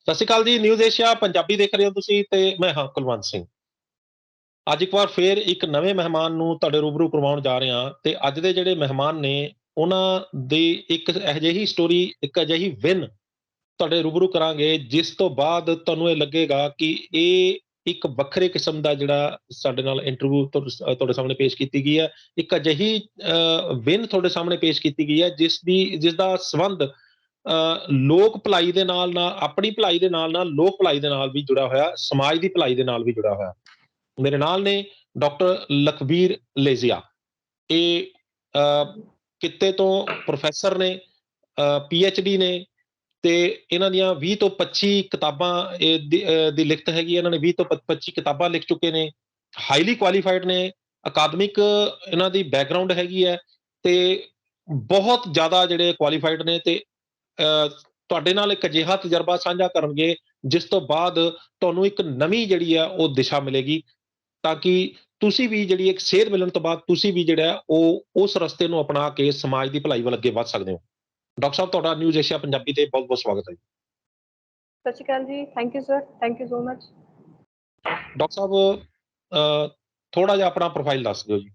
ਸਤਿ ਸ਼੍ਰੀ ਅਕਾਲ ਜੀ। News Asia Punjabi ਦੇਖ ਰਹੇ ਹੋ ਤੁਸੀਂ ਤੇ ਮੈਂ ਹਾਂ ਕੁਲਵੰਤ ਸਿੰਘ। ਅੱਜ ਇੱਕ ਵਾਰ ਫੇਰ ਇੱਕ ਨਵੇਂ ਮਹਿਮਾਨ ਨੂੰ ਤੁਹਾਡੇ ਰੂਬਰੂ ਕਰਵਾਉਣ ਜਾ ਰਹੇ ਹਾਂ ਤੇ ਅੱਜ ਦੇ ਜਿਹੜੇ ਮਹਿਮਾਨ ਨੇ ਉਹਨਾਂ ਦੀ ਇੱਕ ਅਜਿਹੀ ਸਟੋਰੀ, ਇੱਕ ਅਜਿਹੀ ਵਿਨ ਤੁਹਾਡੇ ਰੂਬਰੂ ਕਰਾਂਗੇ ਜਿਸ ਤੋਂ ਬਾਅਦ ਤੁਹਾਨੂੰ ਇਹ ਲੱਗੇਗਾ ਕਿ ਇਹ ਇੱਕ ਵੱਖਰੇ ਕਿਸਮ ਦਾ ਜਿਹੜਾ ਸਾਡੇ ਨਾਲ ਇੰਟਰਵਿਊ ਤੁਹਾਡੇ ਸਾਹਮਣੇ ਪੇਸ਼ ਕੀਤੀ ਗਈ ਹੈ। ਇੱਕ ਅਜਿਹੀ ਵਿਨ ਤੁਹਾਡੇ ਸਾਹਮਣੇ ਪੇਸ਼ ਕੀਤੀ ਗਈ ਹੈ ਜਿਸ ਦਾ ਸੰਬੰਧ ਲੋਕ ਭਲਾਈ ਦੇ ਨਾਲ ਆਪਣੀ ਭਲਾਈ ਦੇ ਨਾਲ ਲੋਕ ਭਲਾਈ ਦੇ ਨਾਲ ਵੀ ਜੁੜਾ ਹੋਇਆ, ਸਮਾਜ ਦੀ ਭਲਾਈ ਦੇ ਨਾਲ ਵੀ ਜੁੜਾ ਹੋਇਆ। ਮੇਰੇ ਨਾਲ ਨੇ ਡਾਕਟਰ ਲਖਬੀਰ ਲੇਜ਼ੀਆ। ਇਹ ਕਿੱਤੇ ਤੋਂ ਪ੍ਰੋਫੈਸਰ ਨੇ, PhD ਨੇ ਤੇ ਇਹਨਾਂ ਦੀਆਂ 20 ਤੋਂ 25 ਕਿਤਾਬਾਂ ਦੀ ਲਿਖਤ ਹੈਗੀ। ਇਹਨਾਂ ਨੇ 20 ਤੋਂ 25 ਕਿਤਾਬਾਂ ਲਿਖ ਚੁੱਕੇ ਨੇ। ਹਾਈਲੀ ਕੁਆਲੀਫਾਈਡ ਨੇ, ਅਕਾਦਮਿਕ ਇਹਨਾਂ ਦੀ ਬੈਕਗਰਾਉਂਡ ਹੈਗੀ ਹੈ ਤੇ ਬਹੁਤ ਜ਼ਿਆਦਾ ਜਿਹੜੇ ਕੁਆਲੀਫਾਈਡ ਨੇ ਤੇ ਤੁਹਾਡੇ ਨਾਲ ਇੱਕ ਅਜਿਹਾ ਤਜਰਬਾ ਸਾਂਝਾ ਕਰਨਗੇ ਜਿਸ ਤੋਂ ਬਾਅਦ ਤੁਹਾਨੂੰ ਇੱਕ ਨਵੀਂ ਜਿਹੜੀ ਆ ਉਹ ਦਿਸ਼ਾ ਮਿਲੇਗੀ, ਤਾਂ ਕਿ ਤੁਸੀਂ ਵੀ ਜਿਹੜੀ ਇੱਕ ਸੇਧ ਮਿਲਣ ਤੋਂ ਬਾਅਦ ਤੁਸੀਂ ਵੀ ਜਿਹੜਾ ਉਹ ਉਸ ਰਸਤੇ ਨੂੰ ਅਪਣਾ ਕੇ ਸਮਾਜ ਦੀ ਭਲਾਈ ਵੱਲ ਅੱਗੇ ਵੱਧ ਸਕਦੇ ਹੋ। ਡਾਕਟਰ ਸਾਹਿਬ, ਤੁਹਾਡਾ ਨਿਊਜ਼ ਏਸ਼ੀਆ ਪੰਜਾਬੀ ਤੇ ਬਹੁਤ ਬਹੁਤ ਸਵਾਗਤ ਹੈ। ਸਤਿ ਸ਼੍ਰੀ ਅਕਾਲ ਜੀ। Thank you sir, thank you so much. Doctor ਸਾਹਿਬ, ਥੋੜਾ ਜਿਹਾ ਆਪਣਾ ਪ੍ਰੋਫਾਈਲ ਦੱਸ ਦਿਓ ਜੀ।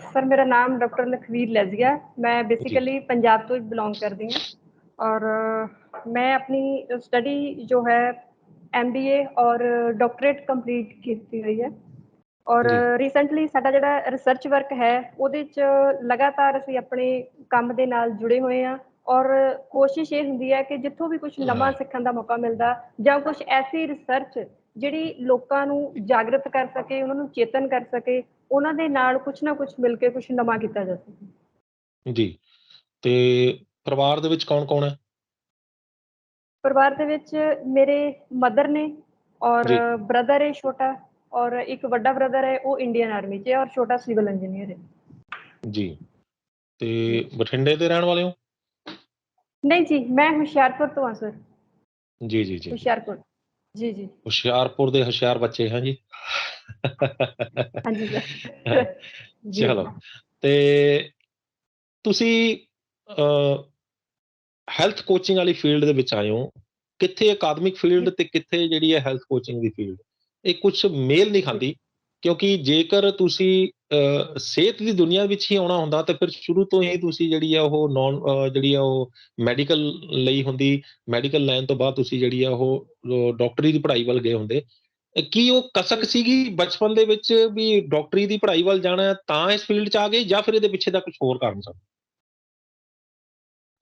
ਸਰ, ਮੇਰਾ ਨਾਮ ਡਾਕਟਰ ਲਖਵੀਰ ਲੈਜ਼ੀਆ। ਮੈਂ ਬੇਸਿਕਲੀ ਪੰਜਾਬ ਤੋਂ ਬਿਲੋਂਗ ਕਰਦੀ ਹਾਂ ਔਰ ਮੈਂ ਆਪਣੀ ਸਟੱਡੀ ਜੋ ਹੈ MBA ਔਰ ਡਾਕਟਰੇਟ ਕੰਪਲੀਟ ਕੀਤੀ ਹੋਈ ਹੈ ਔਰ ਰੀਸੈਂਟਲੀ ਸਾਡਾ ਜਿਹੜਾ ਰਿਸਰਚ ਵਰਕ ਹੈ ਉਹਦੇ 'ਚ ਲਗਾਤਾਰ ਅਸੀਂ ਆਪਣੇ ਕੰਮ ਦੇ ਨਾਲ ਜੁੜੇ ਹੋਏ ਹਾਂ ਔਰ ਕੋਸ਼ਿਸ਼ ਇਹ ਹੁੰਦੀ ਹੈ ਕਿ ਜਿੱਥੋਂ ਵੀ ਕੁਛ ਨਵਾਂ ਸਿੱਖਣ ਦਾ ਮੌਕਾ ਮਿਲਦਾ ਜਾਂ ਕੁਛ ਐਸੀ ਰਿਸਰਚ ਜਿਹੜੀ ਲੋਕਾਂ ਨੂੰ ਜਾਗਰਤ ਕਰ ਸਕੇ, ਉਹਨਾਂ ਨੂੰ ਚੇਤਨ ਕਰ ਸਕੇ, ਉਹਨਾਂ ਦੇ ਨਾਲ ਕੁਛ ਨਾ ਕੁਛ ਮਿਲ ਕੇ ਕੁਛ ਨਵਾਂ ਕੀਤਾ ਜਾ ਸਕੇ। ਜੀ, ਤੇ ਪਰਿਵਾਰ ਦੇ ਵਿੱਚ ਕੌਣ ਕੌਣ ਹੈ? ਪਰਿਵਾਰ ਦੇ ਵਿੱਚ ਮੇਰੇ ਮਦਰ ਨੇ ਔਰ ਬ੍ਰਦਰ ਹੈ ਛੋਟਾ ਔਰ ਇੱਕ ਵੱਡਾ ਬ੍ਰਦਰ ਹੈ, ਉਹ ਇੰਡੀਅਨ ਆਰਮੀ 'ਚ ਹੈ ਔਰ ਛੋਟਾ ਸਿਵਲ ਇੰਜੀਨੀਅਰ ਹੈ। ਜੀ, ਤੇ ਬਠਿੰਡੇ ਦੇ ਰਹਿਣ ਵਾਲੇ ਹੋ? ਨਹੀਂ ਜੀ, ਮੈਂ ਹੁਸ਼ਿਆਰਪੁਰ ਤੋਂ ਹਾਂ ਸਰ। ਜੀ ਜੀ ਜੀ, ਹੁਸ਼ਿਆਰਪੁਰ। ਜੀ ਜੀ, ਹੁਸ਼ਿਆਰਪੁਰ ਦੇ ਹੁਸ਼ਿਆਰ ਬੱਚੇ ਹਾਂ ਜੀ। ਹਾਂਜੀ ਸਰ। ਚਲੋ, ਤੇ ਤੁਸੀਂ ਹੈਲਥ ਕੋਚਿੰਗ ਵਾਲੀ ਫੀਲਡ ਦੇ ਵਿੱਚ ਆਏ ਹੋ। ਕਿੱਥੇ ਅਕਾਦਮਿਕ ਫੀਲਡ ਤੇ ਕਿੱਥੇ ਜਿਹੜੀ ਹੈ ਹੈਲਥ ਕੋਚਿੰਗ ਦੀ ਫੀਲਡ, ਇਹ ਕੁਛ ਮੇਲ ਨਹੀਂ ਖਾਂਦੀ। ਕਿਉਂਕਿ ਜੇਕਰ ਤੁਸੀਂ ਸਿਹਤ ਦੀ ਦੁਨੀਆ ਵਿੱਚ ਹੀ ਆਉਣਾ ਹੁੰਦਾ ਤਾਂ ਫਿਰ ਸ਼ੁਰੂ ਤੋਂ ਹੀ ਤੁਸੀਂ ਜਿਹੜੀ ਆ ਉਹ ਜਿਹੜੀ ਆ ਉਹ ਮੈਡੀਕਲ ਲਈ ਹੁੰਦੀ। ਮੈਡੀਕਲ ਲਾਈਨ ਤੋਂ ਬਾਅਦ ਤੁਸੀਂ ਜਿਹੜੀ ਆ ਉਹ ਡਾਕਟਰੀ ਦੀ ਪੜ੍ਹਾਈ ਵੱਲ ਗਏ ਹੁੰਦੇ। ਕੀ ਉਹ ਕਸਕ ਸੀਗੀ ਬਚਪਨ ਦੇ ਵਿੱਚ ਵੀ ਡਾਕਟਰੀ ਦੀ ਪੜ੍ਹਾਈ ਵੱਲ ਜਾਣਾ ਤਾਂ ਇਸ ਫੀਲਡ 'ਚ ਆ ਗਏ, ਜਾਂ ਫਿਰ ਇਹਦੇ ਪਿੱਛੇ ਦਾ ਕੁਛ ਹੋਰ ਕਾਰਨ ਸਨ?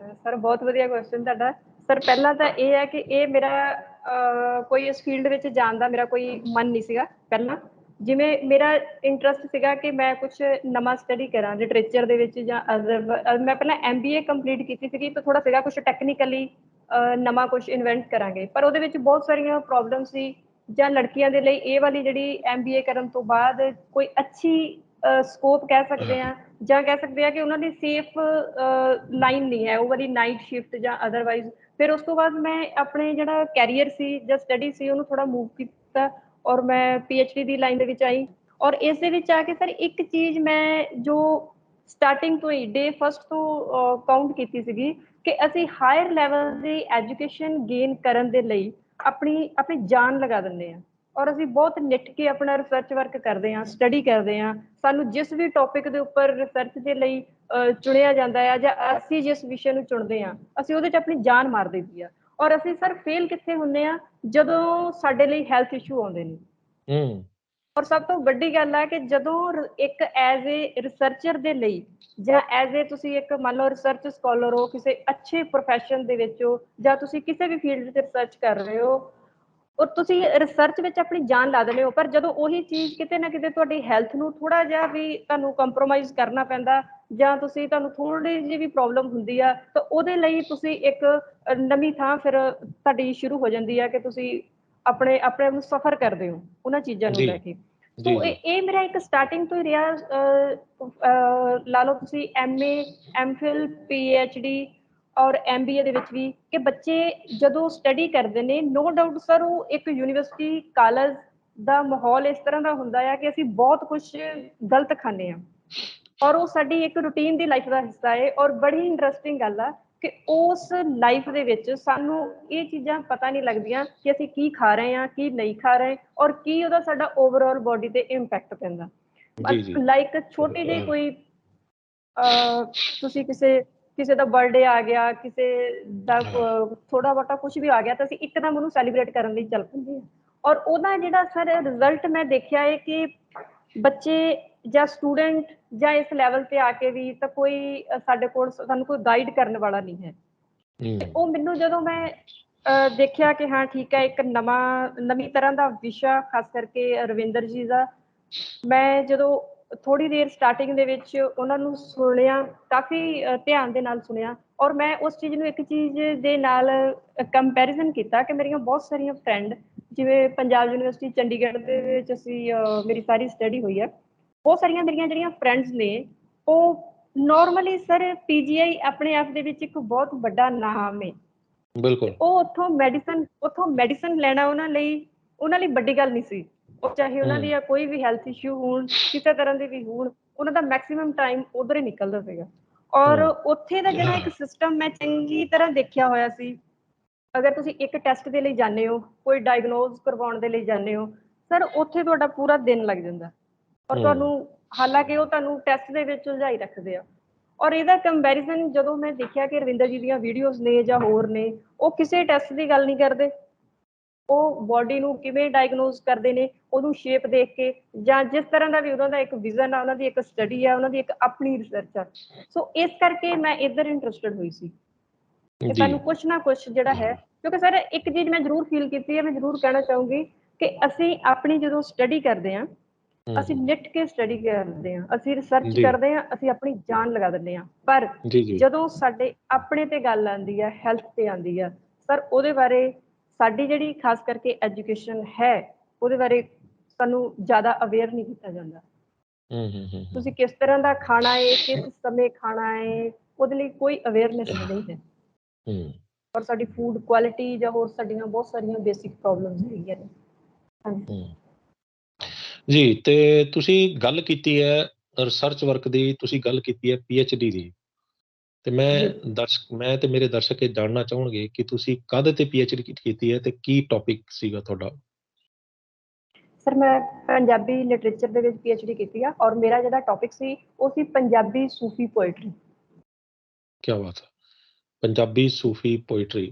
ਸਰ, ਬਹੁਤ ਵਧੀਆ ਕੁਐਸਚਨ ਤੁਹਾਡਾ। ਸਰ, ਪਹਿਲਾਂ ਤਾਂ ਇਹ ਹੈ ਕਿ ਇਹ ਮੇਰਾ ਕੋਈ ਇਸ ਫੀਲਡ ਵਿੱਚ ਜਾਣ ਦਾ ਮੇਰਾ ਕੋਈ ਮਨ ਨਹੀਂ ਸੀਗਾ ਪਹਿਲਾਂ। ਜਿਵੇਂ ਮੇਰਾ ਇੰਟਰਸਟ ਸੀਗਾ ਕਿ ਮੈਂ ਕੁਛ ਨਵਾਂ ਸਟੱਡੀ ਕਰਾਂ ਲਿਟਰੇਚਰ ਦੇ ਵਿੱਚ ਜਾਂ ਅਦਰ। ਮੈਂ ਪਹਿਲਾਂ MBA ਕੰਪਲੀਟ ਕੀਤੀ ਸੀਗੀ ਤਾਂ ਥੋੜ੍ਹਾ ਸੀਗਾ ਕੁਛ ਟੈਕਨੀਕਲੀ ਨਵਾਂ ਕੁਛ ਇਨਵੈਂਟ ਕਰਾਂਗੇ, ਪਰ ਉਹਦੇ ਵਿੱਚ ਬਹੁਤ ਸਾਰੀਆਂ ਪ੍ਰੋਬਲਮ ਸੀ। ਜਾਂ ਲੜਕੀਆਂ ਦੇ ਲਈ ਇਹ ਵਾਲੀ ਜਿਹੜੀ MBA ਕਰਨ ਤੋਂ ਬਾਅਦ ਕੋਈ ਅੱਛੀ ਸਕੋਪ ਕਹਿ ਸਕਦੇ ਹਾਂ ਜਾਂ ਕਹਿ ਸਕਦੇ ਹਾਂ ਕਿ ਉਹਨਾਂ ਦੀ ਸੇਫ ਲਾਈਨ ਨਹੀਂ ਹੈ ਉਹ ਵਾਲੀ ਨਾਈਟ ਸ਼ਿਫਟ ਜਾਂ ਅਦਰਵਾਈਜ਼। ਫਿਰ ਉਸ ਤੋਂ ਬਾਅਦ ਮੈਂ ਆਪਣੇ ਜਿਹੜਾ ਕੈਰੀਅਰ ਸੀ ਜਾਂ ਸਟੱਡੀ ਸੀ ਉਹਨੂੰ ਥੋੜ੍ਹਾ ਮੂਵ ਕੀਤਾ ਔਰ ਮੈਂ PhD ਦੀ ਲਾਈਨ ਦੇ ਵਿੱਚ ਆਈ। ਔਰ ਇਸ ਦੇ ਵਿੱਚ ਆ ਕੇ ਸਰ ਇੱਕ ਚੀਜ਼ ਮੈਂ ਜੋ ਸਟਾਰਟਿੰਗ ਤੋਂ ਹੀ ਡੇ ਫਸਟ ਤੋਂ ਕਾਊਂਟ ਕੀਤੀ ਸੀਗੀ ਕਿ ਅਸੀਂ ਹਾਇਰ ਲੈਵਲ ਦੀ ਐਜੂਕੇਸ਼ਨ ਗੇਨ ਕਰਨ ਦੇ ਲਈ ਆਪਣੀ ਜਾਨ ਲਗਾ ਦਿੰਦੇ ਹਾਂ ਔਰ ਅਸੀਂ ਬਹੁਤ ਨਿੱਠ ਕੇ ਆਪਣਾ ਰਿਸਰਚ ਵਰਕ ਕਰਦੇ ਹਾਂ, ਸਟੱਡੀ ਕਰਦੇ ਹਾਂ। ਸਾਨੂੰ ਜਿਸ ਵੀ ਟੌਪਿਕ ਦੇ ਉੱਪਰ ਰਿਸਰਚ ਦੇ ਲਈ ਚੁਣਿਆ ਜਾਂਦਾ ਆ ਜਾਂ ਅਸੀਂ ਜਿਸ ਵਿਸ਼ੇ ਨੂੰ ਚੁਣਦੇ ਹਾਂ ਅਸੀਂ ਉਹਦੇ 'ਚ ਆਪਣੀ ਜਾਨ ਮਾਰ ਦਿੰਦੀ ਆ। ਔਰ ਅਸੀਂ ਸਰ ਫੇਲ ਕਿੱਥੇ ਹੁੰਦੇ ਆ? ਜਦੋਂ ਸਾਡੇ ਲਈ ਹੈਲਥ ਇਸ਼ੂ ਆਉਂਦੇ ਨੇ। ਔਰ ਸਭ ਤੋਂ ਵੱਡੀ ਗੱਲ ਹੈ ਕਿ ਜਦੋਂ ਇੱਕ ਐਜ਼ ਏ ਰਿਸਰਚਰ ਦੇ ਲਈ ਜਾਂ ਐਜ਼ ਏ ਤੁਸੀਂ ਇੱਕ ਮੰਨ ਲਓ ਰਿਸਰਚ ਸਕਾਲਰ ਹੋ, ਕਿਸੇ ਅੱਛੇ ਪ੍ਰੋਫੈਸ਼ਨ ਦੇ ਵਿੱਚ ਹੋ ਜਾਂ ਤੁਸੀਂ ਕਿਸੇ ਵੀ ਫੀਲਡ 'ਚ ਰਿਸਰਚ ਕਰ ਰਹੇ ਹੋ ਔਰ ਤੁਸੀਂ ਰਿਸਰਚ ਵਿੱਚ ਆਪਣੀ ਜਾਨ ਲਾ ਦਿੰਦੇ ਹੋ, ਪਰ ਜਦੋਂ ਉਹੀ ਚੀਜ਼ ਕਿਤੇ ਨਾ ਕਿਤੇ ਤੁਹਾਡੀ ਹੈਲਥ ਨੂੰ ਥੋੜ੍ਹਾ ਜਿਹਾ ਵੀ ਤੁਹਾਨੂੰ ਕੰਪਰੋਮਾਈਜ਼ ਕਰਨਾ ਪੈਂਦਾ ਜਾਂ ਤੁਹਾਨੂੰ ਥੋੜ੍ਹੀ ਜਿਹੀ ਵੀ ਪ੍ਰੋਬਲਮ ਹੁੰਦੀ ਆ ਤਾਂ ਉਹਦੇ ਲਈ ਤੁਸੀਂ ਇੱਕ ਨਵੀਂ ਥਾਂ ਫਿਰ ਤੁਹਾਡੀ ਸ਼ੁਰੂ ਹੋ ਜਾਂਦੀ ਆ ਕਿ ਤੁਸੀਂ ਆਪਣੇ ਨੂੰ ਸਫਰ ਕਰਦੇ ਹੋ ਉਹਨਾਂ ਚੀਜ਼ਾਂ ਨੂੰ ਲੈ ਕੇ। ਸੋ ਇਹ ਮੇਰਾ ਇੱਕ ਸਟਾਰਟਿੰਗ ਤੋਂ ਹੀ ਰਿਹਾ। ਲਾ ਲਓ ਤੁਸੀਂ MA, MPhil, PhD ਔਰ MBA ਦੇ ਵਿੱਚ ਵੀ ਕਿ ਬੱਚੇ ਜਦੋਂ ਸਟੱਡੀ ਕਰਦੇ ਨੇ ਨੋ ਡਾਊਟ ਸਰ ਉਹ ਇੱਕ ਯੂਨੀਵਰਸਿਟੀ ਕਾਲਜ ਦਾ ਮਾਹੌਲ ਇਸ ਤਰ੍ਹਾਂ ਦਾ ਹੁੰਦਾ ਆ ਕਿ ਅਸੀਂ ਬਹੁਤ ਕੁਛ ਗਲਤ ਖਾਂਦੇ ਹਾਂ ਔਰ ਉਹ ਸਾਡੀ ਇੱਕ ਰੂਟੀਨ ਦੀ ਲਾਈਫ ਦਾ ਹਿੱਸਾ ਹੈ। ਔਰ ਬੜੀ ਇੰਟਰਸਟਿੰਗ ਗੱਲ ਆ ਕਿ ਉਸ ਲਾਈਫ ਦੇ ਵਿੱਚ ਸਾਨੂੰ ਇਹ ਚੀਜ਼ਾਂ ਪਤਾ ਨਹੀਂ ਲੱਗਦੀਆਂ ਕਿ ਅਸੀਂ ਕੀ ਖਾ ਰਹੇ ਹਾਂ, ਕੀ ਨਹੀਂ ਖਾ ਰਹੇ, ਔਰ ਕੀ ਉਹਦਾ ਸਾਡਾ ਓਵਰਆਲ ਬੋਡੀ ਤੇ ਇੰਪੈਕਟ ਪੈਂਦਾ। ਜੀ ਜੀ ਲਾਈਕ ਛੋਟੀ ਜਿਹੀ ਕੋਈ ਤੁਸੀਂ ਕਿਸੇ ਦਾ ਬਰਥਡੇ ਆ ਗਿਆ, ਕਿਸੇ ਦਾ ਥੋੜਾ ਬਹੁਤਾ ਕੁਝ ਵੀ ਆ ਗਿਆ, ਤਾਂ ਅਸੀਂ ਇੱਕਦਮ ਉਹਨੂੰ ਸੈਲੀਬ੍ਰੇਟ ਕਰਨ ਲਈ ਚੱਲ ਪੈਂਦੇ ਹਾਂ। ਔਰ ਉਹਦਾ ਜਿਹੜਾ ਸਰ ਰਿਜ਼ਲਟ ਮੈਂ ਦੇਖਿਆ ਹੈ ਕਿ ਬੱਚੇ ਜਾਂ ਸਟੂਡੈਂਟ ਜਾਂ ਇਸ ਲੈਵਲ ਤੇ ਆ ਕੇ ਵੀ ਤਾਂ ਕੋਈ ਸਾਡੇ ਕੋਲ ਸਾਨੂੰ ਕੋਈ ਗਾਈਡ ਕਰਨ ਵਾਲਾ ਨਹੀਂ ਹੈ। ਤੇ ਉਹ ਮੈਨੂੰ ਜਦੋਂ ਮੈਂ ਦੇਖਿਆ ਕਿ ਹਾਂ ਠੀਕ ਹੈ, ਇੱਕ ਨਵੀਂ ਤਰ੍ਹਾਂ ਦਾ ਵਿਸ਼ਾ, ਖਾਸ ਕਰਕੇ ਰਵਿੰਦਰ ਜੀ ਦਾ, ਮੈਂ ਜਦੋਂ ਥੋੜੀ ਦੇਰ ਸਟਾਰਟਿੰਗ ਦੇ ਵਿੱਚ ਉਹਨਾਂ ਨੂੰ ਸੁਣਿਆ, ਕਾਫੀ ਧਿਆਨ ਦੇ ਨਾਲ ਸੁਣਿਆ, ਔਰ ਮੈਂ ਉਸ ਚੀਜ਼ ਨੂੰ ਇੱਕ ਚੀਜ਼ ਦੇ ਨਾਲ ਕੰਪੈਰੀਜ਼ਨ ਕੀਤਾ ਕਿ ਮੇਰੀਆਂ ਬਹੁਤ ਸਾਰੀਆਂ ਫਰੈਂਡ, ਜਿਵੇਂ ਪੰਜਾਬ ਯੂਨੀਵਰਸਿਟੀ ਚੰਡੀਗੜ੍ਹ ਦੇ ਵਿੱਚ ਮੇਰੀ ਸਾਰੀ ਸਟੱਡੀ ਹੋਈ ਹੈ, ਬਹੁਤ ਸਾਰੀਆਂ ਮੇਰੀਆਂ ਜਿਹੜੀਆਂ ਫਰੈਂਡਸ ਨੇ ਉਹ ਨਾਰਮਲੀ ਸਰ ਪੀਜੀਆਈ ਆਪਣੇ ਆਪ ਦੇ ਵਿੱਚ ਇੱਕ ਬਹੁਤ ਵੱਡਾ ਨਾਮ ਹੈ। ਬਿਲਕੁਲ। ਉਹ ਉੱਥੋਂ ਮੈਡੀਸਨ ਲੈਣਾ ਉਹਨਾਂ ਲਈ ਵੱਡੀ ਗੱਲ ਨਹੀਂ ਸੀ। ਉਹ ਚਾਹੇ ਉਹਨਾਂ ਦੀ ਕੋਈ ਵੀ ਹੈਲਥ ਇਸ਼ੂ ਹੋਣ, ਕਿਸੇ ਤਰ੍ਹਾਂ ਦੇ ਵੀ ਹੋਣ, ਉਹਨਾਂ ਦਾ ਮੈਕਸਿਮਮ ਟਾਈਮ ਉਧਰ ਹੀ ਨਿਕਲਦਾ ਸੀਗਾ। ਔਰ ਉੱਥੇ ਦਾ ਜਿਹੜਾ ਇੱਕ ਸਿਸਟਮ ਮੈਂ ਚੰਗੀ ਤਰ੍ਹਾਂ ਦੇਖਿਆ ਹੋਇਆ ਸੀ, ਅਗਰ ਤੁਸੀਂ ਇੱਕ ਟੈਸਟ ਦੇ ਲਈ ਜਾਂਦੇ ਹੋ, ਕੋਈ ਡਾਇਗਨੋਜ਼ ਕਰਵਾਉਣ ਦੇ ਲਈ ਜਾਂਦੇ ਹੋ, ਸਰ ਉੱਥੇ ਤੁਹਾਡਾ ਪੂਰਾ ਦਿਨ ਲੱਗ ਜਾਂਦਾ। ਔਰ ਤੁਹਾਨੂੰ, ਹਾਲਾਂਕਿ ਉਹ ਤੁਹਾਨੂੰ ਟੈਸਟ ਦੇ ਵਿੱਚ ਉਲਝਾਈ ਰੱਖਦੇ ਆ। ਔਰ ਇਹਦਾ ਕੰਪੈਰੀਜ਼ਨ ਜਦੋਂ ਮੈਂ ਦੇਖਿਆ ਕਿ ਰਵਿੰਦਰ ਜੀ ਦੀਆਂ ਵੀਡੀਓਜ਼ ਨੇ ਜਾਂ ਹੋਰ ਨੇ, ਉਹ ਕਿਸੇ ਟੈਸਟ ਦੀ ਗੱਲ ਨਹੀਂ ਕਰਦੇ, ਉਹ ਬੋਡੀ ਨੂੰ ਕਿਵੇਂ ਡਾਇਗਨੋਜ਼ ਕਰਦੇ ਨੇ, ਉਹਨੂੰ ਸ਼ੇਪ ਦੇਖ ਕੇ, ਜਾਂ ਜਿਸ ਤਰ੍ਹਾਂ ਦਾ ਵੀ ਉਹਨਾਂ ਦਾ ਇੱਕ ਵਿਜ਼ਨ ਆ, ਉਹਨਾਂ ਦੀ ਇੱਕ ਸਟੱਡੀ ਆ, ਉਹਨਾਂ ਦੀ ਇੱਕ ਆਪਣੀ ਰਿਸਰਚ ਆ। ਸੋ ਇਸ ਕਰਕੇ ਮੈਂ ਇੱਧਰ ਇੰਟਰਸਟਡ ਹੋਈ ਸੀ ਕਿ ਸਾਨੂੰ ਕੁਛ ਨਾ ਕੁਛ ਜਿਹੜਾ ਹੈ, ਕਿਉਂਕਿ ਸਰ ਇੱਕ ਚੀਜ਼ ਮੈਂ ਜ਼ਰੂਰ ਫੀਲ ਕੀਤੀ ਹੈ, ਮੈਂ ਜ਼ਰੂਰ ਕਹਿਣਾ ਚਾਹੂੰਗੀ ਕਿ ਅਸੀਂ ਆਪਣੀ ਜਦੋਂ ਸਟੱਡੀ ਕਰਦੇ ਹਾਂ, ਅਸੀਂ ਨਿੱਠ ਕੇ ਸਟੱਡੀ ਕਰਦੇ ਹਾਂ, ਅਸੀਂ ਰਿਸਰਚ ਕਰਦੇ ਹਾਂ, ਅਸੀਂ ਆਪਣੀ ਜਾਨ ਲਗਾ ਦਿੰਦੇ ਹਾਂ, ਪਰ ਜਦੋਂ ਸਾਡੇ ਆਪਣੇ ਤੇ ਗੱਲ ਆਉਂਦੀ ਹੈ, ਹੈਲਥ ਤੇ ਆਉਂਦੀ ਹੈ, ਸਰ ਉਹਦੇ ਬਾਰੇ ਸਾਡੀ ਜਿਹੜੀ ਖਾਸ ਕਰਕੇ ਐਜੂਕੇਸ਼ਨ ਹੈ, ਉਹਦੇ ਬਾਰੇ ਸਾਨੂੰ ਜ਼ਿਆਦਾ ਅਵੇਅਰ ਨਹੀਂ ਕੀਤਾ ਜਾਂਦਾ। ਤੁਸੀਂ ਕਿਸ ਤਰ੍ਹਾਂ ਦਾ ਖਾਣਾ ਹੈ, ਕਿਸ ਸਮੇਂ ਖਾਣਾ ਹੈ, ਉਹਦੇ ਲਈ ਕੋਈ ਅਵੇਅਰਨੈਸ ਨਹੀਂ ਹੈ। ਔਰ ਸਾਡੀ ਫੂਡ ਕੁਆਲਿਟੀ ਜਾਂ ਹੋਰ ਸਾਡੀਆਂ ਬਹੁਤ ਸਾਰੀਆਂ ਬੇਸਿਕ ਪ੍ਰੋਬਲਮਸ ਹੈਗੀਆਂ ਨੇ। ਹਾਂਜੀ ਜੀ, ਤੇ ਤੁਸੀਂ ਗੱਲ ਕੀਤੀ ਹੈ ਰਿਸਰਚ ਵਰਕ ਦੀ, ਤੁਸੀਂ ਗੱਲ ਕੀਤੀ ਹੈ ਪੀਐਚਡੀ ਦੀ, ਤੇ ਮੈਂ ਤੇ ਮੇਰੇ ਦਰਸ਼ਕ ਇਹ ਜਾਣਨਾ ਚਾਹਣਗੇ ਕਿ ਤੁਸੀਂ ਕਾਹਦੇ ਤੇ ਪੀਐਚਡੀ ਕੀਤੀ ਹੈ ਤੇ ਕੀ ਟੌਪਿਕ ਸੀਗਾ ਤੁਹਾਡਾ? ਸਰ ਮੈਂ ਪੰਜਾਬੀ ਲਿਟਰੇਚਰ ਦੇ ਵਿੱਚ ਪੀਐਚਡੀ ਕੀਤੀ ਆ, ਔਰ ਮੇਰਾ ਜਿਹੜਾ ਟੌਪਿਕ ਸੀ ਉਹ ਸੀ ਪੰਜਾਬੀ ਸੂਫੀ ਪੋਇਟਰੀ। ਕੀ ਬਾਤ ਹੈ, ਪੰਜਾਬੀ ਸੂਫੀ ਪੋਇਟਰੀ।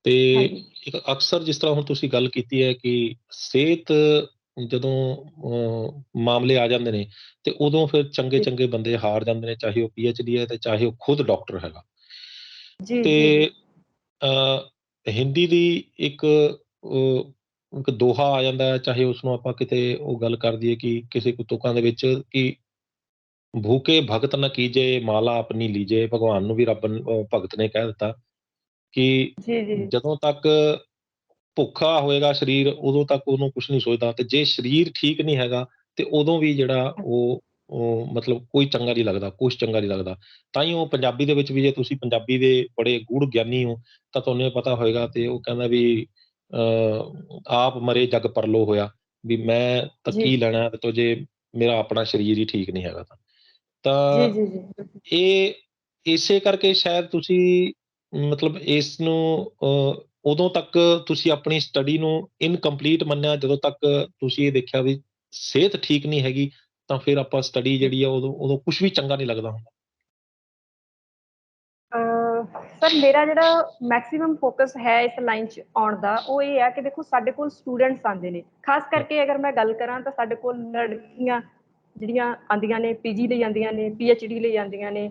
ਤੇ ਇੱਕ ਅਕਸਰ ਜਿਸ ਤਰ੍ਹਾਂ ਹੁਣ ਤੁਸੀਂ ਗੱਲ ਕੀਤੀ ਹੈ ਕਿ ਸਿਹਤ ਜਦੋਂ ਮਾਮਲੇ ਆ ਜਾਂਦੇ ਨੇ, ਤੇ ਉਦੋਂ ਫਿਰ ਚੰਗੇ ਬੰਦੇ ਹਾਰ ਜਾਂਦੇ ਨੇ, ਚਾਹੇ ਉਹ ਪੀਐਚਡੀ ਹੈ ਤੇ ਚਾਹੇ ਉਹ ਖੁਦ ਡਾਕਟਰ ਹੈਗਾ। ਤੇ ਹਿੰਦੀ ਦੀ ਇੱਕ ਦੋਹਾ ਆ ਜਾਂਦਾ ਹੈ, ਚਾਹੇ ਉਸਨੂੰ ਆਪਾਂ ਕਿਤੇ ਉਹ ਗੱਲ ਕਰ ਦਈਏ ਕਿ ਕਿਸੇ ਕੁ ਤੁਕਾਂ ਦੇ ਵਿੱਚ, ਕਿ ਭੂਕੇ ਭਗਤ ਨਾ ਕੀਜੇ ਮਾਲਾ ਆਪਣੀ ਲੀਜੇ। ਭਗਵਾਨ ਨੂੰ ਵੀ ਰੱਬ ਭਗਤ ਨੇ ਕਹਿ ਦਿੱਤਾ ਕਿ ਜਦੋਂ ਤੱਕ ਭੁੱਖਾ ਹੋਏਗਾ ਸਰੀਰ, ਉਦੋਂ ਤੱਕ ਉਹਨੂੰ ਕੁਛ ਨਹੀਂ ਸੋਚਦਾ, ਤੇ ਜੇ ਸਰੀਰ ਠੀਕ ਨਹੀਂ ਹੈਗਾ ਤੇ ਉਦੋਂ ਵੀ ਜਿਹੜਾ ਉਹ ਮਤਲਬ ਕੋਈ ਚੰਗਾ ਨਹੀਂ ਲੱਗਦਾ, ਕੁਛ ਚੰਗਾ ਨਹੀਂ ਲੱਗਦਾ। ਤਾਂ ਹੀ ਉਹ ਪੰਜਾਬੀ ਦੇ ਵਿੱਚ ਵੀ, ਜੇ ਤੁਸੀਂ ਪੰਜਾਬੀ ਦੇ ਬੜੇ ਗੂੜ ਗਿਆਨੀ ਹੋ ਤਾਂ ਤੁਹਾਨੂੰ ਇਹ ਪਤਾ ਹੋਏਗਾ, ਤੇ ਉਹ ਕਹਿੰਦਾ ਵੀ ਆਪ ਮਰੇ ਜਗ ਪਰਲੋ ਹੋਇਆ, ਵੀ ਮੈਂ ਤਾਂ ਕੀ ਲੈਣਾ ਤੇ ਜੇ ਮੇਰਾ ਆਪਣਾ ਸਰੀਰ ਹੀ ਠੀਕ ਨਹੀਂ ਹੈਗਾ ਤਾਂ ਇਹ ਇਸੇ ਕਰਕੇ ਸ਼ਾਇਦ ਤੁਸੀਂ ਮਤਲਬ ਇਸ ਨੂੰ ਉਦੋਂ ਤੱਕ ਤੁਸੀਂ ਆਪਣੀ ਸਟੱਡੀ ਨੂੰ ਇਨਕੰਪਲੀਟ ਮੰਨਿਆ, ਜਦੋਂ ਤੱਕ ਤੁਸੀਂ ਇਹ ਦੇਖਿਆ ਵੀ ਸਿਹਤ ਠੀਕ ਨਹੀਂ ਹੈਗੀ, ਤਾਂ ਫਿਰ ਆਪਾਂ ਸਟੱਡੀ ਜਿਹੜੀ ਆ ਉਦੋਂ ਕੁਛ ਵੀ ਚੰਗਾ ਨਹੀਂ ਲੱਗਦਾ ਹੁੰਦਾ। ਸਰ ਮੇਰਾ ਜਿਹੜਾ ਮੈਕਸਿਮਮ ਫੋਕਸ ਹੈ ਇਸ ਲਾਈਨ 'ਚ ਆਉਣ ਦਾ, ਉਹ ਇਹ ਹੈ ਕਿ ਦੇਖੋ ਸਾਡੇ ਕੋਲ ਸਟੂਡੈਂਟਸ ਆਉਂਦੇ ਨੇ, ਖਾਸ ਕਰਕੇ ਅਗਰ ਮੈਂ ਗੱਲ ਕਰਾਂ ਤਾਂ ਸਾਡੇ ਕੋਲ ਲੜਕੀਆਂ ਜਿਹੜੀਆਂ ਆਉਂਦੀਆਂ ਨੇ, ਪੀਜੀ ਲਈ ਆਉਂਦੀਆਂ ਨੇ, ਪੀਐਚਡੀ ਲਈ ਆਉਂਦੀਆਂ ਨੇ,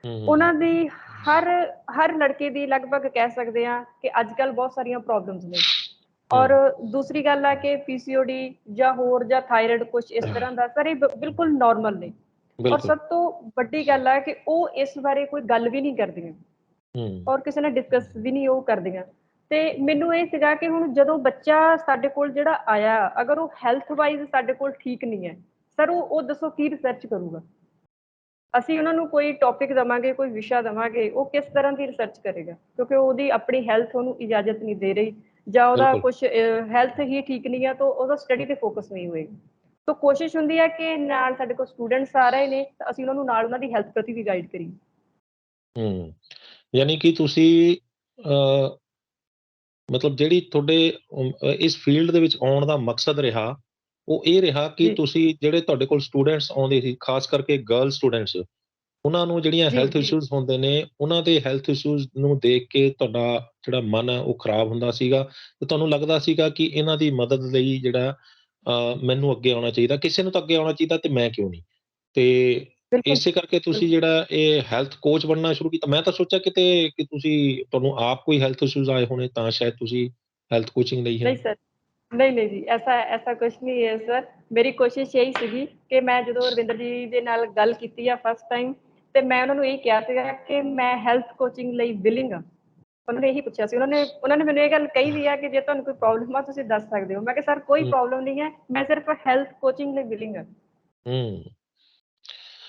ਉਹਨਾਂ ਦੀ ਹਰ ਲੜਕੇ ਦੀ ਲਗਭਗ ਕਹਿ ਸਕਦੇ ਹਾਂ ਕਿ ਅੱਜ ਕੱਲ੍ਹ ਬਹੁਤ ਸਾਰੀਆਂ ਪ੍ਰੋਬਲਮਸ ਨੇ। ਔਰ ਦੂਸਰੀ ਗੱਲ ਆ ਕਿ ਪੀਸੀਓਡੀ ਜਾਂ ਹੋਰ ਜਾਂ ਥਾਇਰਾਇਡ ਕੁਛ ਇਸ ਤਰ੍ਹਾਂ ਦਾ, ਸਰ ਇਹ ਬਿਲਕੁਲ ਨਾਰਮਲ ਨੇ। ਔਰ ਸਭ ਤੋਂ ਵੱਡੀ ਗੱਲ ਆ ਕਿ ਉਹ ਇਸ ਬਾਰੇ ਕੋਈ ਗੱਲ ਵੀ ਨਹੀਂ ਕਰਦੀਆਂ, ਔਰ ਕਿਸੇ ਨਾਲ ਡਿਸਕਸ ਵੀ ਨਹੀਂ ਉਹ ਕਰਦੀਆਂ। ਤੇ ਮੈਨੂੰ ਇਹ ਸੀਗਾ ਕਿ ਹੁਣ ਜਦੋਂ ਬੱਚਾ ਸਾਡੇ ਕੋਲ ਜਿਹੜਾ ਆਇਆ, ਅਗਰ ਉਹ ਹੈਲਥ ਵਾਈਜ਼ ਸਾਡੇ ਕੋਲ ਠੀਕ ਨਹੀਂ ਹੈ, ਸਰ ਉਹ ਦੱਸੋ ਕੀ ਰਿਸਰਚ ਕਰੂਗਾ? ਅਸੀਂ ਉਹਨਾਂ ਨੂੰ ਕੋਈ ਟੌਪਿਕ ਦੇਵਾਂਗੇ, ਕੋਈ ਵਿਸ਼ਾ ਦੇਵਾਂਗੇ, ਉਹ ਕਿਸ ਤਰ੍ਹਾਂ ਦੀ ਰਿਸਰਚ ਕਰੇਗਾ? ਕਿਉਂਕਿ ਉਹਦੀ ਆਪਣੀ ਹੈਲਥ ਉਹਨੂੰ ਇਜਾਜ਼ਤ ਨਹੀਂ ਦੇ ਰਹੀ, ਜਾਂ ਉਹਦਾ ਕੁਛ ਹੈਲਥ ਹੀ ਠੀਕ ਨਹੀਂ ਆ, ਤਾਂ ਉਹਦਾ ਸਟੱਡੀ ਤੇ ਫੋਕਸ ਨਹੀਂ ਹੋਏਗਾ। ਤਾਂ ਕੋਸ਼ਿਸ਼ ਹੁੰਦੀ ਹੈ ਕਿ ਨਾਲ ਸਾਡੇ ਕੋਲ ਸਟੂਡੈਂਟਸ ਆ ਰਹੇ ਨੇ ਤਾਂ ਅਸੀਂ ਉਹਨਾਂ ਨੂੰ ਨਾਲ ਉਹਨਾਂ ਦੀ ਹੈਲਥ ਪ੍ਰਤੀ ਵੀ ਗਾਈਡ ਕਰੀਏ। ਯਾਨੀ ਕਿ ਤੁਸੀਂ ਮਤਲਬ ਜਿਹੜੀ ਤੁਹਾਡੇ ਇਸ ਫੀਲਡ ਦੇ ਵਿੱਚ ਆਉਣ ਦਾ ਮਕਸਦ ਰਿਹਾ, ਉਹ ਇਹ ਰਿਹਾ ਕਿ ਜੀ, ਤੁਸੀਂ ਜਿਹੜੇ ਤੁਹਾਡੇ ਕੋਲ ਸਟੂਡੈਂਟਸ ਆਉਂਦੇ ਸੀ, ਖਾਸ ਕਰਕੇ ਗਰਲ ਸਟੂਡੈਂਟਸ, ਉਹਨਾਂ ਨੂੰ ਜਿਹੜੀਆਂ ਜੀ, ਹੈਲਥ ਜੀ, ਇਸ਼ੂਜ਼ ਹੁੰਦੇ ਨੇ, ਉਹਨਾਂ ਦੇ ਹੈਲਥ ਇਸ਼ੂਜ਼ ਨੂੰ ਦੇਖ ਕੇ ਤੁਹਾਡਾ ਜਿਹੜਾ ਮਨ ਹੈ ਉਹ ਖਰਾਬ ਹੁੰਦਾ ਸੀਗਾ ਤੇ ਤੁਹਾਨੂੰ ਲੱਗਦਾ ਸੀਗਾ ਕਿ ਇਹਨਾਂ ਦੀ ਮਦਦ ਲਈ ਜਿਹੜਾ ਮੈਨੂੰ ਅੱਗੇ ਆਉਣਾ ਚਾਹੀਦਾ, ਕਿਸੇ ਨੂੰ ਤਾਂ ਅੱਗੇ ਆਉਣਾ ਚਾਹੀਦਾ ਤੇ ਮੈਂ ਕਿਉਂ ਨਹੀਂ? ਤੇ ਬਿਲਕੁਲ, ਇਸੇ ਕਰਕੇ ਤੁਸੀਂ ਬਿਲਕੁਲ। ਜਿਹੜਾ ਇਹ ਹੈਲਥ ਕੋਚ ਬਣਨਾ ਸ਼ੁਰੂ ਕੀਤਾ। ਮੈਂ ਤਾਂ ਸੋਚਿਆ ਕਿਤੇ ਕਿ ਤੁਹਾਨੂੰ ਆਪ ਕੋਈ ਹੈਲਥ ਇਸ਼ੂਜ਼ ਆਏ ਹੋਣੇ ਤਾਂ ਸ਼ਾਇਦ ਤੁਸੀਂ ਹੈਲਥ ਕੋਚਿੰਗ ਲਈ ਹੈ। नहीं सर, नहीं, नहीं जी, ऐसा ऐसा कुछ नहीं है सर। ਮੇਰੀ ਕੋਸ਼ਿਸ਼ ਇਹੀ ਸੀਗੀ ਕਿ ਮੈਂ ਜਦੋਂ ਰਵਿੰਦਰ ਜੀ ਦੇ ਨਾਲ ਗੱਲ ਕੀਤੀ ਆ ਫਸਟ ਟਾਈਮ, ਤੇ ਮੈਂ ਉਹਨਾਂ ਨੂੰ ਇਹ ਕਿਹਾ ਸੀਗਾ ਕਿ ਮੈਂ ਹੈਲਥ ਕੋਚਿੰਗ ਲਈ ਵਿਲਿੰਗ ਹਾਂ। ਉਹਨਾਂ ਨੇ ਇਹੀ ਪੁੱਛਿਆ ਸੀ, ਉਹਨਾਂ ਨੇ ਮੈਨੂੰ ਇਹ ਗੱਲ ਕਹੀ ਵੀ ਆ ਕਿ ਜੇ ਤੁਹਾਨੂੰ ਕੋਈ ਪ੍ਰੋਬਲਮ ਆ ਤੁਸੀਂ ਦੱਸ ਸਕਦੇ ਹੋ। ਮੈਂ ਕਿਹਾ ਸਰ ਕੋਈ ਹੂੰ, ਪ੍ਰੋਬਲਮ ਨਹੀਂ ਹੈ, ਮੈਂ ਸਿਰਫ ਹੈਲਥ ਕੋਚਿੰਗ ਲਈ ਵਿਲਿੰਗ ਹਾਂ। ਹੂੰ।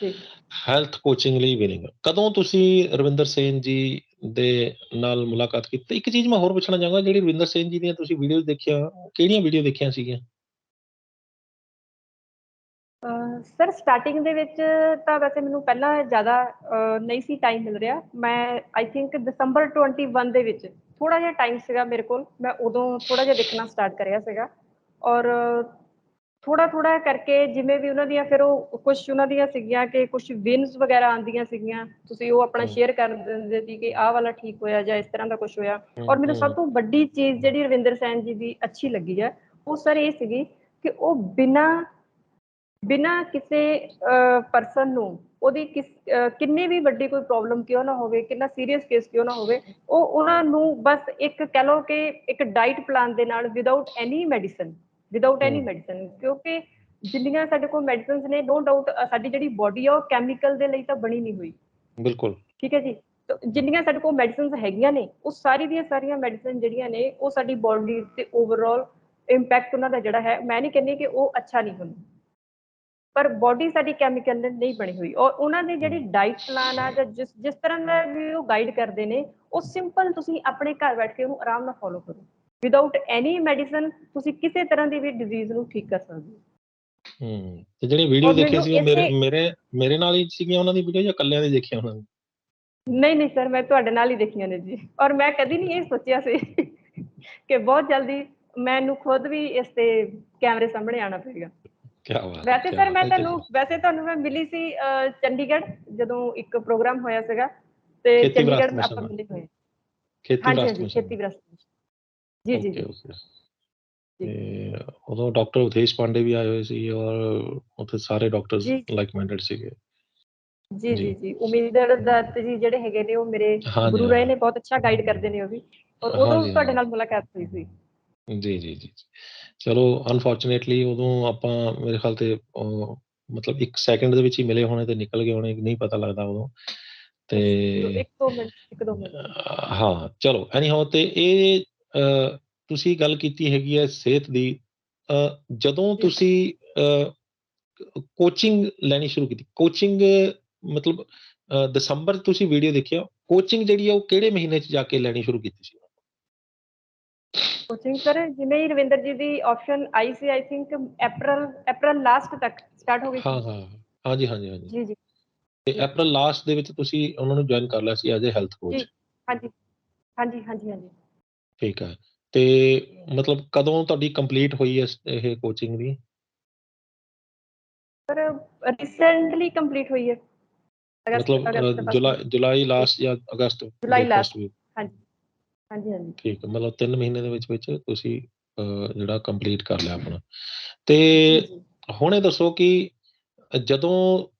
ਜੀ। ਹੈਲਥ ਕੋਚਿੰਗ ਲਈ ਵਿਲਿੰਗ। ਕਦੋਂ ਤੁਸੀਂ ਰਵਿੰਦਰ ਸੇਨ ਜੀ ਦੇ ਨਾਲ ਮੁਲਾਕਾਤ ਕੀਤੀ? ਇੱਕ ਚੀਜ਼ ਮੈਂ ਹੋਰ ਪੁੱਛਣਾ ਚਾਹਾਂਗਾ, ਜਿਹੜੀ ਰਵਿੰਦਰ ਸੇਨ ਜੀ ਦੀਆਂ ਤੁਸੀਂ ਵੀਡੀਓਜ਼ ਦੇਖੀਆਂ, ਉਹ ਕਿਹੜੀਆਂ ਵੀਡੀਓ ਦੇਖੀਆਂ ਸੀਗੀਆਂ? ਸਰ ਸਟਾਰਟਿੰਗ ਦੇ ਵਿੱਚ ਤਾਂ ਵੈਸੇ ਮੈਨੂੰ ਪਹਿਲਾਂ ਜ਼ਿਆਦਾ ਨਹੀਂ ਸੀ ਟਾਈਮ ਮਿਲ ਰਿਹਾ। ਮੈਂ ਆਈ ਥਿੰਕ ਦਸੰਬਰ 21 ਦੇ ਵਿੱਚ ਥੋੜ੍ਹਾ ਜਿਹਾ ਟਾਈਮ ਸੀਗਾ ਮੇਰੇ ਕੋਲ, ਮੈਂ ਉਦੋਂ ਥੋੜ੍ਹਾ ਜਿਹਾ ਦੇਖਣਾ ਸਟਾਰਟ ਕਰਿਆ ਸੀਗਾ। ਔਰ ਥੋੜ੍ਹਾ-ਥੋੜ੍ਹਾ ਕਰਕੇ ਜਿਵੇਂ ਵੀ ਉਹਨਾਂ ਦੀਆਂ ਫਿਰ ਉਹ ਕੁਛ ਉਹਨਾਂ ਦੀਆਂ ਸੀਗੀਆਂ ਕਿ ਕੁਛ ਵਿਨਸ ਵਗੈਰਾ ਆਉਂਦੀਆਂ ਸੀਗੀਆਂ, ਤੁਸੀਂ ਉਹ ਆਪਣਾ ਹੂੰ, ਸ਼ੇਅਰ ਕਰ ਦਿੰਦੇ ਸੀ ਕਿ ਆਹ ਵਾਲਾ ਠੀਕ ਹੋਇਆ ਜਾਂ ਇਸ ਤਰ੍ਹਾਂ ਦਾ ਕੁਛ ਹੋਇਆ। ਹੂੰ, ਔਰ ਮੈਨੂੰ ਸਭ ਹੂੰ, ਤੋਂ ਵੱਡੀ ਚੀਜ਼ ਜਿਹੜੀ ਰਵਿੰਦਰ ਸੈਨ ਜੀ ਦੀ ਅੱਛੀ ਲੱਗੀ ਹੈ, ਉਹ ਸਰ ਇਹ ਸੀਗੀ ਕਿ ਉਹ ਬਿਨਾਂ ਬਿਨਾਂ ਕਿਸੇ ਪਰਸਨ ਨੂੰ ਉਹਦੀ ਕਿੰਨੀ ਵੀ ਵੱਡੀ ਕੋਈ ਪ੍ਰੋਬਲਮ ਕਿਉਂ ਨਾ ਹੋਵੇ, ਕਿੰਨਾ ਸੀਰੀਅਸ ਕੇਸ ਕਿਉਂ ਨਾ ਹੋਵੇ, ਉਹ ਉਹਨਾਂ ਨੂੰ ਬਸ ਇੱਕ ਕਹਿ ਲਓ ਕਿ ਇੱਕ ਡਾਈਟ ਪਲਾਨ ਦੇ ਨਾਲ ਵਿਦਆਊਟ ਐਨੀ ਹੂੰ, ਮੈਡੀਸਨ, ਕਿਉਂਕਿ ਜਿੰਨੀਆਂ ਸਾਡੇ ਕੋਲ ਮੈਡੀਸਨਸ ਨੇ, ਨੋ ਡਾਊਟ ਸਾਡੀ ਜਿਹੜੀ ਬੋਡੀ ਆ ਉਹ ਕੈਮੀਕਲ ਦੇ ਲਈ ਤਾਂ ਬਣੀ ਨਹੀਂ ਹੋਈ। ਬਿਲਕੁਲ। ਠੀਕ ਹੈ ਜੀ। ਜਿੰਨੀਆਂ ਸਾਡੇ ਕੋਲ ਮੈਡੀਸਨਸ ਹੈਗੀਆਂ ਨੇ, ਉਹ ਸਾਰੀ ਦੀਆਂ ਸਾਰੀਆਂ ਮੈਡੀਸਨ ਜਿਹੜੀਆਂ ਨੇ ਉਹ ਸਾਡੀ ਬੋਡੀ ਤੇ ਓਵਰਆਲ ਇੰਪੈਕਟ ਉਹਨਾਂ ਦਾ ਜਿਹੜਾ ਹੈ, ਮੈਂ ਨਹੀਂ ਕਹਿੰਦੀ ਕਿ ਉਹ ਅੱਛਾ ਨਹੀਂ ਹੁੰਦਾ, ਪਰ ਬੋਡੀ ਸਾਡੀ ਕੈਮੀਕਲ ਨਾਲ ਨਹੀਂ ਬਣੀ ਹੋਈ। ਔਰ ਉਹਨਾਂ ਦੀ ਜਿਹੜੀ ਹੂੰ, ਡਾਈਟ ਪਲਾਨ ਆ ਜਾਂ ਜਿਸ ਜਿਸ ਤਰ੍ਹਾਂ ਦਾ ਵੀ ਉਹ ਗਾਈਡ ਕਰਦੇ ਨੇ, ਉਹ ਸਿੰਪਲ ਤੁਸੀਂ ਆਪਣੇ ਘਰ ਬੈਠ ਕੇ ਉਹਨੂੰ ਆਰਾਮ ਨਾਲ ਫੋਲੋ ਕਰੋ। ਵਿਦਆਊਟ ਐਨੀ ਮੈਡੀਸਨ ਤੁਸੀਂ ਕਿਸੇ ਤਰ੍ਹਾਂ ਦੀ ਵੀ ਡਿਜ਼ੀਜ਼ ਨੂੰ ਠੀਕ ਕਰ ਸਕਦੇ ਹੋ। ਹੂੰ। ਤੇ ਜਿਹੜੀਆਂ ਵੀਡੀਓ ਔਰ ਦੇਖੀਆਂ ਮੈਨੂੰ ਸੀ ਉਹ ਮੇਰੇ ਇਸੇ ਮੇਰੇ ਮੇਰੇ ਨਾਲ ਹੀ ਸੀਗੀਆਂ ਉਹਨਾਂ ਦੀ ਵੀਡੀਓ ਜਾਂ ਇਕੱਲਿਆਂ ਦੀ ਦੇਖੀਆਂ ਉਹਨਾਂ ਨੇ? ਨਹੀਂ ਨਹੀਂ ਸਰ, ਮੈਂ ਤੁਹਾਡੇ ਨਾਲ ਹੀ ਦੇਖੀਆਂ ਨੇ ਜੀ। ਔਰ ਮੈਂ ਕਦੀ ਨਹੀਂ ਇਹ ਸੋਚਿਆ ਸੀ ਕਿ ਬਹੁਤ ਜਲਦੀ ਮੈਨੂੰ ਖੁਦ ਵੀ ਇਸ ਤੇ ਕੈਮਰੇ ਸਾਹਮਣੇ ਆਉਣਾ ਪਏਗਾ। ਕਿਆ ਬਾਤ ਹੈ, ਵੈਸੇ ਕਿਆ ਸਰ ਬਾਤ ਮੈਂ ਹੈ। ਤੇ ਤੁਹਾਨੂੰ ਮੈਂ ਮਿਲੀ ਸੀ ਚੰਡੀਗੜ੍ਹ, ਜਦੋਂ ਇੱਕ ਪ੍ਰੋਗਰਾਮ ਹੋਇਆ ਸੀਗਾ, ਤੇ ਖੇਤੀ ਵਿਰਾਸਤ ਚੰਡੀਗੜ੍ਹ ਮਿਸ਼ਨ ਆਪਾਂ ਦਾ, ਮਿਲੇ ਹੋਏ। ਖੇਤੀ ਹਾਂਜੀ ਵਿਰਾਸਤ ਹਾਂਜੀ, ਮਿਸ਼ਨ ਦਾ। ਖੇਤੀ ਵਿਰਾਸਤ ਵਿੱਚ। ਜੀ ਜੀ ਓਕੇ, ਜੀ ਓਕੇ। ਜੀ ਤੇ ਉਦੋਂ ਡਾਕਟਰ ਉਥੇਸ਼ ਪਾਂਡੇ ਵੀ ਆਏ ਹੋਏ ਸੀ ਔਰ ਉੱਥੇ ਸਾਰੇ ਡਾਕਟਰਸ ਜੀ ਲਾਈਕ ਮਾਈਂਡਡ ਸੀਗੇ। ਜੀ ਜੀ। ਜੀ ਜੀ। ਉਮੀਦਰ ਦੱਤ ਜੀ ਜਿਹੜੇ ਹੈਗੇ ਨੇ, ਉਹ ਮੇਰੇ ਹਾਂਜੀ, ਗੁਰੂ ਰਹੇ ਹਾਂ। ਨੇ, ਬਹੁਤ ਅੱਛਾ ਗਾਈਡ ਕਰਦੇ ਨੇ ਉਹ ਵੀ। ਔਰ ਉਦੋਂ ਹਾਂਜੀ, ਤੁਹਾਡੇ ਹਾਂਜੀ। ਨਾਲ ਮੁਲਾਕਾਤ ਹੋਈ ਸੀ। ਜੀ, ਜੀ, ਜੀ। ਚਲੋ ਅਨਫੋਰਚੂਨੇਟਲੀ ਉਦੋਂ ਆਪਾਂ ਮੇਰੇ ਖਿਆਲ ਤੇ ਮਤਲਬ 1 ਸੈਕਿੰਡ ਦੇ ਵਿੱਚ ਹੀ ਮਿਲੇ ਹੋਣੇ ਤੇ ਨਿਕਲ ਗਏ ਹੋਣੇ, ਨਹੀਂ ਪਤਾ ਲੱਗਦਾ ਉਦੋਂ। ਤੇ ਇੱਕ ਦੋ ਮਿੰਟ ਹਾਂ, ਚਲੋ ਐਨੀਹਾਉ ਤੇ ਇਹ ਤੁਸੀਂ ਗੱਲ ਕੀਤੀ ਹੈਗੀ ਹੈ ਸਿਹਤ ਦੀ। ਜਦੋਂ ਜੀ। ਤੁਸੀਂ ਕੋਚਿੰਗ ਲੈਣੀ ਸ਼ੁਰੂ ਕੀਤੀ, ਕੋਚਿੰਗ ਮਤਲਬ ਦਸੰਬਰ 'ਚ ਤੁਸੀਂ ਵੀਡੀਓ ਦੇਖਿਆ, ਕੋਚਿੰਗ ਜਿਹੜੀ ਆ ਉਹ ਕਿਹੜੇ ਮਹੀਨੇ 'ਚ ਜਾ ਕੇ ਲੈਣੀ ਸ਼ੁਰੂ ਕੀਤੀ ਸੀ? ਕੋਚਿੰਗ ਸਰ ਜਿਵੇਂ ਹੀ ਰਵਿੰਦਰ ਜੀ ਦੀ option I C, I think April last ਤੱਕ ਸਟਾਰਟ ਹੋ ਗਈ ਹਾਂ, ਸੀ। ਹਾਂ। ਹਾਂਜੀ, ਹਾਂਜੀ, ਹਾਂਜੀ। ਜੀ ਜੀ ਤੇ ਜੀ ਅਪ੍ਰੈਲ ਲਾਸਟ ਦੇ ਵਿੱਚ ਤੁਸੀਂ ਉਹਨਾਂ ਨੂੰ ਜੁਆਇਨ ਕਰ ਲਿਆ ਸੀ ਐਜ਼ ਅ ਹੈਲਥ ਜੀ। ਕੋਚ। ਹਾਂਜੀ ਹਾਂਜੀ ਹਾਂਜੀ ਹਾਂਜੀ। ਠੀਕ ਹੈ। ਤੇ ਮਤਲਬ ਕਦੋਂ ਤੁਹਾਡੀ ਕੰਪਲੀਟ ਹੋਈ ਹੈ ਇਹ ਕੋਚਿੰਗ ਦੀ? ਸਰ ਰੀਸੈਂਟਲੀ ਕੰਪਲੀਟ ਹੋਈ ਹੈ, ਮਤਲਬ ਅਗਸਤ ਫਸਟ ਜੁਲਾਈ ਜੁਲਾਈ ਵੀਕ, ਲਾਸਟ ਜਾਂ ਅਗਸਤ ਜੁਲਾਈ ਦੇ ਲਾਸਟ। First week? ਹਾਂਜੀ ਹਾਂਜੀ ਹਾਂਜੀ ਠੀਕ ਹੈ, ਮਤਲਬ 3 ਮਹੀਨੇ ਦੇ ਵਿੱਚ ਤੁਸੀਂ ਜਿਹੜਾ ਕੰਪਲੀਟ ਕਰ ਲਿਆ ਆਪਣਾ। ਤੇ ਜੀ ਜੀ ਹੁਣ ਇਹ ਦੱਸੋ ਕਿ ਜਦੋਂ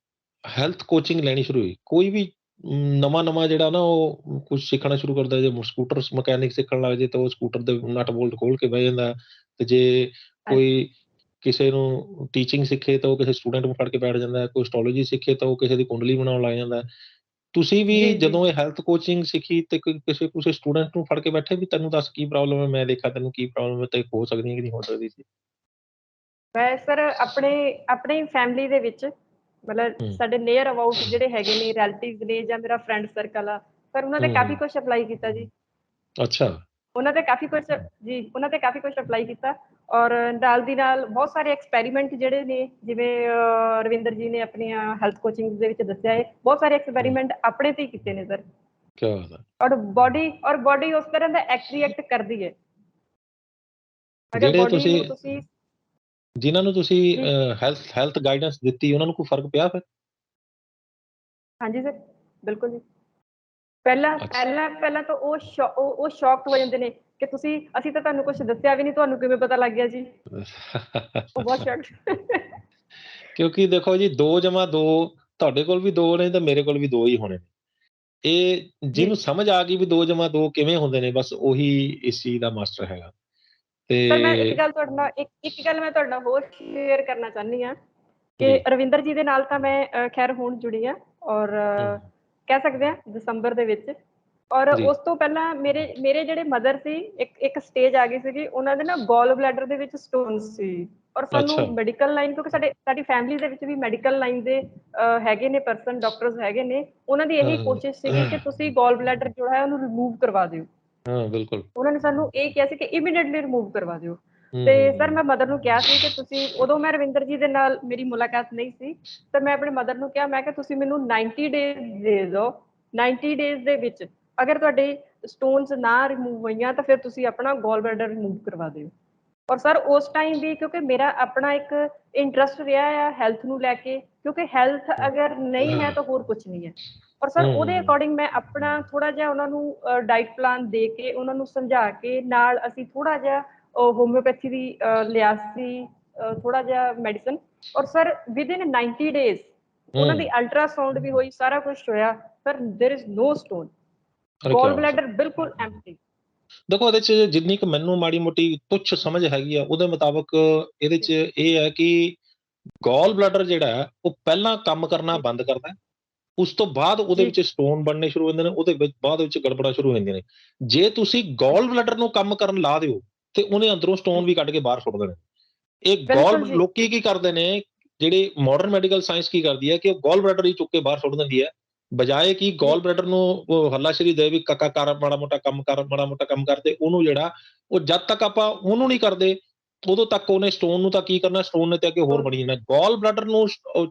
ਹੈਲਥ ਕੋਚਿੰਗ ਲੈਣੀ ਸ਼ੁਰੂ ਹੋਈ, ਕੋਈ ਵੀ ਨਵਾਂ-ਨਵਾਂ ਜਿਹੜਾ ਨਾ ਉਹ ਕੁਛ ਸਿੱਖਣਾ ਸ਼ੁਰੂ ਕਰਦਾ, ਜੇ ਸਕੂਟਰ ਮਕੈਨਿਕ ਸਿੱਖਣ ਲੱਗ ਜੇ ਤਾਂ ਉਹ ਸਕੂਟਰ ਦੇ ਨਟ ਬੋਲਟ ਖੋਲ ਕੇ ਬਹਿ ਜਾਂਦਾ ਤੇ ਜੇ ਹਾਂਜੀ ਕੋਈ ਕਿਸੇ ਨੂੰ ਟੀਚਿੰਗ ਸਿੱਖੇ ਤਾਂ ਉਹ ਕਿਸੇ ਸਟੂਡੈਂਟ ਨੂੰ ਫੜ ਕੇ ਬੈਠ ਜਾਂਦਾ, ਕੋਈ ਐਸਟ੍ਰੋਲੋਜੀ ਸਿੱਖੇ ਤਾਂ ਉਹ ਕਿਸੇ ਦੀ ਕੁੰਡਲੀ ਬਣਾਉਣ ਲੱਗ ਜਾਂਦਾ। ਤੁਸੀਂ ਵੀ ਜੀ ਜੀ ਜਦੋਂ ਇਹ ਹੈਲਥ ਕੋਚਿੰਗ ਸਿੱਖੀ ਤੇ ਕਿਸੇ ਸਟੂਡੈਂਟ ਨੂੰ ਫੜ ਕੇ ਬੈਠੇ ਵੀ ਤੈਨੂੰ ਦੱਸ ਕੀ ਪ੍ਰੋਬਲਮ ਹੈ, ਮੈਂ ਦੇਖਾਂ ਤੈਨੂੰ ਕੀ ਪ੍ਰੋਬਲਮ ਹੈ ਤੇ ਹੋ ਸਕਦੀ ਹੈ ਕਿ ਨਹੀਂ ਹੋ ਸਕਦੀ ਸੀ? ਮੈਂ ਸਰ ਆਪਣੀ ਫੈਮਿਲੀ ਦੇ ਵਿੱਚ, ਮਤਲਬ ਹੂੰ, ਸਾਡੇ ਨੀਅਰ ਅਬਾਊਟ ਜਿਹੜੇ ਹੈਗੇ ਨੇ ਰੈਲੇਟਿਵਸ ਨੇ ਜਾਂ ਮੇਰਾ ਫਰੈਂਡ ਸਰਕਲ ਆ, ਪਰ ਉਹਨਾਂ ਤੇ ਹੂੰ, ਕਾਫੀ ਹੂੰ। ਕੁਝ ਅਪਲਾਈ ਕੀਤਾ ਜੀ। ਅੱਛਾ। ਉਹਨਾਂ ਤੇ ਕਾਫੀ ਕੁਝ, ਜੀ ਉਹਨਾਂ ਤੇ ਕਾਫੀ ਕੁਝ ਅਪਲਾਈ ਕੀਤਾ। ਔਰ ਨਾਲ ਦੀ ਨਾਲ ਬਹੁਤ ਸਾਰੇ ਐਕਸਪੈਰੀਮੈਂਟ ਜਿਹੜੇ ਨੇ, ਜਿਵੇਂ ਰਵਿੰਦਰ ਜੀ ਨੇ ਆਪਣੀਆਂ ਹੈਲਥ ਕੋਚਿੰਗ ਦੇ ਵਿੱਚ ਦੱਸਿਆ ਹੈ, ਬਹੁਤ ਸਾਰੇ ਹੂੰ। ਐਕਸਪੈਰੀਮੈਂਟ ਆਪਣੇ ਤੇ ਹੀ ਕੀਤੇ ਨੇ ਸਰ। ਕਿਆ ਬਾਤ ਹੈ। ਔਰ ਬੋਡੀ ਉਸ ਤਰ੍ਹਾਂ ਦਾ ਰਿਐਕਟ ਕਰਦੀ ਹੈ। ਅਗਰ ਜਿਹੜੇ ਬੋਡੀ ਤੁਸੀਂ ਨੂੰ ਤੁਸੀਂ ਜਿਨ੍ਹਾਂ ਨੂੰ ਤੁਸੀਂ ਜੀ ਹੈਲਥ ਗਾਈਡੈਂਸ ਦਿੱਤੀ ਉਹਨਾਂ ਨੂੰ ਕੋਈ ਫਰਕ ਪਿਆ ਫਿਰ? ਹਾਂਜੀ ਸਰ, ਬਿਲਕੁਲ ਜੀ। ਪਹਿਲਾਂ ਅੱਛਾ। ਪਹਿਲਾਂ ਪਹਿਲਾਂ ਤਾਂ ਉਹ ਸ਼ੌਕਡ ਹੋ ਜਾਂਦੇ ਨੇ ਕਿ ਅਸੀਂ ਤਾਂ ਤੁਹਾਨੂੰ ਕੁਝ ਦੱਸਿਆ ਵੀ ਨਹੀਂ, ਤੁਹਾਨੂੰ ਕਿਵੇਂ ਪਤਾ ਲੱਗ ਗਿਆ ਜੀ। ਉਹ ਬਹੁਤ ਸ਼ੌਕਡ। ਕਿਉਂਕਿ ਦੇਖੋ ਜੀ 2+2 ਤੁਹਾਡੇ ਕੋਲ ਵੀ 2 ਨੇ ਤੇ ਮੇਰੇ ਕੋਲ ਵੀ 2 ਹੀ ਹੋਣੇ ਨੇ। ਇਹ ਜੀ ਜਿਹਨੂੰ ਸਮਝ ਆ ਗਈ ਵੀ 2+2 ਕਿਵੇਂ ਹੁੰਦੇ ਨੇ, ਬਸ ਉਹੀ ਇਸ ਚੀਜ਼ ਦਾ ਮਾਸਟਰ ਹੈਗਾ। ਸਰ ਮੈਂ ਇੱਕ ਤੇ ਗੱਲ ਤੁਹਾਡੇ ਨਾਲ ਇੱਕ ਗੱਲ ਮੈਂ ਤੁਹਾਡੇ ਨਾਲ ਹੋਰ ਸ਼ੇਅਰ ਕਰਨਾ ਚਾਹੁੰਦੀ ਹਾਂ ਜੀ। ਕਿ ਰਵਿੰਦਰ ਜੀ ਦੇ ਨਾਲ ਤਾਂ ਮੈਂ ਖੈਰ ਹੁਣ ਜੁੜੀ ਹਾਂ, ਔਰ ਹੂੰ, ਕਹਿ ਸਕਦੇ ਹਾਂ ਦਸੰਬਰ ਦੇ ਵਿੱਚ। ਔਰ ਜੀ। ਉਸ ਤੋਂ ਪਹਿਲਾਂ ਮੇਰੇ ਜਿਹੜੇ ਮਦਰ ਸੀ, ਇੱਕ ਸਟੇਜ ਆ ਗਈ ਸੀਗੀ, ਉਹਨਾਂ ਦੇ ਨਾ ਗੋਲ ਬਲੈਡਰ ਦੇ ਵਿੱਚ ਸਟੋਨ ਸੀ। ਔਰ ਸਾਨੂੰ ਅੱਛਾ। ਮੈਡੀਕਲ ਲਾਈਨ, ਕਿਉਂਕਿ ਸਾਡੀ ਫੈਮਿਲੀ ਦੇ ਵਿੱਚ ਵੀ ਮੈਡੀਕਲ ਲਾਈਨ ਦੇ ਹੈਗੇ ਨੇ ਪਰਸਨ, ਡਾਕਟਰਸ ਹੈਗੇ ਨੇ, ਉਹਨਾਂ ਦੀ ਇਹੀ ਹਾਂ, ਕੋਸ਼ਿਸ਼ ਸੀਗੀ ਕਿ ਤੁਸੀਂ ਗੋਲ ਬਲੈਡਰ ਜੋ ਹੈ ਉਹਨੂੰ ਰਿਮੂਵ ਕਰਵਾ ਦਿਓ। ਹਾਂ, ਬਿਲਕੁਲ। ਉਹਨਾਂ ਨੇ ਸਾਨੂੰ ਇਹ ਕਿਹਾ ਸੀ ਕਿ ਇਮੀਡੀਏਟਲੀ ਰਿਮੂਵ ਕਰਵਾ ਦਿਓ। ਹੂੰ, ਤੇ ਹੂੰ, ਸਰ ਹੂੰ। ਮੈਂ ਮਦਰ ਨੂੰ ਕਿਹਾ ਸੀ ਕਿ ਤੁਸੀਂ, ਉਦੋਂ ਮੈਂ ਰਵਿੰਦਰ ਜੀ ਦੇ ਨਾਲ ਮੇਰੀ ਮੁਲਾਕਾਤ ਨਹੀਂ ਸੀ, ਤਾਂ ਮੈਂ ਆਪਣੇ ਮਦਰ ਨੂੰ ਕਿਹਾ, ਮੈਂ ਕਿਹਾ ਤੁਸੀਂ ਮੈਨੂੰ 90 ਡੇਜ਼ ਦੇ ਦਿਓ। 90 ਡੇਜ਼ ਦੇ ਵਿੱਚ ਅਗਰ ਤੁਹਾਡੇ ਸਟੋਨਸ ਨਾ ਰਿਮੂਵ ਹੋਈਆਂ ਤਾਂ ਫਿਰ ਤੁਸੀਂ ਆਪਣਾ ਗੋਲ ਬਲੈਡਰ ਰਿਮੂਵ ਕਰਵਾ ਦਿਓ। ਔਰ ਸਰ ਉਸ ਟਾਈਮ ਵੀ, ਕਿਉਂਕਿ ਮੇਰਾ ਆਪਣਾ ਇੱਕ ਇੰਟਰਸਟ ਰਿਹਾ ਆ ਹੈਲਥ ਨੂੰ ਲੈ ਕੇ, ਕਿਉਂਕਿ ਹੈਲਥ ਅਗਰ ਨਹੀਂ ਹੈ ਤਾਂ ਹੋਰ ਕੁਝ ਨਹੀਂ ਹੈ। ਔਰ ਸਰ ਹੂੰ, ਉਹਦੇ ਹੂੰ, ਅਕੋਰਡਿੰਗ ਮੈਂ ਆਪਣਾ ਥੋੜਾ ਜਿਹਾ ਉਹਨਾਂ ਨੂੰ ਡਾਈਟ ਪਲਾਨ ਦੇ ਕੇ, ਉਹਨਾਂ ਨੂੰ ਸਮਝਾ ਕੇ, ਨਾਲ ਅਸੀਂ ਥੋੜਾ ਜਿਹਾ ਹੋਮਿਓਪੈਥੀ ਦੀ ਲਿਆ ਸੀ, ਥੋੜਾ ਜਿਹਾ ਮੈਡੀਸਨ। ਔਰ ਸਰ ਵਿਦਿਨ 90 ਡੇਜ਼ ਉਹਨਾਂ ਦੀ ਹੂੰ। ਅਲਟਰਾਸਾਊਂਡ ਵੀ ਹੋਈ, ਸਾਰਾ ਕੁਝ ਹੋਇਆ। Sir there is no stone, ਅਰੇ ਗੋਲ ਕਿਆ ਬਾਤ ਹੈ। ਬਲੈਡਰ ਬਿਲਕੁਲ ਐਮਪਟੀ। ਦੇਖੋ ਇਹਦੇ 'ਚ ਜਿੰਨੀ ਕੁ ਮੈਨੂੰ ਮਾੜੀ ਮੋਟੀ ਤੁੱਛ ਸਮਝ ਹੈਗੀ ਆ, ਉਹਦੇ ਮੁਤਾਬਕ ਇਹਦੇ 'ਚ ਇਹ ਹੈ ਕਿ ਗਾਲ ਬਲੈਡਰ ਜਿਹੜਾ ਹੈ, ਉਹ ਪਹਿਲਾਂ ਕੰਮ ਕਰਨਾ ਜੀ ਬੰਦ ਕਰਦਾ ਹੈ। ਉਸ ਤੋਂ ਬਾਅਦ ਉਹਦੇ ਜੀ ਵਿੱਚ ਸਟੋਨ ਬਣਨੇ ਸ਼ੁਰੂ ਹੁੰਦੇ ਨੇ, ਉਹਦੇ ਵਿੱਚ ਬਾਅਦ ਵਿੱਚ ਗੜਬੜਾਂ ਸ਼ੁਰੂ ਹੋ ਜਾਂਦੀਆਂ ਨੇ। ਜੇ ਤੁਸੀਂ ਗਾਲ ਅੱਛਾ ਬਲੈਡਰ ਨੂੰ ਕੰਮ ਕਰਨ ਲਾ ਦਿਓ, ਤੇ ਉਹਨੇ ਅੰਦਰੋਂ ਸਟੋਨ ਜੀ ਵੀ ਕੱਢ ਕੇ ਬਾਹਰ ਸੁੱਟ ਦੇਣੇ। ਇਹ ਬਿਲਕੁਲ ਜੀ ਲੋਕੀ ਕੀ ਕਰਦੇ ਨੇ, ਜਿਹੜੇ ਮਾਡਰਨ ਮੈਡੀਕਲ ਸਾਇੰਸ ਕੀ ਕਰਦੀ ਹੈ ਕਿ ਉਹ ਗਾਲ ਬਲੈਡਰ ਹੀ ਚੁੱਕ ਕੇ ਬਾਹਰ ਸੁੱਟ ਦਿੰਦੀ ਹੈ, ਬਜਾਏ ਕਿ ਜੀ ਗਾਲ ਬਲੈਡਰ ਨੂੰ ਉਹ ਹੱਲਾਸ਼ੇਰੀ ਦੇ ਵੀ ਕਾਕਾ ਕਰ, ਮਾੜਾ ਮੋਟਾ ਕੰਮ ਕਰ, ਮਾੜਾ ਮੋਟਾ ਕੰਮ ਕਰ। ਤੇ ਉਹਨੂੰ ਜਿਹੜਾ, ਉਹ ਜਦ ਤੱਕ ਆਪਾਂ ਉਹਨੂੰ ਨਹੀਂ ਕਰਦੇ, ਉਦੋਂ ਤੱਕ ਉਹਨੇ ਸਟੋਨ ਨੂੰ ਤਾਂ ਕੀ ਕਰਨਾ, ਸਟੋਨ ਨੇ ਤੇ ਅੱਗੇ ਹੋਰ ਬਣੀ ਜਾਣਾ। ਗਾਲ ਬਲੈਡਰ ਨੂੰ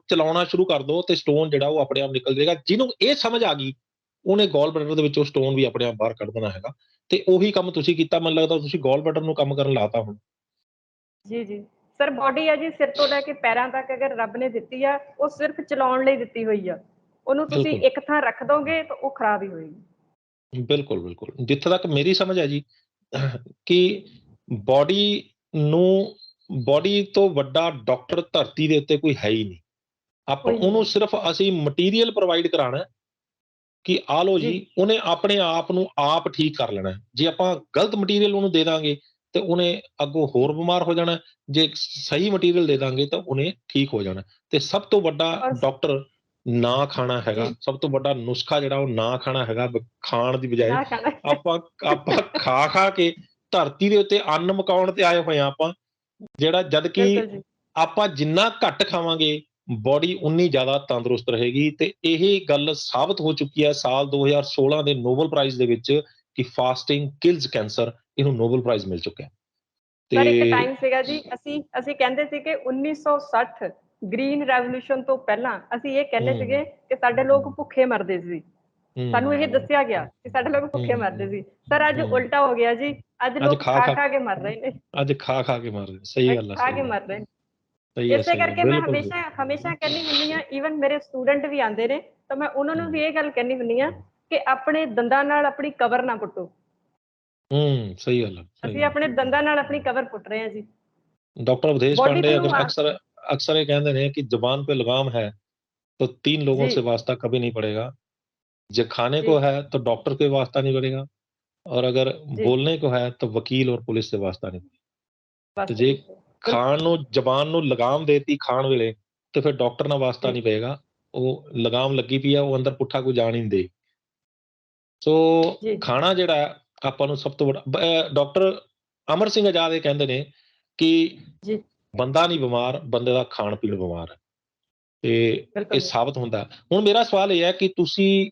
ਚਲਾਉਣਾ ਸ਼ੁਰੂ ਕਰ ਦਿਓ ਤੇ ਸਟੋਨ ਜਿਹੜਾ ਉਹ ਆਪਣੇ ਆਪ ਨਿਕਲ ਜਾਏਗਾ। ਜਿਹਨੂੰ ਇਹ ਸਮਝ ਆ ਗਈ, ਉਹਨੇ ਗਾਲ ਬਲੈਡਰ ਦੇ ਵਿੱਚੋਂ ਸਟੋਨ ਵੀ ਆਪਣੇ ਆਪ ਬਾਹਰ ਕੱਢ ਦੇਣਾ ਹੈਗਾ। ਤੇ ਉਹੀ ਕੰਮ ਤੁਸੀਂ ਕੀਤਾ, ਮੈਨੂੰ ਲੱਗਦਾ ਤੁਸੀਂ ਗਾਲ ਬਲੈਡਰ ਨੂੰ ਕੰਮ ਕਰਨ ਲਾਤਾ ਹੁਣ। ਜੀ ਜੀ ਸਰ, ਬਾਡੀ ਹੈ ਜੀ ਸਿਰ ਤੋਂ ਲੈ ਕੇ ਪੈਰਾਂ ਤੱਕ, ਅਗਰ ਰੱਬ ਨੇ ਦਿੱਤੀ ਆ, ਉਹ ਸਿਰਫ ਚਲਾਉਣ ਲਈ ਦਿੱਤੀ ਹੋਈ ਆ। ਉਹਨੂੰ ਤੁਸੀਂ ਬਿਲਕੁਲ, ਇੱਕ ਥਾਂ ਰੱਖ ਦੋਗੇ ਤਾਂ ਉਹ ਖਰਾਬ ਹੀ ਹੋਏਗੀ। ਬਿਲਕੁਲ, ਬਿਲਕੁਲ। ਜਿੱਥੇ ਤੱਕ ਮੇਰੀ ਸਮਝ ਹੈ ਜੀ, ਕਿ ਬਾਡੀ ਨੂੰ, ਬਾਡੀ ਤੋਂ ਵੱਡਾ ਡਾਕਟਰ ਧਰਤੀ ਦੇ ਉੱਤੇ ਕੋਈ ਹੈ ਹੀ ਨਹੀਂ। ਆਪਾਂ ਕੋਈ ਨਹੀਂ ਉਹਨੂੰ ਹੈ ਸਿਰਫ ਅਸੀਂ ਮਟੀਰੀਅਲ ਪ੍ਰੋਵਾਈਡ ਕਰਾਣਾ ਹੈ ਕਿ ਆ ਲਓ ਜੀ। ਜੀ, ਉਹਨੇ ਆਪਣੇ ਆਪ ਨੂੰ ਆਪ ਠੀਕ ਕਰ ਲੈਣਾ ਹੈ। ਜੇ ਆਪਾਂ ਗਲਤ ਮਟੀਰੀਅਲ ਉਹਨੂੰ ਦੇ ਦਾਂਗੇ ਤੇ ਉਹਨੇ ਅੱਗੋਂ ਹੋਰ ਬਿਮਾਰ ਹੋ ਜਾਣਾ। ਜੇ ਸਹੀ ਮਟੀਰੀਅਲ ਦੇ ਦਾਂਗੇ ਤਾਂ ਉਹਨੇ ਠੀਕ ਹੋ ਜਾਣਾ। ਤੇ ਸਭ ਤੋਂ ਵੱਡਾ ਔਰ ਡਾਕਟਰ ਨਾ ਖਾਣਾ ਹੈਗਾ, ਜੀ ਸਭ ਤੋਂ ਵੱਡਾ ਨੁਸਖਾ ਜਿਹੜਾ ਉਹ ਨਾ ਖਾਣਾ ਹੈਗਾ। ਖਾਣ ਦੀ ਬਜਾਏ ਨਾ ਖਾਣਾ। ਆਪਾਂ ਆਪਾਂ ਖਾ ਕੇ ਧਰਤੀ ਦੇ ਉੱਤੇ ਅੰਨ ਮਕਾਉਣ ਤੇ ਆਏ ਹੋਏ ਆ ਆਪਾਂ, ਜਿਹੜਾ ਜਦ ਕਿ ਬਿਲਕੁਲ ਜੀ ਆਪਾਂ ਜਿੰਨਾ ਘੱਟ ਖਾਵਾਂਗੇ, ਬਾਡੀ ਉਨੀ ਜ਼ਿਆਦਾ ਤੰਦਰੁਸਤ ਰਹੇਗੀ। ਤੇ ਇਹ ਗੱਲ ਸਾਬਤ ਹੋ ਚੁੱਕੀ ਹੈ ਸਾਲ 2016 ਦੇ ਨੋਬਲ ਪ੍ਰਾਈਜ਼ ਦੇ ਵਿੱਚ, ਕਿ ਫਾਸਟਿੰਗ ਕਿਲਸ ਕੈਂਸਰ, ਇਹਨੂੰ ਨੋਬਲ ਪ੍ਰਾਈਜ਼ ਮਿਲ ਚੁੱਕਿਆ। ਤੇ ਸਰ ਇੱਕ ਟਾਈਮ ਸੀਗਾ ਜੀ, ਅਸੀਂ ਕਹਿੰਦੇ ਸੀ ਕਿ 1960 ਗ੍ਰੀਨ ਰੈਵੋਲੂਸ਼ਨ ਤੋਂ ਪਹਿਲਾਂ ਅਸੀਂ ਇਹ ਕਹਿੰਦੇ ਹੂੰ, ਸੀਗੇ ਕਿ ਸਾਡੇ ਲੋਕ ਭੁੱਖੇ ਮਰਦੇ ਸੀ। ਸਾਨੂੰ ਇਹ ਹੂੰ, ਦੱਸਿਆ ਗਿਆ ਕਿ ਸਾਡੇ ਲੋਕ ਭੁੱਖੇ ਮਰਦੇ ਹੂੰ, ਸੀ। ਸਰ ਅੱਜ ਹੂੰ। ਉਲਟਾ ਹੋ ਗਿਆ ਜੀ, ਅੱਜ ਅੱਜ ਲੋਕ ਖਾ ਖਾ ਖਾ ਖਾ ਕੇ ਮਰ ਰਹੇ ਨੇ। ਅੱਜ ਖਾ ਖਾ ਕੇ ਮਰ ਰਹੇ। ਸਹੀ ਅੱਜ ਗੱਲ ਹੈ, ਖਾ ਸਹੀ ਕੇ ਗੱਲ। ਮਰ ਰਹੇ ਨੇ। ਸਹੀ ਹੈ, ਇਸੇ ਸਹੀ ਹੈ, ਕਰਕੇ ਮੈਂ ਬਿਲਕੁਲ ਹਮੇਸ਼ਾ ਬਿਲਕੁਲ। ਹਮੇਸ਼ਾ ਕਹਿੰਦੀ ਹੁੰਦੀ ਆ, ਈਵਨ ਮੇਰੇ ਸਟੂਡੈਂਟ ਵੀ ਆਉਂਦੇ ਨੇ ਤਾਂ ਮੈਂ ਉਹਨਾਂ ਨੂੰ ਵੀ ਇਹ ਗੱਲ ਕਹਿੰਦੀ ਹੁੰਦੀ ਆ ਕਿ ਆਪਣੇ ਦੰਦਾਂ ਨਾਲ ਆਪਣੀ ਕਬਰ ਨਾ ਪੁੱਟੋ। ਸਹੀ ਗੱਲ ਹੈ, ਸਹੀ ਅਸੀਂ ਗੱਲ। ਆਪਣੇ ਦੰਦਾਂ ਨਾਲ ਆਪਣੀ ਕਬਰ ਪੁੱਟ ਰਹੇ ਹਾਂ ਜੀ। डॉक्टर अवधेश बॉडी पांडे थ्रू अगर अक्सर अक्सर ये कहते हैं कि जुबान पे लगाम है तो 3 लोगों जी से वास्ता कभी नहीं पड़ेगा। जो खाने जी को है तो डॉक्टर के वास्ता नहीं पड़ेगा, और अगर जी बोलने को है तो वकील और पुलिस से वास्ता नहीं पड़ेगा। बस ਤੇ ਜੇ बिल्कुल ਖਾਣ ਨੂੰ ਜ਼ਬਾਨ ਨੂੰ ਲਗਾਮ ਦੇਤੀ ਖਾਣ ਵੇਲੇ, ਤੇ ਫਿਰ ਡਾਕਟਰ ਨਾਲ ਵਾਸਤਾ जी ਨਹੀਂ ਪਏਗਾ। ਉਹ ਲਗਾਮ ਲੱਗੀ ਪਈ ਆ, ਉਹ ਅੰਦਰ ਪੁੱਠਾ ਕੋਈ ਜਾਣ ਹੀ ਨਹੀਂ ਦੇ। ਸੋ जी ਖਾਣਾ ਜਿਹੜਾ ਹੈ, ਆਪਾਂ ਨੂੰ ਸਭ ਤੋਂ ਵੱਡਾ ਡਾਕਟਰ ਅਮਰ ਸਿੰਘ ਆਜ਼ਾਦ ਇਹ ਕਹਿੰਦੇ ਨੇ ਕਿ जी ਬੰਦਾ ਨਹੀਂ ਬਿਮਾਰ, ਬੰਦੇ ਦਾ ਖਾਣ ਪੀਣ ਬਿਮਾਰ ਹੈ। ਤੇ ਇਹ बिल्कुल जी ਸਾਬਤ ਹੁੰਦਾ। ਹੁਣ ਮੇਰਾ ਸਵਾਲ ਇਹ ਹੈ ਕਿ ਤੁਸੀਂ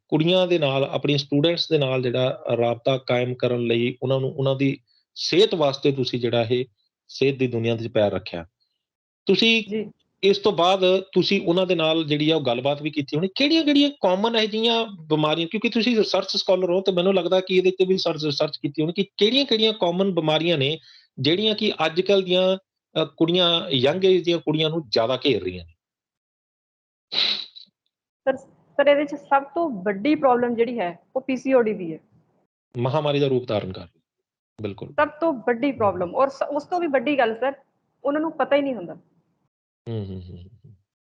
ਕੁੜੀਆਂ ਦੇ ਨਾਲ, ਆਪਣੀਆਂ ਸਟੂਡੈਂਟਸ ਦੇ ਨਾਲ ਜਿਹੜਾ ਰਾਬਤਾ ਕਾਇਮ ਕਰਨ ਲਈ, ਉਹਨਾਂ ਦੀ ਸਿਹਤ ਵਾਸਤੇ ਤੁਸੀਂ ਜਿਹੜਾ ਇਹ ਸਿਹਤ ਦੀ ਦੁਨੀਆ ਦੇ ਵਿੱਚ ਪੈਰ ਰੱਖਿਆ। ਤੁਸੀਂ जी ਇਸ ਤੋਂ ਬਾਅਦ ਤੁਸੀਂ ਉਹਨਾਂ ਦੇ ਨਾਲ ਜਿਹੜੀ ਆ ਉਹ ਗੱਲਬਾਤ ਵੀ ਕੀਤੀ ਹੋਣੀ। ਕਿਹੜੀਆਂ-ਕਿਹੜੀਆਂ ਕਾਮਨ ਇਹੋ ਜਿਹੀਆਂ ਬਿਮਾਰੀਆਂ, ਕਿਉਂਕਿ ਤੁਸੀਂ ਰਿਸਰਚ ਸਕਾਲਰ ਹੋ ਤੇ ਮੈਨੂੰ ਲੱਗਦਾ ਕਿ ਇਹਦੇ ਤੇ ਵੀ ਰਿਸਰਚ ਕੀਤੀ ਹੋਣੀ ਕਿ ਕਿਹੜੀਆਂ-ਕਿਹੜੀਆਂ ਕਾਮਨ ਬਿਮਾਰੀਆਂ ਨੇ ਜਿਹੜੀਆਂ ਕਿ ਅੱਜ-ਕੱਲ੍ਹ ਦੀਆਂ ਕੁੜੀਆਂ, ਯੰਗ ਏਜ ਦੀਆਂ ਕੁੜੀਆਂ ਨੂੰ ਜ਼ਿਆਦਾ ਘੇਰ ਰਹੀਆਂ ਨੇ? ਸਰ ਇਹਦੇ 'ਚ ਸਭ ਤੋਂ ਵੱਡੀ ਪ੍ਰੋਬਲਮ ਜਿਹੜੀ ਹੈ, ਉਹ ਪੀਸੀਓਡੀ ਦੀ ਹੈ। ਮਹਾਮਾਰੀ ਦਾ ਰੂਪ ਧਾਰਨ ਕਰ ਰਹੀ। ਬਿਲਕੁਲ। ਸਭ ਤੋਂ ਵੱਡੀ ਪ੍ਰੋਬਲਮ, ਔਰ ਉਸ ਤੋਂ ਵੀ ਵੱਡੀ ਗੱਲ ਸਰ, ਉਹਨਾਂ ਨੂੰ ਪਤਾ ਹੀ ਨਹੀਂ ਹੁੰਦਾ। ਹੂੰ।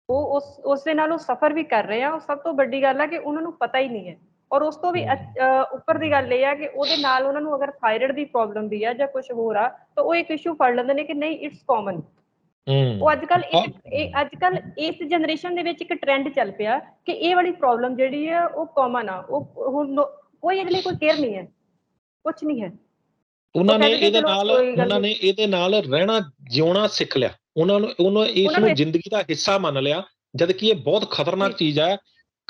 ਉਹ ਉਸਦੇ ਨਾਲ ਉਹ ਸਫਰ ਵੀ ਕਰ ਰਹੇ ਆ। ਉਹ ਸਭ ਤੋਂ ਵੱਡੀ ਗੱਲ ਹੈ ਕਿ ਉਹਨਾਂ ਨੂੰ ਪਤਾ ਹੀ ਨਹੀਂ ਹੈ। ਔਰ ਉਸ ਤੋਂ ਵੀ ਉੱਪਰ ਦੀ ਗੱਲ ਇਹ ਆ ਕਿ ਉਹਦੇ ਨਾਲ ਉਹਨਾਂ ਨੂੰ ਅਗਰ ਥਾਇਰਾਇਡ ਦੀ ਪ੍ਰੋਬਲਮ ਵੀ ਆ ਜਾਂ ਕੁਝ ਹੋਰ ਆ, ਤਾਂ ਉਹ ਇੱਕ ਇਸ਼ੂ ਫੜ ਲੈਂਦੇ ਨੇ ਕਿ ਨਹੀਂ, ਇਟਸ ਕਾਮਨ। ਉਹ ਅੱਜ-ਕੱਲ੍ਹ ਇਸ ਜਨਰੇਸ਼ਨ ਦੇ ਵਿੱਚ ਇੱਕ ਟ੍ਰੈਂਡ ਚੱਲ ਪਿਆ ਕਿ ਇਹ ਵਾਲੀ ਪ੍ਰੋਬਲਮ ਜਿਹੜੀ ਆ ਉਹ ਕਾਮਨ ਆ। ਉਹ ਹੁਣ ਕੋਈ ਇਹਦੇ ਲਈ ਕੋਈ ਕੇਅਰ ਨਹੀਂ ਹੈ, ਕੁਛ ਨਹੀਂ ਹੈ। ਉਹਨਾਂ ਨੇ ਇਹਦੇ ਨਾਲ ਰਹਿਣਾ, ਜਿਉਣਾ ਸਿੱਖ ਲਿਆ। ਉਹਨਾਂ ਇਸ ਨੂੰ ਜ਼ਿੰਦਗੀ ਦਾ ਹਿੱਸਾ ਮੰਨ ਲਿਆ, ਜਦ ਕਿ ਇਹ ਬਹੁਤ ਖਤਰਨਾਕ ਚੀਜ਼ ਹੈ।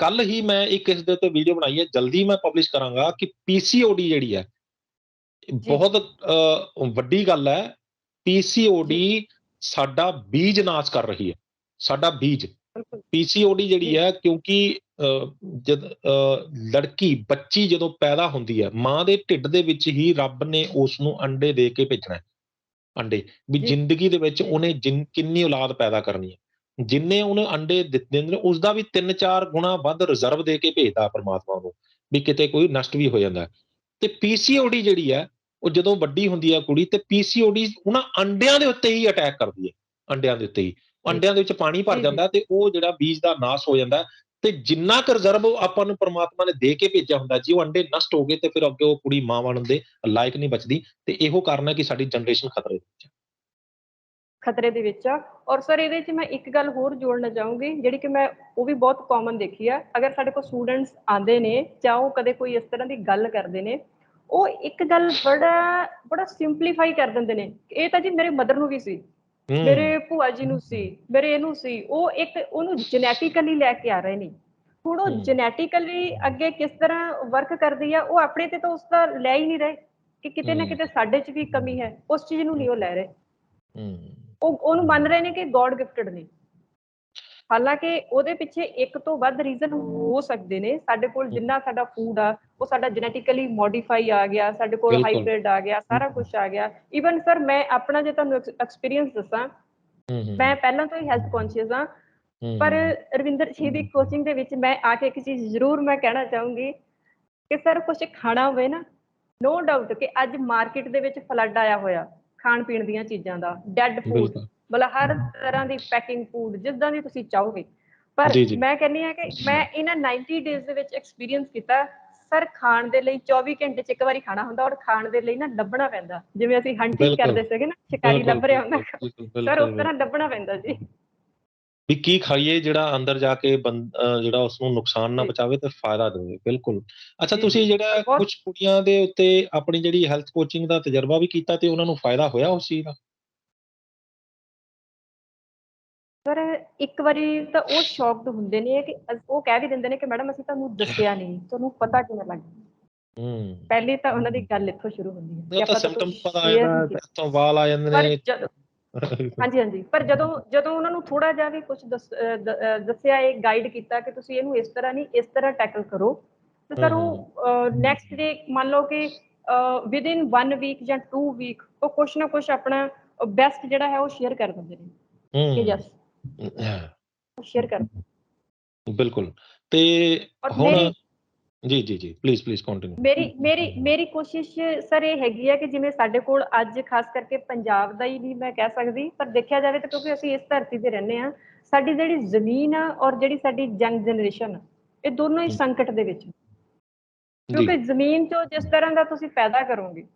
ਕੱਲ ਹੀ ਮੈਂ ਇੱਕ ਇਸ ਦੇ ਉੱਤੇ ਵੀਡੀਓ ਬਣਾਈ ਹੈ, ਜਲਦੀ ਮੈਂ ਪਬਲਿਸ਼ ਕਰਾਂਗਾ, ਕਿ ਪੀਸੀਓਡੀ ਜਿਹੜੀ ਹੈ ਬਹੁਤ ਵੱਡੀ ਗੱਲ ਹੈ। ਪੀਸੀਓਡੀ ਸਾਡਾ ਬੀਜ ਨਾਸ਼ ਕਰ ਰਹੀ ਹੈ, ਸਾਡਾ ਬੀਜ। ਪੀਸੀਓਡੀ ਜਿਹੜੀ ਹੈ, ਕਿਉਂਕਿ ਜਦ ਲੜਕੀ, ਬੱਚੀ ਜਦੋਂ ਪੈਦਾ ਹੁੰਦੀ ਹੈ, ਮਾਂ ਦੇ ਢਿੱਡ ਦੇ ਵਿੱਚ ਹੀ ਰੱਬ ਨੇ ਉਸ ਨੂੰ ਅੰਡੇ ਦੇ ਕੇ ਭੇਜਣਾ। ਅੰਡੇ ਵੀ ਜ਼ਿੰਦਗੀ ਦੇ ਵਿੱਚ ਉਹਨੇ ਕਿੰਨੀ ਔਲਾਦ ਪੈਦਾ ਕਰਨੀ ਹੈ, ਜਿੰਨੇ ਉਹਨੇ ਅੰਡੇ ਦਿੱਤੇ ਨੇ ਉਸਦਾ ਵੀ 3-4 ਗੁਣਾ ਵੱਧ ਰਿਜ਼ਰਵ ਦੇ ਕੇ ਭੇਜਦਾ ਪਰਮਾਤਮਾ ਨੂੰ, ਵੀ ਕਿਤੇ ਕੋਈ ਨਸ਼ਟ ਵੀ ਹੋ ਜਾਂਦਾ। ਤੇ ਪੀਸੀਓਡੀ ਜਿਹੜੀ ਹੈ, ਉਹ ਜਦੋਂ ਵੱਡੀ ਹੁੰਦੀ ਹੈ ਕੁੜੀ, ਤੇ ਪੀਸੀਓਡੀ ਉਹਨਾਂ ਅੰਡਿਆਂ ਦੇ ਉੱਤੇ ਹੀ ਅਟੈਕ ਕਰਦੀ ਹੈ। ਅੰਡਿਆਂ ਦੇ ਉੱਤੇ ਹੀ, ਅੰਡਿਆਂ ਦੇ ਵਿੱਚ ਪਾਣੀ ਭਰ ਜਾਂਦਾ ਤੇ ਉਹ ਜਿਹੜਾ ਬੀਜ ਦਾ ਨਾਸ਼ ਹੋ ਜਾਂਦਾ। ਤੇ ਜਿੰਨਾ ਕੁ ਰਿਜ਼ਰਵ ਆਪਾਂ ਨੂੰ ਪਰਮਾਤਮਾ ਨੇ ਦੇ ਕੇ ਭੇਜਿਆ ਹੁੰਦਾ, ਜੇ ਉਹ ਅੰਡੇ ਨਸ਼ਟ ਹੋ ਗਏ ਤੇ ਫਿਰ ਅੱਗੇ ਉਹ ਕੁੜੀ ਮਾਂ ਬਣਨ ਦੇ ਲਾਇਕ ਨਹੀਂ ਬਚਦੀ। ਤੇ ਇਹੋ ਕਾਰਨ ਹੈ ਕਿ ਸਾਡੀ ਜਨਰੇਸ਼ਨ ਖਤਰੇ ਦੇ ਵਿੱਚ ਆ। ਔਰ ਸਰ ਇਹਦੇ 'ਚ ਮੈਂ ਇੱਕ ਗੱਲ ਹੋਰ ਜੋੜਨਾ ਚਾਹੂੰਗੀ, ਜਿਹੜੀ ਕਿ ਮੈਂ ਉਹ ਵੀ ਬਹੁਤ ਕਾਮਨ ਦੇਖੀ ਆ। ਅਗਰ ਸਾਡੇ ਕੋਲ ਸਟੂਡੈਂਟਸ ਆਉਂਦੇ ਨੇ ਜਾਂ ਉਹ ਕਦੇ ਕੋਈ ਇਸ ਤਰ੍ਹਾਂ ਦੀ ਗੱਲ ਕਰਦੇ ਨੇ, ਉਹ ਇੱਕ ਗੱਲ ਬੜਾ ਸਿੰਪਲੀਫਾਈ ਕਰ ਦਿੰਦੇ ਨੇ। ਇਹ ਤਾਂ ਜੀ ਮੇਰੇ ਮਦਰ ਨੂੰ ਵੀ ਸੀ, ਮੇਰੇ ਭੂਆ ਜੀ ਨੂੰ ਸੀ, ਮੇਰੇ ਇਹਨੂੰ ਸੀ। ਉਹ ਉਹਨੂੰ ਜੈਨੇਟਿਕਲੀ ਲੈ ਕੇ ਆ ਰਹੇ ਨੇ। ਹੁਣ ਉਹ ਜੈਨੇਟਿਕਲੀ ਅੱਗੇ ਕਿਸ ਤਰ੍ਹਾਂ ਵਰਕ ਕਰਦੀ ਆ, ਉਹ ਆਪਣੇ ਤੇ ਤਾਂ ਉਸਦਾ ਲੈ ਹੀ ਨਹੀਂ ਰਹੇ ਕਿ ਕਿਤੇ ਨਾ ਕਿਤੇ ਸਾਡੇ 'ਚ ਵੀ ਕਮੀ ਹੈ। ਉਸ ਚੀਜ਼ ਨੂੰ ਨਹੀਂ ਉਹ ਲੈ ਰਹੇ। ਉਹਨੂੰ ਮੰਨ ਰਹੇ ਨੇ ਕਿ ਗੋਡ ਗਿਫਟਡ ਨੇ। ਹਾਲਾਂਕਿ ਉਹਦੇ ਪਿੱਛੇ ਇੱਕ ਤੋਂ ਵੱਧ ਰੀਜ਼ਨ ਹੋ ਸਕਦੇ ਨੇ। ਸਾਡੇ ਕੋਲ ਜਿੰਨਾ ਸਾਡਾ ਫੂਡ ਆ, ਉਹ ਸਾਡਾ ਜੈਨੇਟਿਕਲੀ ਮੋਡੀਫਾਈ ਆ ਗਿਆ, ਸਾਡੇ ਕੋਲ ਹਾਈਬ੍ਰਿਡ ਆ ਗਿਆ, ਸਾਰਾ ਕੁਝ ਆ ਗਿਆ। ਈਵਨ ਸਰ ਮੈਂ ਆਪਣਾ ਜੇ ਤੁਹਾਨੂੰ ਐਕਸਪੀਰੀਅੰਸ ਦੱਸਾਂ, ਮੈਂ ਪਹਿਲਾਂ ਤੋਂ ਹੀ ਹੈਲਥ ਕੌਨਸ਼ੀਅਸ ਹਾਂ, ਪਰ ਰਵਿੰਦਰ ਜੀ ਦੀ ਕੋਚਿੰਗ ਦੇ ਵਿੱਚ ਮੈਂ ਆ ਕੇ ਇੱਕ ਚੀਜ਼ ਜ਼ਰੂਰ ਮੈਂ ਕਹਿਣਾ ਚਾਹੂੰਗੀ ਕਿ ਸਰ ਕੁਝ ਖਾਣਾ ਹੋਵੇ ਨਾ, ਨੋ ਡਾਊਟ ਕਿ ਅੱਜ ਮਾਰਕੀਟ ਦੇ ਵਿੱਚ ਫਲੱਡ ਆਇਆ ਹੋਇਆ ਖਾਣ ਪੀਣ ਦੀਆਂ ਚੀਜ਼ਾਂ ਦਾ, ਡੈਡ ਫੂਡ, ਮਤਲਬ ਹਰ ਤਰ੍ਹਾਂ ਦੀ ਪੈਕਿੰਗ ਫੂਡ, ਜਿੱਦਾਂ ਦੀ ਤੁਸੀਂ ਚਾਹੋਗੇ। ਪਰ ਮੈਂ ਕਹਿੰਦੀ ਹਾਂ ਕਿ ਮੈਂ ਇਹਨਾਂ 90 ਡੇਜ਼ ਦੇ ਵਿੱਚ ਐਕਸਪੀਰੀਅੰਸ ਕੀਤਾ ਸਰ, ਖਾਣ ਦੇ ਲਈ 24 ਘੰਟੇ 'ਚ ਇੱਕ ਵਾਰੀ ਖਾਣਾ ਹੁੰਦਾ, ਔਰ ਖਾਣ ਦੇ ਲਈ ਨਾ ਲੱਭਣਾ ਪੈਂਦਾ। ਜਿਵੇਂ ਅਸੀਂ ਹੰਟਿੰਗ ਕਰਦੇ ਸੀਗੇ ਨਾ, ਸ਼ਿਕਾਰੀ ਲੱਭ ਰਿਹਾ ਹੁੰਦਾ, ਸਰ ਉਸ ਤਰ੍ਹਾਂ ਲੱਭਣਾ ਪੈਂਦਾ ਜੀ। ਵੀ ਕੀ ਖਾਈਏ ਜਿਹੜਾ ਅੰਦਰ ਜਾ ਕੇ ਜਿਹੜਾ ਉਸਨੂੰ ਨੁਕਸਾਨ ਨਾ ਪਹੁੰਚਾਵੇ ਤੇ ਫਾਇਦਾ ਦੇਵੇ। ਬਿਲਕੁਲ। ਅੱਛਾ, ਤੁਸੀਂ ਜਿਹੜਾ ਕੁਝ ਕੁੜੀਆਂ ਦੇ ਉੱਤੇ ਆਪਣੀ ਜਿਹੜੀ ਹੈਲਥ ਕੋਚਿੰਗ ਦਾ ਤਜਰਬਾ ਵੀ ਕੀਤਾ ਤੇ ਉਹਨਾਂ ਨੂੰ ਫਾਇਦਾ ਹੋਇਆ ਉਸ ਚੀਜ਼ ਦਾ? ਸਰ ਇੱਕ ਵਾਰੀ ਤਾਂ ਉਹ ਸ਼ੌਕਡ ਹੁੰਦੇ ਨੇ ਕਿ ਉਹ ਕਹਿ ਵੀ ਦਿੰਦੇ ਨੇ ਕਿ ਮੈਡਮ ਅਸੀਂ ਤੁਹਾਨੂੰ ਦੱਸਿਆ ਨਹੀਂ, ਤੁਹਾਨੂੰ ਪਤਾ ਕਿਵੇਂ ਲੱਗ ਗਿਆ। ਪਹਿਲੀ ਤਾਂ ਉਹਨਾਂ ਦੀ ਗੱਲ ਇੱਥੋਂ ਸ਼ੁਰੂ ਹੁੰਦੀ ਹੈ ਕਿ ਆਪਾਂ ਤੁਹਾਨੂੰ ਸ਼ੇਅਰ ਨਹੀਂ ਕੀਤਾ। ਇੱਥੋਂ ਵਾਲ ਆ ਜਾਂਦੇ ਨੇ। ਹਾਂਜੀ, ਪਰ ਜਦੋਂ ਉਹਨਾਂ ਨੂੰ ਥੋੜਾ ਜਿਹਾ ਵੀ ਕੁਝ ਦੱਸਿਆ, ਇਹ ਗਾਈਡ ਕੀਤਾ ਕਿ ਤੁਸੀਂ ਇਹਨੂੰ ਇਸ ਤਰ੍ਹਾਂ ਨਹੀਂ, ਇਸ ਤਰ੍ਹਾਂ ਟੈਕਲ ਕਰੋ, ਤੇ ਸਰ ਉਹ ਨੈਕਸਟ ਡੇ ਮੰਨ ਲਓ ਕਿ ਵਿਦਿਨ 1 ਵੀਕ ਜਾਂ 2 ਵੀਕ ਉਹ ਕੁਛ ਨਾ ਕੁਛ ਆਪਣਾ ਬੈਸਟ ਜਿਹੜਾ ਹੈ ਉਹ ਸ਼ੇਅਰ ਕਰ ਦਿੰਦੇ ਨੇ ਕਿ ਯਸ ਸ਼ੇਅਰ ਕਰ। ਬਿਲਕੁਲ। ਤੇ ਹੁਣ ਜੀ ਪਲੀਜ਼ ਕੰਟੀਨਿਊ। ਮੇਰੀ ਕੋਸ਼ਿਸ਼ ਸਰ ਇਹ ਹੈਗੀ ਹੈ ਕਿ ਜਿਵੇਂ ਸਾਡੇ ਕੋਲ ਅੱਜ ਖਾਸ ਕਰਕੇ ਪੰਜਾਬ ਦਾ ਹੀ ਨਹੀਂ ਮੈਂ ਕਹਿ ਸਕਦੀ, ਪਰ ਦੇਖਿਆ ਜਾਵੇ ਤਾਂ ਕਿਉਂਕਿ ਅਸੀਂ ਇਸ ਧਰਤੀ ਤੇ ਰਹਿੰਦੇ ਹਾਂ, ਸਾਡੀ ਜਿਹੜੀ ਜ਼ਮੀਨ ਆ ਔਰ ਜਿਹੜੀ ਸਾਡੀ ਯੰਗ ਜਨਰੇਸ਼ਨ, ਇਹ ਦੋਨੋਂ ਹੀ ਸੰਕਟ ਦੇ ਵਿੱਚ। ਕਿਉਂਕਿ ਜ਼ਮੀਨ ਚੋਂ ਜਿਸ ਤਰ੍ਹਾਂ ਦਾ ਤੁਸੀਂ ਪੈਦਾ ਕਰੋਗੇ,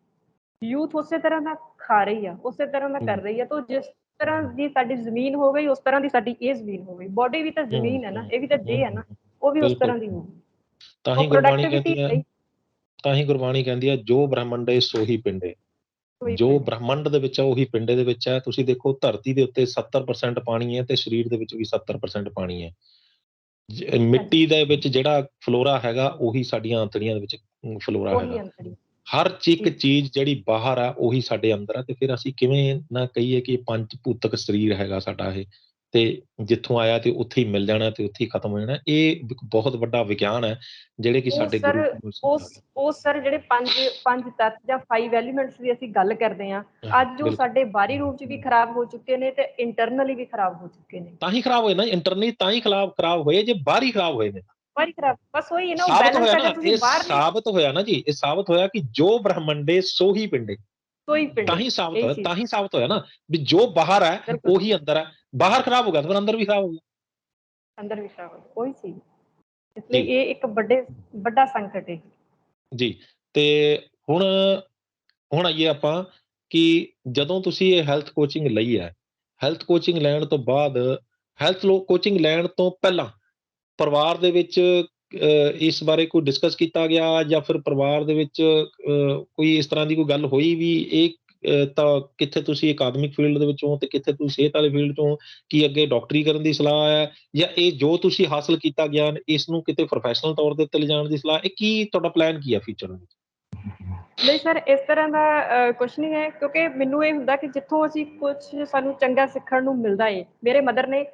ਯੂਥ ਉਸੇ ਤਰ੍ਹਾਂ ਦਾ ਖਾ ਰਹੀ ਆ, ਉਸੇ ਤਰ੍ਹਾਂ ਦਾ ਕਰ ਰਹੀ ਆ। ਤਾਂ ਜਿਸ ਤਰ੍ਹਾਂ ਦੀ ਸਾਡੀ ਜ਼ਮੀਨ ਹੋ ਗਈ, ਉਸ ਤਰ੍ਹਾਂ ਦੀ ਸਾਡੀ ਇਹ ਜ਼ਮੀਨ ਹੋ ਗਈ। ਬੋਡੀ ਵੀ ਤਾਂ ਜ਼ਮੀਨ ਹੈ ਨਾ, ਇਹ ਵੀ ਤਾਂ ਡੇ ਹੈ ਨਾ, ਉਹ ਵੀ ਉਸ ਤਰ੍ਹਾਂ ਦੀ ਹੋਊਗੀ। ਤਾਂ ਹੀ ਗੁਰਬਾਣੀ ਕਹਿੰਦੀ ਹੈ ਜੋ ਬ੍ਰਹਮੰਡੇ ਸੋ ਹੀ ਪਿੰਡੇ। ਜੋ ਬ੍ਰਹਮੰਡ ਦੇ ਵਿੱਚ ਹੈ ਉਹੀ ਪਿੰਡੇ ਦੇ ਵਿੱਚ ਹੈ। ਤੁਸੀਂ ਦੇਖੋ ਧਰਤੀ ਦੇ ਉੱਤੇ 70% ਪਾਣੀ ਹੈ ਤੇ ਸਰੀਰ ਦੇ ਵਿੱਚ ਵੀ 70% ਪਾਣੀ ਹੈ। ਮਿੱਟੀ ਦੇ ਵਿੱਚ ਜਿਹੜਾ ਫਲੋਰਾ ਹੈਗਾ ਉਹੀ ਸਾਡੀਆਂ ਆਂਤੜੀਆਂ ਦੇ ਵਿੱਚ ਫਲੋਰਾ ਹੈਗਾ। ਹਰ ਇੱਕ ਚੀਜ਼ ਜਿਹੜੀ ਬਾਹਰ ਆ ਉਹੀ ਸਾਡੇ ਅੰਦਰ ਆ। ਤੇ ਫਿਰ ਅਸੀਂ ਕਿਵੇਂ ਨਾ ਕਹੀਏ ਕਿ ਪੰਜ ਭੂਤਕ ਸਰੀਰ ਹੈਗਾ ਸਾਡਾ ਇਹ, ਤੇ ਜਿੱਥੋਂ ਆਇਆ ਤੇ ਉੱਥੇ ਹੀ ਮਿਲ ਜਾਣਾ ਤੇ ਉੱਥੇ ਹੀ ਖਤਮ ਹੋ ਜਾਣਾ। ਇਹ ਇੱਕ ਬਹੁਤ ਵੱਡਾ ਵਿਗਿਆਨ ਹੈ ਜਿਹੜੇ ਕਿ ਉਹ ਸਾਡੇ ਸਰ ਗੁਰੂ ਨੂੰ ਉਸ ਸਮਝਾ ਉਹ ਸਰ ਜਿਹੜੇ ਪੰਜ ਤੱਤ ਜਾਂ 5 ਐਲੀਮੈਂਟਸ ਦੀ ਅਸੀਂ ਗੱਲ ਕਰਦੇ ਹਾਂ, ਗਿਆ। ਅੱਜ ਉਹ ਬਿਲਕੁਲ ਸਾਡੇ ਬਾਹਰੀ ਰੂਪ 'ਚ ਵੀ ਖਰਾਬ ਹੋ ਚੁੱਕੇ ਨੇ ਤੇ ਇੰਟਰਨਲੀ ਵੀ ਖਰਾਬ ਹੋ ਚੁੱਕੇ ਨੇ। ਤਾਂ ਹੀ ਖਰਾਬ ਹੋਏ ਨਾ, ਇੰਟਰਨਲੀ ਤਾਂ ਹੀ ਖਰਾਬ ਹੋਏ ਜੇ ਬਾਹਰੀ ਖਰਾਬ ਹੋਏ ਨੇ। ਬਾਹਰੀ ਖਰਾਬ ਬਸ ਉਹੀ ਹੈ ਨਾ, ਉਹ ਸਾਬਤ ਬੈਲੈਂਸ ਹੋਇਆ ਅਗਰ ਨਾ, ਤੁਸੀਂ ਇਹ ਬਾਹਰਲੇ ਸਾਬਤ ਹੋਇਆ ਨਾ ਜੀ, ਇਹ ਸਾਬਤ ਹੋਇਆ ਕਿ ਜੋ ਬ੍ਰਹਮੰਡੇ ਸੋ ਹੀ ਪਿੰਡੇ। ਕੋਈ ਤਾਂ ਪਿੰਡੇ ਹੀ ਸਾਬਤ ਇਹੀ ਹੋਇਆ, ਚੀਜ਼ ਤਾਂ ਹੀ ਸਾਬਤ ਹੋਇਆ ਨਾ ਵੀ ਜੋ ਬਾਹਰ ਹੈ ਬਿਲਕੁਲ ਉਹੀ ਅੰਦਰ ਹੈ। ਬਾਹਰ ਖਰਾਬ ਹੋ ਗਿਆ ਤਾਂ ਫਿਰ ਅੰਦਰ ਵੀ ਖਰਾਬ ਹੋ ਗਿਆ। ਅੰਦਰ ਵੀ ਖਰਾਬ ਹੋ ਉਹੀ ਚੀਜ਼, ਇਸ ਲਈ ਜੀ ਇਹ ਇੱਕ ਵੱਡਾ ਸੰਕਟ ਹੈ। ਜੀ। ਤੇ ਹੁਣ ਹੁਣ ਆਈਏ ਆਪਾਂ ਕਿ ਜਦੋਂ ਤੁਸੀਂ ਇਹ ਹੈਲਥ ਕੋਚਿੰਗ ਲਈ ਹੈ, ਹੈਲਥ ਕੋਚਿੰਗ ਲੈਣ ਤੋਂ ਬਾਅਦ, ਹੈਲਥ ਕੋਚਿੰਗ ਲੈਣ ਤੋਂ ਪਹਿਲਾਂ ਪਰਿਵਾਰ ਦੇ ਵਿੱਚ ਇਸ ਬਾਰੇ ਕੋਈ ਡਿਸਕਸ ਕੀਤਾ ਗਿਆ ਜਾਂ ਫਿਰ ਪਰਿਵਾਰ ਦੇ ਵਿੱਚ ਕੋਈ ਇਸ ਤਰ੍ਹਾਂ ਦੀ ਕੋਈ ਗੱਲ ਹੋਈ ਵੀ ਇਹ ਤਾਂ ਕਿੱਥੇ ਤੁਸੀਂ ਅਕਾਦਮਿਕ ਫੀਲਡ ਦੇ ਵਿੱਚੋਂ ਤੇ ਕਿੱਥੇ ਤੁਸੀਂ ਸਿਹਤ ਵਾਲੇ ਫੀਲਡ ਚੋਂ, ਕੀ ਅੱਗੇ ਡਾਕਟਰੀ ਕਰਨ ਦੀ ਸਲਾਹ ਹੈ ਜਾਂ ਇਹ ਜੋ ਤੁਸੀਂ ਹਾਸਲ ਕੀਤਾ ਗਿਆਨ ਇਸ ਨੂੰ ਕਿਤੇ ਪ੍ਰੋਫੈਸ਼ਨਲ ਤੌਰ ਦੇ ਉੱਤੇ ਲਿਜਾਣ ਦੀ ਸਲਾਹ, ਇਹ ਕੀ ਤੁਹਾਡਾ ਪਲਾਨ ਕੀ ਹੈ ਫਿਊਚਰ ਵਿੱਚ? ਨਹੀਂ ਸਰ, ਇਸ ਤਰ੍ਹਾਂ ਦਾ ਕੁਛ ਨਹੀਂ ਹੈ, ਕਿਉਂਕਿ ਮੈਨੂੰ ਇਹ ਹੁੰਦਾ ਕਿ ਜਿੱਥੋਂ ਅਸੀਂ ਕੁਛ ਸਾਨੂੰ ਚੰਗਾ ਸਿੱਖਣ ਨੂੰ ਮਿਲਦਾ ਏ। ਮੇਰੇ ਮਦਰ ਨੇ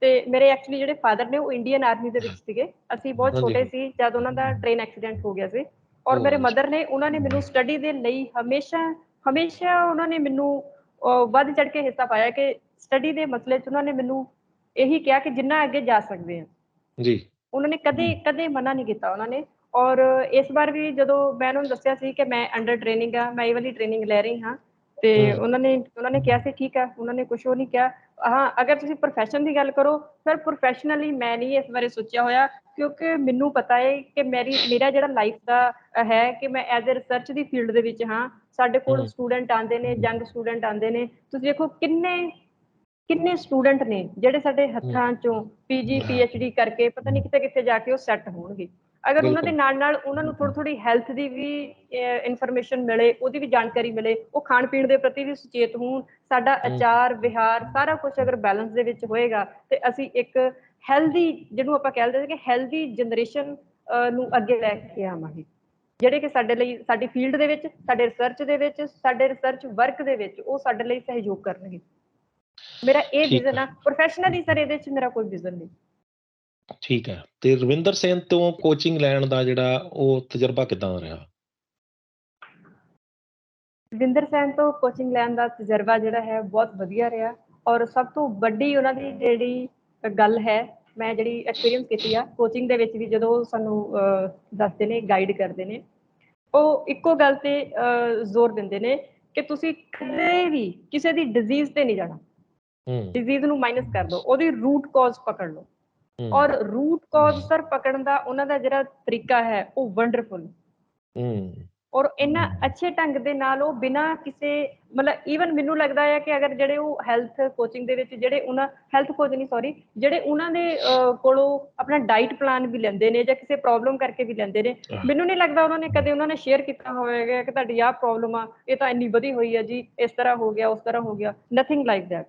ਤੇ ਮੇਰੇ ਐਕਚੁਅਲੀ ਜਿਹੜੇ ਫਾਦਰ ਨੇ ਉਹ ਇੰਡੀਅਨ ਆਰਮੀ ਦੇ ਵਿੱਚ ਸੀਗੇ। ਅਸੀਂ ਬਹੁਤ ਹਾਂਜੀ ਛੋਟੇ ਹਾਂ। ਸੀ ਜਦ ਉਹਨਾਂ ਦਾ ਟ੍ਰੇਨ ਐਕਸੀਡੈਂਟ ਹੋ ਗਿਆ ਸੀ, ਔਰ ਮੇਰੇ ਉਹ ਮਦਰ ਨੇ ਉਹਨਾਂ ਨੇ ਮੈਨੂੰ ਸਟੱਡੀ ਦੇ ਲਈ ਹਮੇਸ਼ਾ ਉਹਨਾਂ ਨੇ ਮੈਨੂੰ ਵੱਧ ਚੜ੍ਹ ਕੇ ਹਿੱਸਾ ਪਾਇਆ ਕਿ ਸਟੱਡੀ ਦੇ ਮਸਲੇ 'ਚ ਉਹਨਾਂ ਨੇ ਮੈਨੂੰ ਇਹੀ ਕਿਹਾ ਕਿ ਜਿੰਨਾ ਅੱਗੇ ਜਾ ਸਕਦੇ ਆ। ਜੀ ਉਹਨਾਂ ਨੇ ਕਦੇ ਮਨਾ ਨਹੀਂ ਕੀਤਾ ਉਹਨਾਂ ਨੇ। ਔਰ ਇਸ ਵਾਰ ਵੀ ਜਦੋਂ ਮੈਂ ਉਹਨਾਂ ਨੂੰ ਦੱਸਿਆ ਸੀ ਕਿ ਮੈਂ ਅੰਡਰ ਟ੍ਰੇਨਿੰਗ ਆ, ਮੈਂ ਇਹ ਵਾਲੀ ਟ੍ਰੇਨਿੰਗ ਲੈ ਰਹੀ ਹਾਂ, ਤੇ ਹੂੰ ਉਹਨਾਂ ਨੇ ਕਿਹਾ ਸੀ ਠੀਕ ਆ, ਉਹਨਾਂ ਨੇ ਕੁਛ ਉਹ ਨਹੀਂ ਕਿਹਾ। ਹਾਂ, ਅਗਰ ਤੁਸੀਂ ਪ੍ਰੋਫੈਸ਼ਨ ਦੀ ਗੱਲ ਕਰੋ ਸਰ, ਪ੍ਰੋਫੈਸ਼ਨਲੀ ਮੈਂ ਨਹੀਂ ਇਸ ਬਾਰੇ ਸੋਚਿਆ ਹੋਇਆ, ਕਿਉਂਕਿ ਮੈਨੂੰ ਪਤਾ ਹੈ ਕਿ ਮੇਰਾ ਜਿਹੜਾ ਲਾਈਫ ਦਾ ਹੈ ਕਿ ਮੈਂ as a research the field ਦੇ ਵਿੱਚ ਹਾਂ। ਸਾਡੇ ਕੋਲ ਹੂੰ ਸਟੂਡੈਂਟ ਆਉਂਦੇ ਨੇ, ਯੰਗ ਸਟੂਡੈਂਟ ਆਉਂਦੇ ਨੇ, ਤੁਸੀਂ ਦੇਖੋ ਕਿੰਨੇ ਸਟੂਡੈਂਟ ਨੇ ਜਿਹੜੇ ਸਾਡੇ ਹੂੰ ਹੱਥਾਂ ਚੋਂ ਪੀਜੀ ਪੀਐਚਡੀ ਕਰਕੇ ਪਤਾ ਨਹੀਂ ਕਿਤੇ ਕਿਤੇ ਜਾ ਕੇ ਉਹ ਸੈੱਟ ਹੋਣਗੇ। ਅਗਰ ਉਹਨਾਂ ਦੇ ਬਿਲਕੁਲ ਨਾਲ ਨਾਲ ਉਹਨਾਂ ਨੂੰ ਥੋੜੀ ਹੈਲਥ ਦੀ ਵੀ ਇਨਫੋਰਮੇਸ਼ਨ ਮਿਲੇ, ਉਹਦੀ ਵੀ ਜਾਣਕਾਰੀ ਮਿਲੇ, ਉਹ ਖਾਣ ਪੀਣ ਦੇ ਪ੍ਰਤੀ ਵੀ ਸੁਚੇਤ ਹੋਣ, ਸਾਡਾ ਹੂੰ ਆਚਾਰ ਵਿਹਾਰ ਸਾਰਾ ਕੁਝ ਅਗਰ ਬੈਲੈਂਸ ਦੇ ਵਿੱਚ ਹੋਏਗਾ ਤੇ ਅਸੀਂ ਇੱਕ ਹੈਲਦੀ, ਜਿਹਨੂੰ ਆਪਾਂ ਕਹਿੰਦੇ ਹਾਂ ਕਿ ਹੈਲਦੀ ਜਨਰੇਸ਼ਨ ਨੂੰ ਅੱਗੇ ਲੈ ਕੇ ਆਵਾਂਗੇ, ਜਿਹੜੇ ਕਿ ਸਾਡੇ ਲਈ ਸਾਡੀ ਫੀਲਡ ਦੇ ਵਿੱਚ, ਸਾਡੇ ਰਿਸਰਚ ਵਰਕ ਦੇ ਵਿੱਚ ਉਹ ਸਾਡੇ ਲਈ ਸਹਿਯੋਗ ਕਰਨਗੇ। ਮੇਰਾ ਇਹ ਠੀਕ ਵਿਜ਼ਨ ਹੈ। ਆ। ਪ੍ਰੋਫੈਸ਼ਨਲੀ ਸਰ ਇਹਦੇ 'ਚ ਮੇਰਾ ਕੋਈ ਵਿਜ਼ਨ ਨਹੀਂ। ਠੀਕ ਹੈ। ਤੇ ਰਵਿੰਦਰ ਸੈਨ ਤੋਂ ਕੋਚਿੰਗ ਲੈਣ ਦਾ ਜਿਹੜਾ ਉਹ ਤਜਰਬਾ ਕਿੱਦਾਂ ਦਾ ਰਿਹਾ? ਵਿੰਦਰ ਸੈਨ ਤੋਂ ਕੋਚਿੰਗ ਲੈਣ ਦਾ ਤਜਰਬਾ ਜਿਹੜਾ ਹੈ ਬਹੁਤ ਵਧੀਆ ਰਿਹਾ, ਔਰ ਸਭ ਤੋਂ ਵੱਡੀ ਉਹਨਾਂ ਦੀ ਜਿਹੜੀ ਗੱਲ ਹੈ, ਮੈਂ ਜਿਹੜੀ ਐਕਸਪੀਰੀਅੰਸ ਕੀਤੀ ਆ ਕੋਚਿੰਗ ਦੇ ਵਿੱਚ ਵੀ, ਜਦੋਂ ਉਹ ਸਾਨੂੰ ਦੱਸਦੇ ਨੇ, ਗਾਈਡ ਕਰਦੇ ਨੇ, ਉਹ ਇੱਕੋ ਗੱਲ ਤੇ ਜ਼ੋਰ ਦਿੰਦੇ ਨੇ ਕਿ ਤੁਸੀਂ ਕਦੇ ਵੀ ਕਿਸੇ ਦੀ ਡਿਜ਼ੀਜ਼ ਤੇ ਨਹੀਂ ਜਾਣਾ। ਹੂੰ ਡਿਜ਼ੀਜ਼ ਨੂੰ ਮਾਈਨਸ ਕਰ ਦਿਓ, ਉਹਦੀ ਰੂਟ ਕਾਜ਼ ਪਕੜ ਲਓ। ਹੂੰ ਔਰ ਰੂਟ ਕਾਜ਼ ਸਰ ਪਕੜਨ ਦਾ ਉਹਨਾਂ ਦਾ ਜਿਹੜਾ ਤਰੀਕਾ ਹੈ ਉਹ ਵੰਡਰਫੁਲ, ਹੂੰ ਔਰ ਇੰਨਾ ਅੱਛੇ ਢੰਗ ਦੇ ਨਾਲ ਉਹ ਬਿਨਾਂ ਕਿਸੇ ਮਤਲਬ ਈਵਨ ਮੈਨੂੰ ਲੱਗਦਾ ਹੈ ਕਿ ਅਗਰ ਜਿਹੜੇ ਉਹ ਹੈਲਥ ਕੋਚਿੰਗ ਦੇ ਵਿੱਚ ਜਿਹੜੇ ਉਹਨਾਂ ਹੈਲਥ ਕੋਚ ਨਹੀਂ ਸੌਰੀ, ਜਿਹੜੇ ਉਹਨਾਂ ਦੇ ਕੋਲੋਂ ਆਪਣਾ ਡਾਈਟ ਪਲਾਨ ਵੀ ਲੈਂਦੇ ਨੇ ਜਾਂ ਕਿਸੇ ਪ੍ਰੋਬਲਮ ਕਰਕੇ ਵੀ ਲੈਂਦੇ ਨੇ, ਮੈਨੂੰ ਨਹੀਂ ਲੱਗਦਾ ਉਹਨਾਂ ਨੇ ਸ਼ੇਅਰ ਕੀਤਾ ਹੋਵੇਗਾ ਕਿ ਤੁਹਾਡੀ ਆਹ ਪ੍ਰੋਬਲਮ ਆ, ਇਹ ਤਾਂ ਇੰਨੀ ਵਧੀ ਹੋਈ ਹੈ ਜੀ, ਇਸ ਤਰ੍ਹਾਂ ਹੋ ਗਿਆ, ਉਸ ਤਰ੍ਹਾਂ ਹੋ ਗਿਆ, ਨਥਿੰਗ ਲਾਈਕ ਦੈਟ।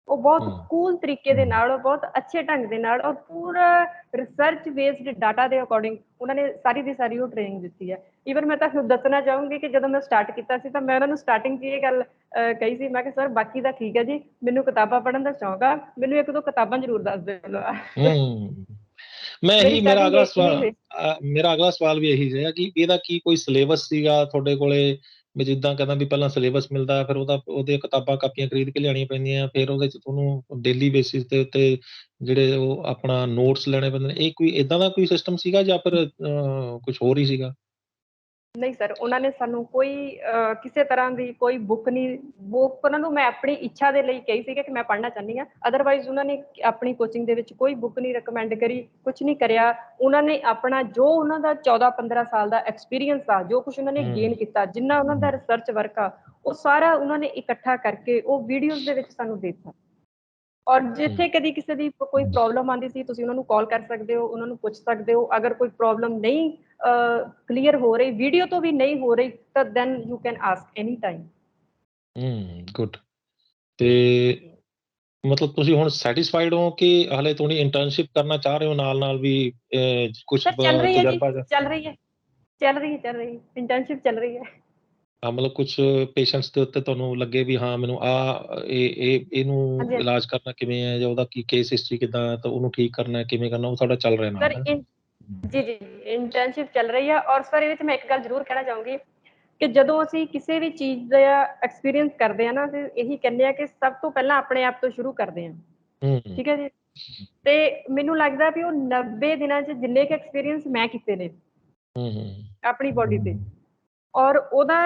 ਉਹ ਬਹੁਤ ਹੂੰ ਕੂਲ ਤਰੀਕੇ ਦੇ ਨਾਲ, ਬਹੁਤ ਅੱਛੇ ਢੰਗ ਦੇ ਨਾਲ, ਔਰ ਪੂਰਾ ਰਿਸਰਚ ਬੇਸਡ ਡਾਟਾ ਦੇ ਅਕੋਰਡਿੰਗ ਉਹਨਾਂ ਨੇ ਸਾਰੀ ਦੀ ਸਾਰੀ ਉਹ ਟ੍ਰੇਨਿੰਗ ਦਿੱਤੀ ਹੈ। ਈਵਨ ਮੈਂ ਤੁਹਾਨੂੰ ਦੱਸਣਾ ਚਾਹੂੰਗੀ ਕਿ ਜਦੋਂ ਮੈਂ ਸਟਾਰਟ ਕੀਤਾ ਸੀ ਤਾਂ ਮੈਂ ਉਹਨਾਂ ਨੂੰ ਸਟਾਰਟਿੰਗ 'ਚ ਇਹ ਗੱਲ ਕਹੀ ਸੀ, ਮੈਂ ਕਿਹਾ ਸਰ ਬਾਕੀ ਤਾਂ ਠੀਕ ਹੈ ਜੀ, ਮੈਨੂੰ ਕਿਤਾਬਾਂ ਪੜ੍ਹਨ ਦਾ ਸ਼ੌਂਕ ਆ, ਮੈਨੂੰ ਇੱਕ ਦੋ ਕਿਤਾਬਾਂ ਜ਼ਰੂਰ ਦੱਸ ਦਿਓ। ਹੂੰ ਮੈਂ ਮੇਰੀ ਇਹੀ ਮੇਰਾ ਸਟਾਰਟਿੰਗ ਅਗਲਾ ਇਹੀ ਸਵਾਲ ਹੋਈ। ਮੇਰਾ ਅਗਲਾ ਸਵਾਲ ਵੀ ਇਹੀ ਸੀਗਾ ਕਿ ਇਹਦਾ ਕੀ ਕੋਈ ਸਿਲੇਬਸ ਸੀਗਾ ਤੁਹਾਡੇ ਕੋਲੇ, ਵੀ ਜਿੱਦਾਂ ਕਹਿੰਦਾ ਵੀ ਪਹਿਲਾਂ ਸਿਲੇਬਸ ਮਿਲਦਾ, ਫਿਰ ਉਹਦੇ ਕਿਤਾਬਾਂ ਕਾਪੀਆਂ ਖਰੀਦ ਕੇ ਲਿਆਉਣੀਆਂ ਪੈਂਦੀਆਂ, ਫਿਰ ਉਹਦੇ 'ਚ ਤੁਹਾਨੂੰ ਡੇਲੀ ਬੇਸਿਸ ਦੇ ਉੱਤੇ ਜਿਹੜੇ ਉਹ ਆਪਣਾ ਨੋਟਸ ਲੈਣੇ ਪੈਂਦੇ ਨੇ, ਇਹ ਕੋਈ ਏਦਾਂ ਦਾ ਕੋਈ ਸਿਸਟਮ ਸੀਗਾ ਜਾਂ ਫਿਰ ਕੁਛ ਹੋਰ ਹੀ ਸੀਗਾ? ਨਹੀਂ ਸਰ, ਉਹਨਾਂ ਨੇ ਸਾਨੂੰ ਕੋਈ ਕਿਸੇ ਤਰ੍ਹਾਂ ਦੀ ਕੋਈ ਬੁੱਕ ਉਹਨਾਂ ਨੂੰ ਮੈਂ ਆਪਣੀ ਇੱਛਾ ਦੇ ਲਈ ਕਹੀ ਸੀ ਕਿ ਮੈਂ ਪੜ੍ਹਨਾ ਚਾਹੁੰਦੀ ਹਾਂ। ਅਦਰਵਾਈਜ਼ ਉਹਨਾਂ ਨੇ ਆਪਣੀ ਕੋਚਿੰਗ ਦੇ ਵਿੱਚ ਕੋਈ ਬੁੱਕ ਨਹੀਂ ਰਿਕਮੈਂਡ ਕਰੀ, ਕੁਛ ਨਹੀਂ ਕਰਿਆ। ਉਹਨਾਂ ਨੇ ਆਪਣਾ ਜੋ ਉਹਨਾਂ ਦਾ 14-15 ਸਾਲ ਦਾ ਐਕਸਪੀਰੀਅੰਸ ਆ, ਜੋ ਕੁਛ ਉਹਨਾਂ ਨੇ ਗੇਨ ਕੀਤਾ, ਜਿੰਨਾ ਉਹਨਾਂ ਦਾ ਰਿਸਰਚ ਵਰਕ ਆ, ਉਹ ਸਾਰਾ ਉਹਨਾਂ ਨੇ ਇਕੱਠਾ ਕਰਕੇ ਉਹ ਵੀਡੀਓਜ਼ ਦੇ ਵਿੱਚ ਸਾਨੂੰ ਦੇ ਦਿੱਤਾ। ਔਰ ਜਿੱਥੇ ਕਦੀ ਕਿਸੇ ਦੀ ਕੋਈ ਪ੍ਰੋਬਲਮ ਆਉਂਦੀ ਸੀ, ਤੁਸੀਂ ਉਹਨਾਂ ਨੂੰ ਕਾਲ ਕਰ ਸਕਦੇ ਹੋ, ਉਹਨਾਂ ਨੂੰ ਪੁੱਛ ਸਕਦੇ ਹੋ। ਅਗਰ ਕੋਈ ਪ੍ਰੋਬਲਮ ਨਹੀਂ ਕਲੀਅਰ ਹੋ ਰਹੀ, ਵੀਡੀਓ ਤੋਂ ਵੀ ਨਹੀਂ ਹੋ ਰਹੀ, ਤਾਂ then you can ask any time. Good. ਤੇ ਮਤਲਬ ਤੁਸੀਂ ਹੁਣ ਸੈਟਿਸਫਾਈਡ ਹੋ ਕਿ ਹਾਲੇ ਤੁਸੀਂ ਇੰਟਰਨਸ਼ਿਪ ਕਰਨਾ ਚਾਹ ਰਹੇ ਹੋ ਨਾਲ-ਨਾਲ ਵੀ ਕੁਛ ਸਰ ਚੱਲ ਰਹੀ ਹੈ ਜੀ, ਤਜਰਬਾ? ਚੱਲ ਰਹੀ ਹੈ ਇੰਟਰਨਸ਼ਿਪ ਚੱਲ ਰਹੀ ਹੈ। ਮਤਲਬ ਕੁਛ ਪੇਸ਼ੈਂਟਸ ਦੇ ਉੱਤੇ ਤੁਹਾਨੂੰ ਲੱਗੇ ਵੀ ਹਾਂ ਮੈਨੂੰ ਇਹਨੂੰ ਹਾਂਜੀ, ਹਾਂਜੀ। ਇਲਾਜ ਕਰਨਾ ਕਿਵੇਂ ਹੈ ਜਾਂ ਉਹਦਾ ਕੀ ਕੇਸ ਹਿਸਟਰੀ ਕਿੱਦਾਂ ਹੈ ਤਾਂ ਉਹਨੂੰ ਠੀਕ ਕਰਨਾ ਕਿਵੇਂ ਕਰਨਾ ਉਹ ਸਾਡਾ ਚੱਲ ਰਿਹਾ ਸਰ ਨਾਲ ਹੈ। ਜੀ, ਜੀ, ਇੰਟਰਨਸ਼ਿਪ ਚੱਲ ਰਹੀ ਆ ਔਰ ਸਰ ਇਹਦੇ ਵਿੱਚ ਮੈਂ ਇੱਕ ਗੱਲ ਜ਼ਰੂਰ ਕਹਿਣਾ ਚਾਹੂੰਗੀ ਕਿ ਜਦੋਂ ਅਸੀਂ ਕਿਸੇ ਵੀ ਚੀਜ਼ ਦਾ ਐਕਸਪੀਰੀਅੰਸ ਕਰਦੇ ਆ ਨਾ ਅਸੀਂ ਇਹੀ ਕਹਿੰਦੇ ਆ ਕਿ ਸਭ ਤੋਂ ਪਹਿਲਾਂ ਆਪਣੇ ਆਪ ਤੋਂ ਸ਼ੁਰੂ ਕਰਦੇ ਆ। ਹੂੰ ਠੀਕ ਹੈ ਜੀ। ਤੇ ਮੈਨੂੰ ਲੱਗਦਾ ਵੀ ਉਹ 90 ਦਿਨਾਂ 'ਚ ਜਿੰਨੇ ਕੁ ਐਕਸਪੀਰੀਅੰਸ ਮੈਂ ਕੀਤੇ ਨੇ ਹੂੰ ਹੂੰ ਆਪਣੀ ਬੋਡੀ ਤੇ ਔਰ ਉਹਦਾ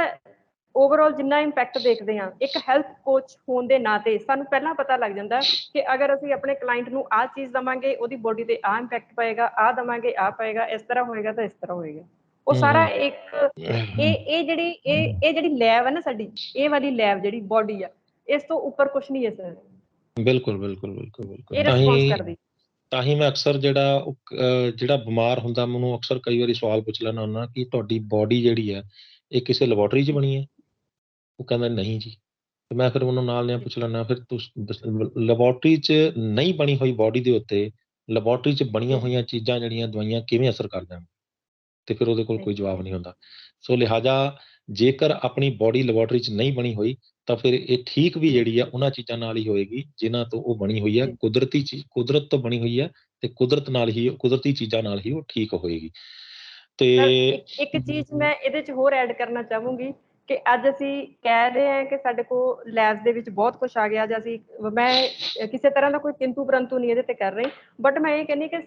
ਓਵਰਆਲ ਜਿੰਨਾ ਇੰਪੈਕਟ ਦੇਖਦੇ ਆ ਇੱਕ ਹੈਲਥ ਕੋਚ ਹੋਣ ਦੇ ਨਾਤੇ ਸਾਨੂੰ ਪਹਿਲਾਂ ਪਤਾ ਲੱਗ ਜਾਂਦਾ ਕਿ ਅਗਰ ਅਸੀਂ ਆਪਣੇ ਕਲਾਇੰਟ ਨੂੰ ਆਹ ਚੀਜ਼ ਦਵਾਂਗੇ ਉਹਦੀ ਬੋਡੀ ਤੇ ਆਹ ਇੰਪੈਕਟ ਪਏਗਾ, ਆਹ ਦਵਾਂਗੇ ਆਹ ਪਏਗਾ, ਇਸ ਤਰ੍ਹਾਂ ਹੋਏਗਾ ਤਾਂ ਇਸ ਤਰ੍ਹਾਂ ਹੋਏਗਾ। ਉਹ ਸਾਰਾ ਹੂੰ ਇੱਕ ਇਹ ਜਿਹੜੀ ਲੈਬ ਹੈ ਨਾ ਸਾਡੀ, ਇਹ ਵਾਲੀ ਲੈਬ ਜਿਹੜੀ ਬੋਡੀ ਆ, ਇਸ ਤੋਂ ਉੱਪਰ ਕੁਝ ਨਹੀਂ ਹੈ ਸਰ। ਬਿਲਕੁਲ ਬਿਲਕੁਲ ਬਿਲਕੁਲ ਬਿਲਕੁਲ ਇਹ ਤਾਂ ਰਿਸਪੌਂਸ ਹੀ ਕਰਦੀ। ਤਾਂ ਹੀ ਮੈਂ ਅਕਸਰ ਜਿਹੜਾ ਬਿਮਾਰ ਹੁੰਦਾ ਮੈਨੂੰ ਅਕਸਰ ਕਈ ਵਾਰੀ ਸਵਾਲ ਪੁੱਛ ਲੈਣਾ ਹੁੰਦਾ ਕਿ ਤੁਹਾਡੀ ਬੋਡੀ ਜਿਹੜੀ ਹੈ ਇਹ ਕਿਸੇ ਲੈਬੋਰਟਰੀ 'ਚ ਬਣੀ ਹੈ। ਉਹ ਕਹਿੰਦਾ ਨਹੀਂ ਜੀ। ਤੇ ਮੈਂ ਫਿਰ ਉਹਨੂੰ ਨਾਲ ਦਿਆਂ ਪੁੱਛ ਲੈਂਦਾ ਫਿਰ ਲੈਬੋਰਟਰੀ 'ਚ ਨਹੀਂ ਬਣੀ ਹੋਈ ਬੋਡੀ ਦੇ ਉੱਤੇ ਲੈਬੋਰਟਰੀ 'ਚ ਬਣੀਆਂ ਹੋਈਆਂ ਚੀਜ਼ਾਂ ਜਿਹੜੀਆਂ ਦਵਾਈਆਂ ਕਿਵੇਂ ਅਸਰ ਕਰ ਜਾਣ ਤੇ ਫਿਰ ਉਹਦੇ ਕੋਲ ਕੋਈ ਜਵਾਬ ਨਹੀਂ ਹੁੰਦਾ। ਸੋ ਲਿਹਾਜ਼ਾ ਜੇਕਰ ਆਪਣੀ ਬੋਡੀ ਲੈਬੋਰਟਰੀ 'ਚ ਨਹੀਂ ਬਣੀ ਹੋਈ ਤਾਂ ਫਿਰ ਇਹ ਠੀਕ ਵੀ ਜਿਹੜੀ ਆ ਉਹਨਾਂ ਚੀਜ਼ਾਂ ਨਾਲ ਹੀ ਹੋਏਗੀ ਜਿਨ੍ਹਾਂ ਤੋਂ ਉਹ ਬਣੀ ਹੋਈ ਹੈ। ਕੁਦਰਤੀ ਚੀਜ਼ ਕੁਦਰਤ ਤੋਂ ਬਣੀ ਹੋਈ ਹੈ ਤੇ ਕੁਦਰਤ ਨਾਲ ਹੀ ਕੁਦਰਤੀ ਚੀਜ਼ਾਂ ਨਾਲ ਹੀ ਉਹ ਠੀਕ ਹੋਏਗੀ। ਤੇ ਸਰ ਇੱਕ ਚੀਜ਼ ਮੈਂ ਇਹਦੇ 'ਚ ਹੋਰ ਐਡ ਕਰਨਾ ਚਾਹੂੰਗੀ ਕਿ ਅੱਜ ਅਸੀਂ ਕਹਿ ਰਹੇ ਹਾਂ ਕਿ ਸਾਡੇ ਕੋਲ ਲੈਬਸ ਦੇ ਵਿੱਚ ਬਹੁਤ ਕੁਝ ਆ ਗਿਆ ਜਾਂ ਮੈਂ ਕਿਸੇ ਤਰ੍ਹਾਂ ਦਾ ਕੋਈ ਕਿੰਤੂ ਪਰੰਤੂ ਨਹੀਂ ਇਹਦੇ ਤੇ ਕਰ ਰਹੀ, ਬਟ ਮੈਂ ਇਹ ਕਹਿੰਦੀ ਕਿ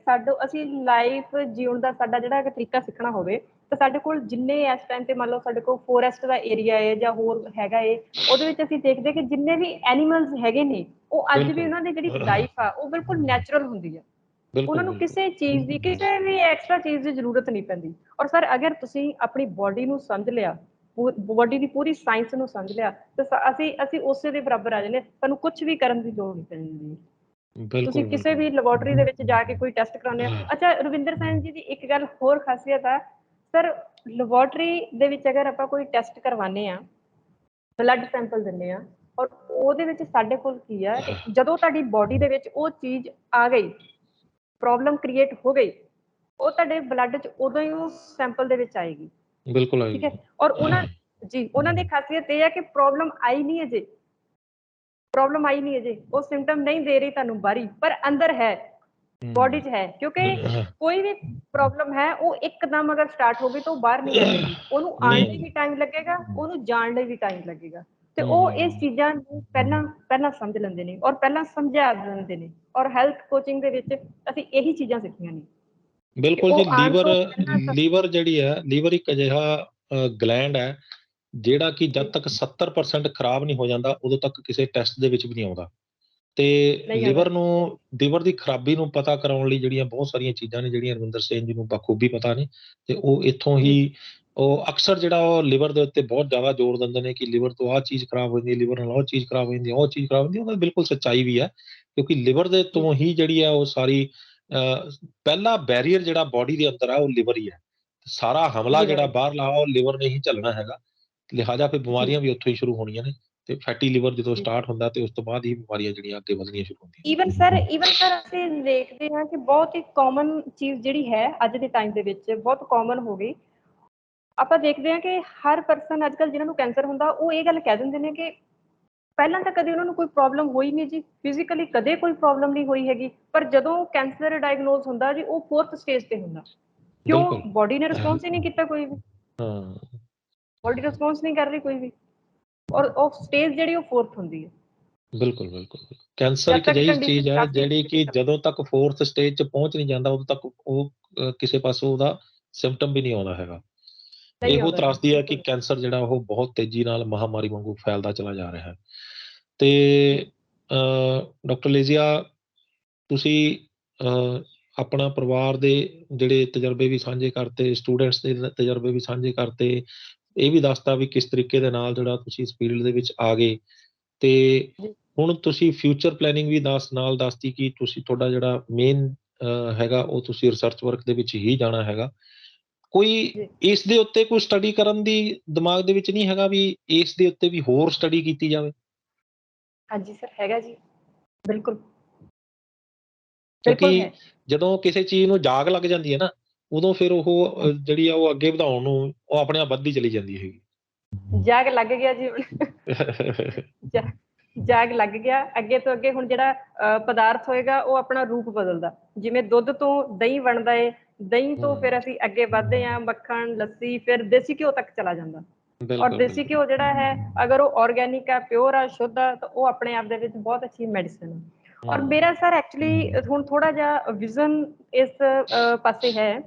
ਅਸੀਂ ਲਾਈਫ ਜਿਉਣ ਦਾ ਸਾਡਾ ਜਿਹੜਾ ਤਰੀਕਾ ਸਿੱਖਣਾ ਹੋਵੇ ਤਾਂ ਸਾਡੇ ਕੋਲ ਜਿੰਨੇ ਇਸ ਟਾਈਮ ਤੇ ਮੰਨ ਲਓ ਸਾਡੇ ਕੋਲ ਫੋਰੈਸਟ ਦਾ ਏਰੀਆ ਹੈ ਜਾਂ ਹੋਰ ਹੈਗਾ ਏ, ਉਹਦੇ ਵਿੱਚ ਅਸੀਂ ਦੇਖਦੇ ਕਿ ਜਿੰਨੇ ਵੀ ਐਨੀਮਲਸ ਹੈਗੇ ਨੇ ਉਹ ਅੱਜ ਵੀ ਉਹਨਾਂ ਦੀ ਜਿਹੜੀ ਲਾਈਫ ਆ ਉਹ ਬਿਲਕੁਲ ਨੈਚੁਰਲ ਹੁੰਦੀ ਆ। ਉਹਨਾਂ ਬਿਲਕੁਲ ਨੂੰ ਬਿਲਕੁਲ ਕਿਸੇ ਚੀਜ਼ ਦੀ ਕਿਸੇ ਵੀ ਐਕਸਟਰਾ ਚੀਜ਼ ਦੀ ਜ਼ਰੂਰਤ ਨਹੀਂ ਪੈਂਦੀ। ਔਰ ਸਰ ਅਗਰ ਤੁਸੀਂ ਆਪਣੀ ਬੋਡੀ ਨੂੰ ਸਮਝ ਲਿਆ, ਬੋਡੀ ਦੀ ਪੂਰੀ ਸਾਇੰਸ ਨੂੰ ਸਮਝ ਲਿਆ ਤਾਂ ਅਸੀਂ ਉਸੇ ਦੇ ਬਰਾਬਰ ਆ ਜਾਂਦੇ, ਤੁਹਾਨੂੰ ਕੁਝ ਵੀ ਕਰਨ ਦੀ ਲੋੜ ਨਹੀਂ ਪੈਂਦੀ। ਤੁਸੀਂ ਬਿਲਕੁਲ ਕਿਸੇ ਬਿਲਕੁਲ ਵੀ ਲੈਬੋਰਟਰੀ ਦੇ ਵਿੱਚ ਜਾ ਕੇ ਕੋਈ ਟੈਸਟ ਕਰਾਉਂਦੇ ਆ। ਅੱਛਾ ਰਵਿੰਦਰ ਸੈਨ ਜੀ ਦੀ ਇੱਕ ਗੱਲ ਹੋਰ ਖਾਸੀਅਤ ਆ ਸਰ, ਲੈਬੋਰਟਰੀ ਦੇ ਵਿੱਚ ਅਗਰ ਆਪਾਂ ਕੋਈ ਟੈਸਟ ਕਰਵਾਉਂਦੇ ਆ, ਬਲੱਡ ਸੈਂਪਲ ਦਿੰਦੇ ਆ ਔਰ ਉਹਦੇ ਵਿੱਚ ਸਾਡੇ ਕੋਲ ਕੀ ਆ ਕਿ ਜਦੋਂ ਤੁਹਾਡੀ ਬੋਡੀ ਦੇ ਵਿੱਚ ਉਹ ਚੀਜ਼ ਆ ਗਈ, ਪ੍ਰੋਬਲਮ ਕ੍ਰੀਏਟ ਹੋ ਗਈ, ਉਹ ਤੁਹਾਡੇ ਬਲੱਡ 'ਚ ਉਦੋਂ ਹੀ ਉਹ ਸੈਂਪਲ ਦੇ ਵਿੱਚ ਆਏਗੀ। ਬਿਲਕੁਲ ਠੀਕ ਹੈ। ਆਏਗੀ। ਔਰ ਉਹਨਾਂ ਦੀ ਖਾਸੀਅਤ ਇਹ ਹੈ ਕਿ ਪ੍ਰੋਬਲਮ ਆਈ ਨਹੀਂ ਅਜੇ, ਉਹ ਸਿੰਪਟਮ ਨਹੀਂ ਦੇ ਰਹੀ ਤੁਹਾਨੂੰ ਬਾਹਰੀ, ਪਰ ਅੰਦਰ ਹੈ, ਬੋਡੀ 'ਚ ਹੈ। ਕਿਉਂਕਿ ਕੋਈ ਵੀ ਪ੍ਰੋਬਲਮ ਹੈ ਉਹ ਇੱਕਦਮ ਅਗਰ ਸਟਾਰਟ ਹੋ ਗਈ ਤਾਂ ਉਹ ਬਾਹਰ ਨਹੀਂ ਆਏਗੀ, ਉਹਨੂੰ ਆਉਣ ਲਈ ਵੀ ਟਾਈਮ ਲੱਗੇਗਾ, ਉਹਨੂੰ ਜਾਣ ਲਈ ਵੀ ਟਾਈਮ ਲੱਗੇਗਾ। ਤੇ ਉਹ ਇਸ ਚੀਜ਼ਾਂ ਨੂੰ ਪਹਿਲਾਂ ਸਮਝ ਲੈਂਦੇ ਨੇ ਔਰ ਪਹਿਲਾਂ ਸਮਝਾ ਦਿੰਦੇ ਨੇ। ਔਰ ਹੈਲਥ ਕੋਚਿੰਗ ਦੇ ਵਿੱਚ ਅਸੀਂ ਇਹੀ ਚੀਜ਼ਾਂ ਸਿੱਖੀਆਂ ਨੇ ਕਿ ਬਿਲਕੁਲ ਜੀ। ਉਹ ਆਉਣ ਤੋਂ ਪਹਿਲਾਂ ਲੀਵਰ ਜਿਹੜੀ ਹੈ, ਲੀਵਰ ਇੱਕ ਅਜਿਹਾ ਗਲੈਂਡ ਹੈ ਜਿਹੜਾ ਕਿ ਜਦ ਤੱਕ 70% ਖਰਾਬ ਨਹੀਂ ਹੋ ਜਾਂਦਾ ਉਦੋਂ ਤੱਕ ਕਿਸੇ ਟੈਸਟ ਦੇ ਵਿੱਚ ਵੀ ਨਹੀਂ ਆਉਂਦਾ। ਤੇ ਨਹੀਂ ਆਉਂਦਾ। ਲੀਵਰ ਦੀ ਖਰਾਬੀ ਨੂੰ ਪਤਾ ਕਰਾਉਣ ਲਈ ਜਿਹੜੀਆਂ ਬਹੁਤ ਸਾਰੀਆਂ ਚੀਜ਼ਾਂ ਨੇ ਜਿਹੜੀਆਂ ਰਵਿੰਦਰ ਸੈਨ ਜੀ ਨੂੰ ਬਖੂਬੀ ਪਤਾ ਨੇ ਤੇ ਉਹ ਇੱਥੋਂ ਹੀ ਉਹ ਅਕਸਰ ਜਿਹੜਾ ਉਹ ਲਿਵਰ ਦੇ ਉੱਤੇ ਬਹੁਤ ਜ਼ਿਆਦਾ ਜ਼ੋਰ ਦਿੰਦੇ ਨੇ ਕਿ ਲਿਵਰ ਤੋਂ ਆਹ ਚੀਜ਼ ਖਰਾਬ ਹੋ ਜਾਂਦੀ ਹੈ, ਲਿਵਰ ਨਾਲ ਉਹ ਚੀਜ਼ ਖਰਾਬ ਹੋ ਜਾਂਦੀ ਹੈ, ਉਹ ਚੀਜ਼ ਖਰਾਬ ਹੁੰਦੀ ਹੈ। ਉਹਨਾਂ ਦੀ ਬਿਲਕੁਲ ਸੱਚਾਈ ਵੀ ਹੈ ਕਿਉਂਕਿ ਲਿਵਰ ਦੇ ਤੋਂ ਹੀ ਜਿਹੜੀ ਆ ਉਹ ਸਾਰੀ ਪਹਿਲਾ ਬੈਰੀਅਰ ਜਿਹੜਾ ਬੋਡੀ ਦੇ ਅੰਦਰ ਆ ਉਹ ਲਿਵਰ ਹੀ ਹੈ। ਸਾਰਾ ਹਮਲਾ ਜਿਹੜਾ ਬਾਹਰਲਾ ਉਹ ਲਿਵਰ ਨੇ ਹੀ ਝੱਲਣਾ ਹੈਗਾ। ਲਿਹਾਜ਼ਾ ਫਿਰ ਬਿਮਾਰੀਆਂ ਵੀ ਉੱਥੋਂ ਹੀ ਸ਼ੁਰੂ ਹੋਣੀਆਂ ਨੇ ਤੇ ਫੈਟੀ ਲਿਵਰ ਜਦੋਂ ਸਟਾਰਟ ਹੁੰਦਾ ਤੇ ਉਸ ਤੋਂ ਬਾਅਦ ਹੀ ਬਿਮਾਰੀਆਂ ਜਿਹੜੀਆਂ ਅੱਗੇ ਵਧਣੀਆਂ ਸ਼ੁਰੂ ਹੁੰਦੀਆਂ। ਈਵਨ ਸਰ ਅਸੀਂ ਦੇਖਦੇ ਹਾਂ ਕਿ ਬਹੁਤ ਹੀ ਕਾਮਨ ਚੀਜ਼ ਜਿਹੜੀ ਹੈ ਅੱਜ ਦੇ ਟਾਈਮ ਦੇ ਵਿੱਚ ਬਹੁਤ ਕਾਮਨ ਹੋ ਗਈ। ਆਪਾਂ ਦੇਖਦੇ ਹਾਂ ਕਿ ਹਰ ਪਰਸਨ ਅੱਜ ਕੱਲ੍ਹ ਜਿਹਨਾਂ ਨੂੰ ਕੈਂਸਰ ਹੁੰਦਾ ਉਹ ਇਹ ਗੱਲ ਕਹਿ ਦਿੰਦੇ ਨੇ ਕਿ ਪਹਿਲਾਂ ਤਾਂ ਕਦੇ ਉਹਨਾਂ ਨੂੰ ਕੋਈ ਪ੍ਰੋਬਲਮ ਹੋਈ ਨਹੀਂ ਜੀ, ਫਿਜ਼ੀਕਲੀ ਕਦੇ ਕੋਈ ਪ੍ਰੋਬਲਮ ਨਹੀਂ ਹੋਈ ਹੈਗੀ, ਪਰ ਜਦੋਂ ਕੈਂਸਰ ਡਾਇਗਨੋਸ ਹੁੰਦਾ ਜੀ ਉਹ 4th ਸਟੇਜ ਤੇ ਹੁੰਦਾ। ਬਿਲਕੁਲ। ਕਿਉਂ? ਬੋਡੀ ਨੇ ਰਿਸਪੌਂਸ ਹੀ ਨਹੀਂ ਕੀਤਾ ਕੋਈ ਵੀ, ਹਾਂ। ਬੋਡੀ ਰਿਸਪੌਂਸ ਨਹੀਂ ਕਰ ਰਹੀ ਕੋਈ ਵੀ, ਔਰ ਉਹ ਸਟੇਜ ਜਿਹੜੀ ਉਹ 4th ਹੁੰਦੀ ਹੈ। ਬਿਲਕੁਲ ਬਿਲਕੁਲ। ਕੈਂਸਰ ਜਦ ਇੱਕ ਤੱਕ ਅਜਿਹੀ ਕੰਡੀਸ਼ਨ ਚੀਜ਼ ਹੈ ਕਾਫੀ ਜਿਹੜੀ ਕਿ ਜਦੋਂ ਤੱਕ 4th ਸਟੇਜ 'ਚ ਪਹੁੰਚ ਨਹੀਂ ਜਾਂਦਾ ਉਦੋਂ ਤੱਕ ਉਹ ਕਿਸੇ ਪਾਸੋਂ ਉਹਦਾ ਸਿੰਪਟਮ ਵੀ ਨਹੀਂ ਆਉਂਦਾ ਹੈਗਾ। ਨਹੀਂ ਇਹੋ ਆਉਂਦਾ ਹੈ ਤਰਾਸਦੀ ਹੈ ਕਿ ਬਿਲਕੁਲ। ਕੈਂਸਰ ਜਿਹੜਾ ਉਹ ਬਹੁਤ ਤੇਜ਼ੀ ਨਾਲ ਮਹਾਮਾਰੀ ਵਾਂਗੂ ਫੈਲਦਾ ਚਲਾ ਜਾ ਰਿਹਾ ਹੈ। ਤੇ ਡਾਕਟਰ ਲੇਜ਼ੀਆ ਤੁਸੀਂ ਆਪਣਾ ਪਰਿਵਾਰ ਦੇ ਜਿਹੜੇ ਤਜਰਬੇ ਵੀ ਸਾਂਝੇ ਕਰਤੇ, ਸਟੂਡੈਂਟਸ ਦੇ ਤਜਰਬੇ ਵੀ ਸਾਂਝੇ ਕਰਤੇ, ਇਹ ਵੀ ਦੱਸਤਾ ਵੀ ਕਿਸ ਤਰੀਕੇ ਦੇ ਨਾਲ ਜਿਹੜਾ ਤੁਸੀਂ ਇਸ ਫੀਲਡ ਦੇ ਵਿੱਚ ਆ ਗਏ ਤੇ ਹੁਣ ਤੁਸੀਂ ਫਿਊਚਰ ਪਲੈਨਿੰਗ ਵੀ ਨਾਲ ਦੱਸਤੀ ਕਿ ਤੁਸੀਂ ਤੁਹਾਡਾ ਜਿਹੜਾ ਮੇਨ ਹੈਗਾ ਉਹ ਤੁਸੀਂ ਰਿਸਰਚ ਵਰਕ ਦੇ ਵਿੱਚ ਹੀ ਜਾਣਾ ਹੈਗਾ। ਕੋਈ ਇਸ ਦੇ ਉੱਤੇ ਕੋਈ ਸਟੱਡੀ ਕਰਨ ਦੀ ਦਿਮਾਗ ਦੇ ਵਿੱਚ ਨਹੀਂ ਹੈਗਾ ਵੀ ਇਸ ਦੇ ਉੱਤੇ ਵੀ ਹੋਰ ਸਟੱਡੀ ਕੀਤੀ ਜਾਵੇ? ਹਾਂਜੀ ਸਰ ਹੈਗਾ ਜੀ, ਬਿਲਕੁਲ ਕਿਉਂਕਿ ਹੈ। ਜਦੋਂ ਕਿਸੇ ਚੀਜ਼ ਨੂੰ ਜਾਗ ਲੱਗ ਜਾਂਦੀ ਹੈ ਨਾ ਉਦੋਂ ਫਿਰ ਉਹ ਜਿਹੜੀ ਆ ਉਹ ਅੱਗੇ ਵਧਾਉਣ ਨੂੰ ਉਹ ਆਪਣੇ ਆਪ ਵੱਧਦੀ ਚਲੀ ਜਾਂਦੀ ਹੈਗੀ। ਜਾਗ ਲੱਗ ਗਿਆ ਜੀ ਹੁਣ। ਜਾ- ਜਾਗ ਲੱਗ ਗਿਆ। ਅੱਗੇ ਤੋਂ ਅੱਗੇ ਹੁਣ ਜਿਹੜਾ ਪਦਾਰਥ ਹੋਏਗਾ ਉਹ ਆਪਣਾ ਰੂਪ ਬਦਲਦਾ, ਜਿਵੇਂ ਦੁੱਧ ਤੋਂ ਦਹੀਂ ਬਣਦਾ ਏ, ਦਹੀਂ ਤੋਂ ਫਿਰ ਅਸੀਂ ਅੱਗੇ ਵੱਧਦੇ ਹਾਂ ਮੱਖਣ, ਲੱਸੀ, ਫਿਰ ਦੇਸੀ ਘਿਓ ਤੱਕ ਚਲਾ ਜਾਂਦਾ। ਔਰ ਬਿਲਕੁਲ ਦੇਸੀ ਘਿਓ ਜਿਹੜਾ ਹੈ, ਅਗਰ ਉਹ ਆਰਗੈਨਿਕ ਆ, ਪਿਓਰ ਆ, ਸ਼ੁੱਧ ਆ, ਤਾਂ ਉਹ ਆਪਣੇ ਆਪ ਦੇ ਵਿੱਚ ਬਹੁਤ ਅੱਛੀ ਮੈਡੀਸਨ ਹੈ। ਔਰ ਮੇਰਾ ਸਰ ਐਕਚੁਅਲੀ ਹੁਣ ਥੋੜਾ ਜਿਹਾ ਵਿਜ਼ਨ ਇਸ ਪਾਸੇ ਹੈ।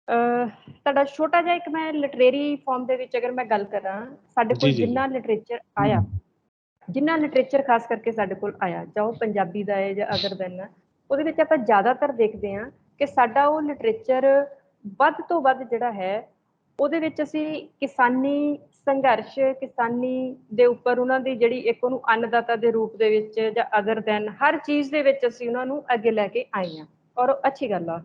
ਤੁਹਾਡਾ ਛੋਟਾ ਜਿਹਾ ਇੱਕ ਮੈਂ ਲਿਟਰੇਰੀ ਫਾਰਮ ਦੇ ਵਿੱਚ ਅਗਰ ਮੈਂ ਗੱਲ ਕਰਾਂ, ਸਾਡੇ ਜੀ ਕੋਲ ਜੀ ਜੀ ਜਿੰਨਾ ਲਿਟਰੇਚਰ ਆਇਆ, ਜਿੰਨਾ ਲਿਟਰੇਚਰ ਖਾਸ ਕਰਕੇ ਸਾਡੇ ਕੋਲ ਆਇਆ, ਜਾਂ ਉਹ ਪੰਜਾਬੀ ਦਾ ਹੈ ਜਾਂ ਅਦਰ ਦੈਨ ਹੈ, ਉਹਦੇ ਵਿੱਚ ਆਪਾਂ ਜ਼ਿਆਦਾਤਰ ਦੇਖਦੇ ਹਾਂ ਕਿ ਸਾਡਾ ਉਹ ਲਿਟਰੇਚਰ ਵੱਧ ਤੋਂ ਵੱਧ ਜਿਹੜਾ ਹੈ, ਉਹਦੇ ਵਿੱਚ ਅਸੀਂ ਕਿਸਾਨੀ ਸੰਘਰਸ਼, ਕਿਸਾਨੀ ਦੇ ਉੱਪਰ ਉਹਨਾਂ ਦੀ ਜਿਹੜੀ ਇੱਕ ਉਹਨੂੰ ਅੰਨਦਾਤਾ ਦੇ ਰੂਪ ਦੇ ਵਿੱਚ ਜਾਂ ਅਦਰ ਦੈਨ ਹਰ ਚੀਜ਼ ਦੇ ਵਿੱਚ ਅਸੀਂ ਉਹਨਾਂ ਨੂੰ ਅੱਗੇ ਲੈ ਕੇ ਆਏ ਹਾਂ, ਔਰ ਉਹ ਅੱਛੀ ਗੱਲ ਆ।